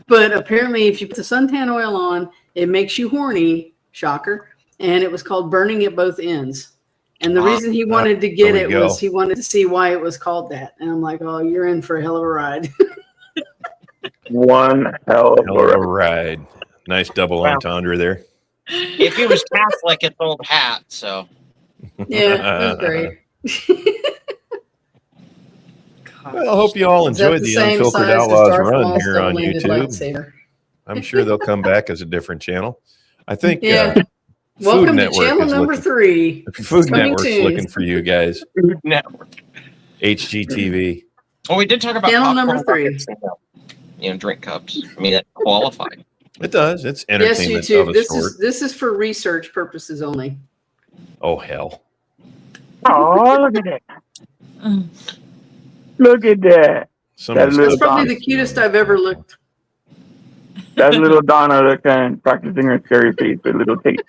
S7: But apparently, if you put the suntan oil on, it makes you horny. Shocker. And it was called Burning at Both Ends. And the reason he wanted to get
S1: there
S7: it
S1: we go.
S7: was he wanted to see why it was called that. And I'm like, oh, you're in for a hell of a ride.
S4: One hell of a
S1: ride. Nice double entendre there.
S5: If he was Catholic, it's old hat. So
S7: Yeah, it was great.
S1: Well, I hope you all
S7: Is that
S1: enjoyed the
S7: same
S1: Unfiltered
S7: size as
S1: Outlaws
S7: Darth
S1: run
S7: Maul's
S1: here on
S7: double-handed
S1: YouTube.
S7: lightsaber?
S1: I'm sure they'll come back as a different channel. I think
S7: Yeah.
S1: Food
S7: Welcome to
S1: Network
S7: channel
S1: is
S7: number
S1: looking-
S7: 3.
S1: Food
S7: Coming
S1: Network's
S7: soon.
S1: looking for you guys.
S5: Food Network.
S1: HGTV.
S5: Well, we did talk about
S7: Channel
S5: popcorn
S7: number 3.
S5: buckets and, drink cups. I mean, that qualified.
S1: It does. It's
S7: Yes,
S1: entertainment of
S7: YouTube.
S1: a
S7: This
S1: sort.
S7: is for research purposes only.
S1: Oh, hell.
S4: Oh, look at that. Look at that.
S1: Somebody's
S4: little
S7: That's probably
S4: Donna.
S7: the cutest I've ever looked.
S4: That's little Donna that can practicing her scary face with little tape.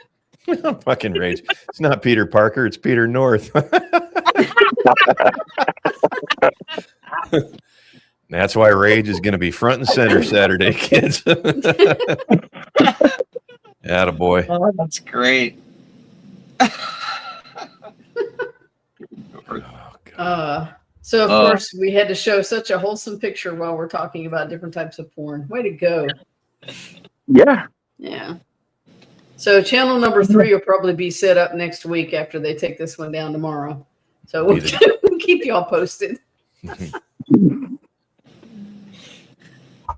S1: fucking rage. It's not Peter Parker. It's Peter North. That's why Rage is going to be front and center Saturday, kids. Attaboy.
S5: Oh, that's great.
S7: So of course we had to show such a wholesome picture while we're talking about different types of porn. Way to go.
S4: Yeah.
S7: Yeah. So channel number 3 will probably be set up next week after they take this one down tomorrow. So we'll keep y'all posted.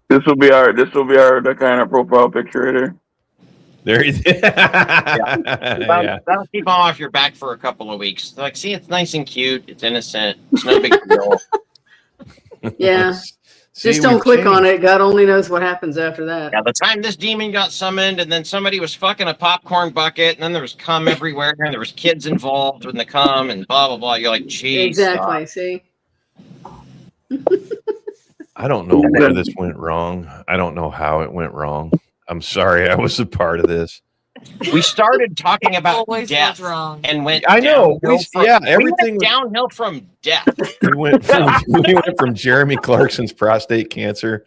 S4: This will be our the kind of profile picture there.
S1: There you
S5: That'll keep them off your back for a couple of weeks. Like, see, it's nice and cute. It's innocent. It's no big deal.
S7: Yeah.
S1: See,
S7: Just don't
S1: we've
S7: click on
S1: changed.
S7: it. God only knows what happens after that.
S5: Yeah, the time this demon got summoned, and then somebody was fucking a popcorn bucket, and then there was cum everywhere, and there was kids involved in the cum, and blah blah blah. You're like, geez.
S7: Exactly. See?
S1: I don't know where this went wrong. I don't know how it went wrong. I'm sorry I was a part of this.
S5: We started talking about
S6: Always
S5: death
S6: was wrong.
S5: and went.
S1: I know.
S5: downhill from-
S1: Everything
S5: we went downhill from death.
S1: we went from Jeremy Clarkson's prostate cancer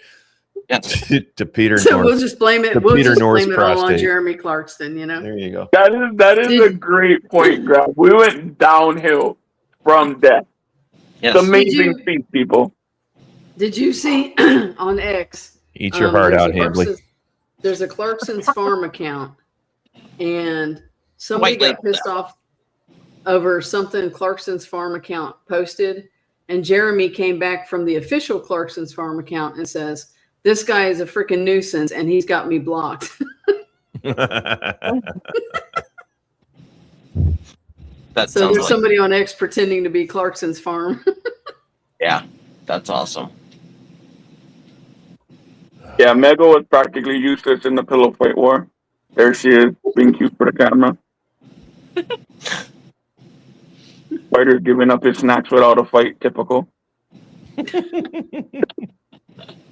S1: to Peter
S7: So
S1: North.
S7: we'll just blame it.
S1: to
S7: We'll
S1: Peter
S7: just
S1: North's
S7: blame it all on
S1: prostate.
S7: Jeremy Clarkson. You know.
S1: There you go.
S4: That is a great point, Grab. We went downhill from death.
S5: Yes.
S4: It's amazing feat, people.
S7: Did you see on X?
S1: Eat your heart
S7: there's
S1: out,
S7: a
S1: Hambly.
S7: Clarkson's- There's a Clarkson's farm account, and somebody
S5: White
S7: got
S5: label
S7: pissed off over something Clarkson's farm account posted, and Jeremy came back from the official Clarkson's farm account and says, "This guy is a freaking nuisance, and he's got me blocked."
S5: That
S7: So
S5: sounds
S7: there's
S5: like
S7: somebody on X pretending to be Clarkson's farm.
S5: yeah, that's awesome.
S4: Yeah, Mega was practically useless in the pillow fight war. There she is, being cute for the camera. Fighter giving up his snacks without a fight, typical.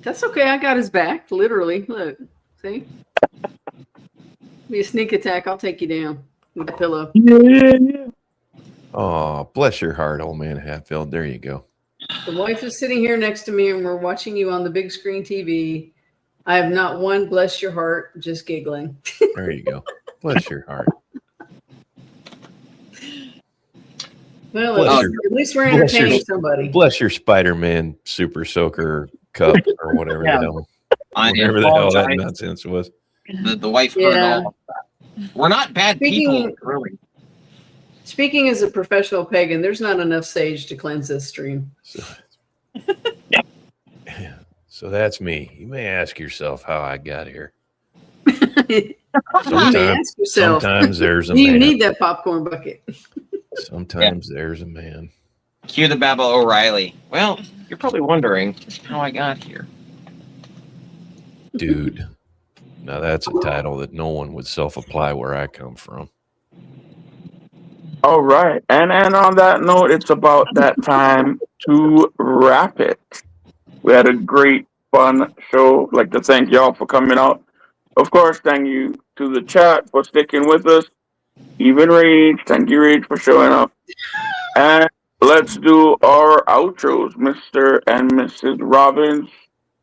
S7: That's okay. I got his back, literally. Look, see? Be a sneak attack. I'll take you down with a pillow.
S4: Yeah.
S1: Oh, bless your heart, old man Hatfield. There you go.
S7: The wife is sitting here next to me, and we're watching you on the big screen TV. I have not one bless your heart, just giggling.
S1: There you go. Bless your heart.
S7: Well,
S1: Bless
S7: at
S1: your-
S7: least we're
S1: bless your-
S7: entertaining somebody.
S1: Bless your Spider-Man Super Soaker Cup or whatever
S5: Yeah.
S1: the hell,
S5: I
S1: whatever the hell that
S5: apologize.
S1: nonsense was.
S5: The wife heard
S7: Yeah.
S5: all of that. We're not bad people, really.
S7: Speaking as a professional pagan, there's not enough sage to cleanse this stream.
S1: So that's me. You may ask yourself how I got here.
S7: You may ask yourself,
S1: sometimes there's a
S7: do you
S1: man.
S7: need that popcorn bucket?
S1: Sometimes there's a man.
S5: Cue the Babel O'Reilly. Well, you're probably wondering how I got here.
S1: Dude. Now that's a title that no one would self-apply where I come from.
S4: All right. And on that note, it's about that time to wrap it. We had a great, fun show. I'd like to thank y'all for coming out. Of course, thank you to the chat for sticking with us. Even Rage, thank you, Rage, for showing up. And let's do our outros, Mr. and Mrs. Robbins.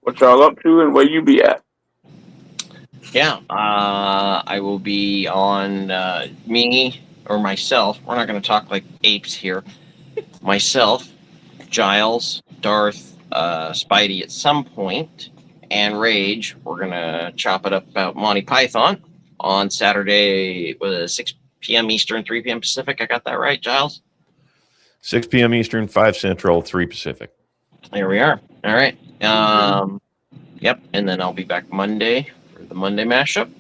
S4: What y'all up to and where you be at?
S5: Yeah, I will be on me or myself. We're not going to talk like apes here. Myself, Giles, Darth, Spidey at some point, and Rage. We're going to chop it up about Monty Python on Saturday, 6 p.m. Eastern, 3 p.m. Pacific. I got that right, Giles?
S1: 6 p.m. Eastern, 5 Central, 3 Pacific.
S5: There we are. All right. Yep, and then I'll be back Monday for the Monday mashup,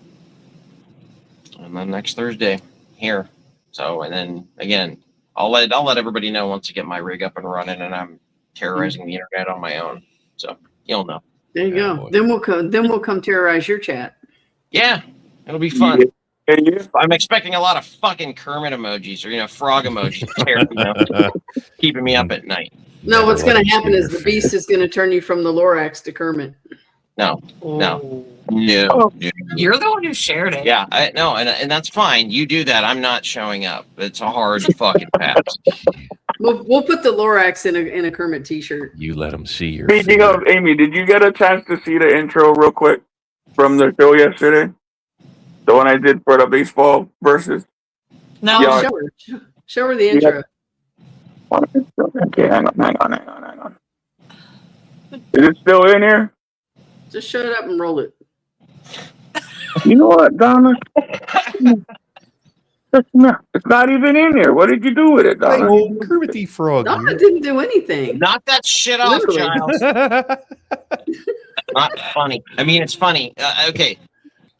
S5: and then next Thursday here. So, and then again, I'll let everybody know once I get my rig up and running, and I'm terrorizing the internet on my own. So you'll know.
S7: There you go. Then we'll come terrorize your chat.
S5: Yeah, it'll be fun.
S4: Yeah.
S5: I'm expecting a lot of fucking Kermit emojis or frog emojis, keeping me up at night.
S7: No, what's going to happen is the beast is going to turn you from the Lorax to Kermit.
S5: No.
S6: You're the one who shared it.
S5: Yeah, no, and that's fine. You do that. I'm not showing up. It's a hard fucking pass.
S7: We'll put the Lorax in a Kermit T-shirt.
S1: You let them see your
S4: Speaking
S1: fear.
S4: of Amy, did you get a chance to see the intro real quick from the show yesterday? The one I did for the baseball versus.
S6: No.
S4: Yeah.
S7: Show her the intro.
S4: Okay, hang on. Is it still in here?
S7: Just shut it up and roll it.
S4: You know what, Donna? It's not even in here. What did you do with it, Donna?
S1: Oh, Kermit the Frog.
S7: Donna didn't do anything.
S5: Knock that shit off,
S7: Literally.
S5: Giles. Not funny. I mean, it's funny. Okay,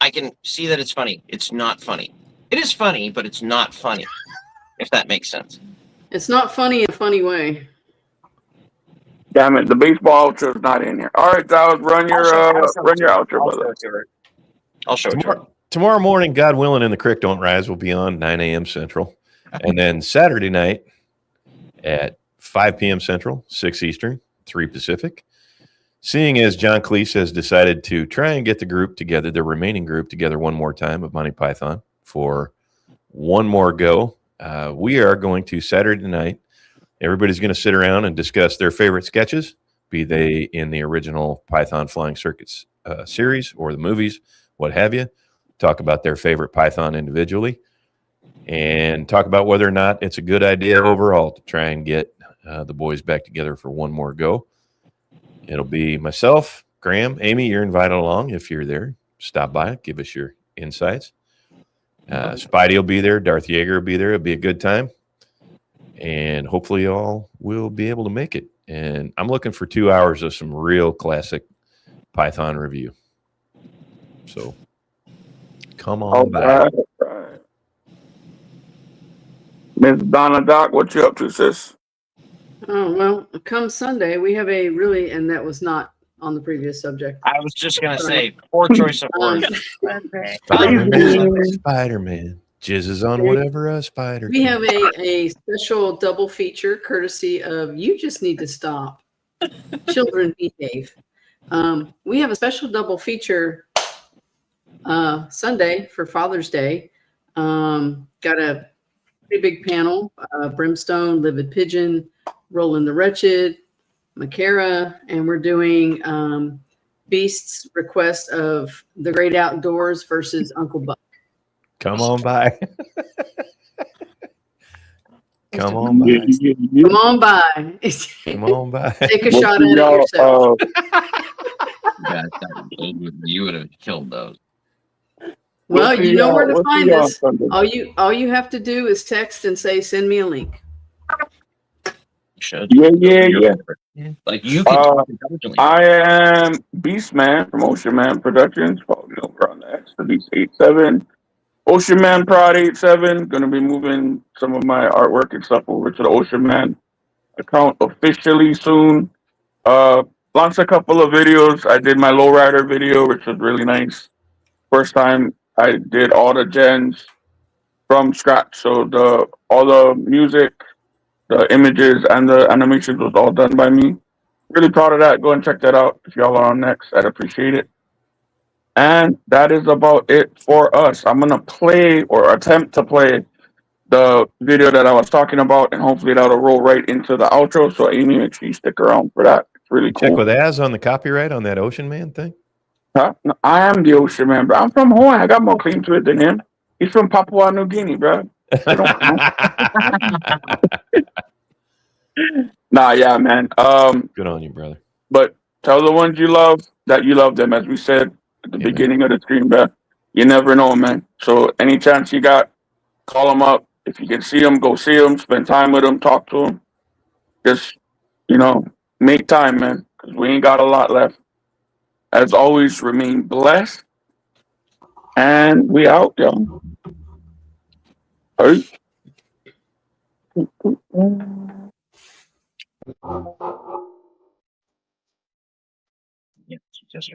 S5: I can see that it's funny. It's not funny. It is funny, but it's not funny. If that makes sense.
S7: It's not funny in a funny way.
S4: Damn it, the baseball outro is not in here. All right, Giles, run your outro, brother.
S5: I'll show it to her.
S1: Tomorrow morning, God willing, and the creek don't rise, will be on 9 a.m. Central. And then Saturday night at 5 p.m. Central, 6 Eastern, 3 Pacific. Seeing as John Cleese has decided to try and get the group together, the remaining group together one more time of Monty Python, for one more go. We are going to Saturday night. Everybody's going to sit around and discuss their favorite sketches, be they in the original Python Flying Circuits series or the movies, what have you. Talk about their favorite Python individually, and talk about whether or not it's a good idea overall to try and get the boys back together for one more go. It'll be myself, Graham, Amy. You're invited along if you're there. Stop by, give us your insights. Spidey will be there. Darth Yeager will be there. It'll be a good time. And hopefully y'all will be able to make it. And I'm looking for 2 hours of some real classic Python review. So come on by.
S4: Right. Miss Donna Doc, what you up to, sis?
S7: Oh, well, come Sunday, we have a really, and that was not on the previous subject.
S5: I was just gonna say, poor choice of words.
S1: Spider-Man jizzes on whatever a spider.
S7: We have a special double feature courtesy of You Just Need to Stop. Children Behave. We have a special double feature Sunday for Father's Day. Got a pretty big panel, Brimstone, Livid Pigeon, Roland the Wretched, Makara, and we're doing Beast's request of The Great Outdoors versus Uncle Buck.
S1: Come on by. Come on by.
S7: Come on by.
S1: Come on by.
S7: Take a shot at it yourself.
S11: You would have killed those.
S7: Well, you know where to find us. All you have to do is text and say, "Send me a link."
S4: Yeah.
S11: Like you can.
S4: I am Beastman from Ocean Man Productions. Follow me over on the X, the Beast 87. Ocean Man Prod 87. Going to be moving some of my artwork and stuff over to the Ocean Man account officially soon. Launched a couple of videos. I did my lowrider video, which was really nice. First time I did all the gens from scratch. So all the music, the images, and the animations was all done by me. Really proud of that. Go and check that out. If y'all are on next, I'd appreciate it. And that is about it for us. I'm going to play or attempt to play the video that I was talking about, and hopefully that'll roll right into the outro. So Amy, make sure you stick around for that. It's really cool.
S1: Check with Az on the copyright on that Ocean Man thing.
S4: Huh? No, I am the Ocean Man, bro. I'm from Hawaii. I got more claim to it than him. He's from Papua New Guinea, bro. Nah, yeah, man.
S1: Good on you, brother.
S4: But tell the ones you love that you love them, as we said at the beginning of the stream, bro. You never know, man. So any chance you got, call them up. If you can see them, go see them. Spend time with them. Talk to them. Just, make time, man, because we ain't got a lot left. As always, remain blessed. And we out, yo. Hey.
S5: Yeah, just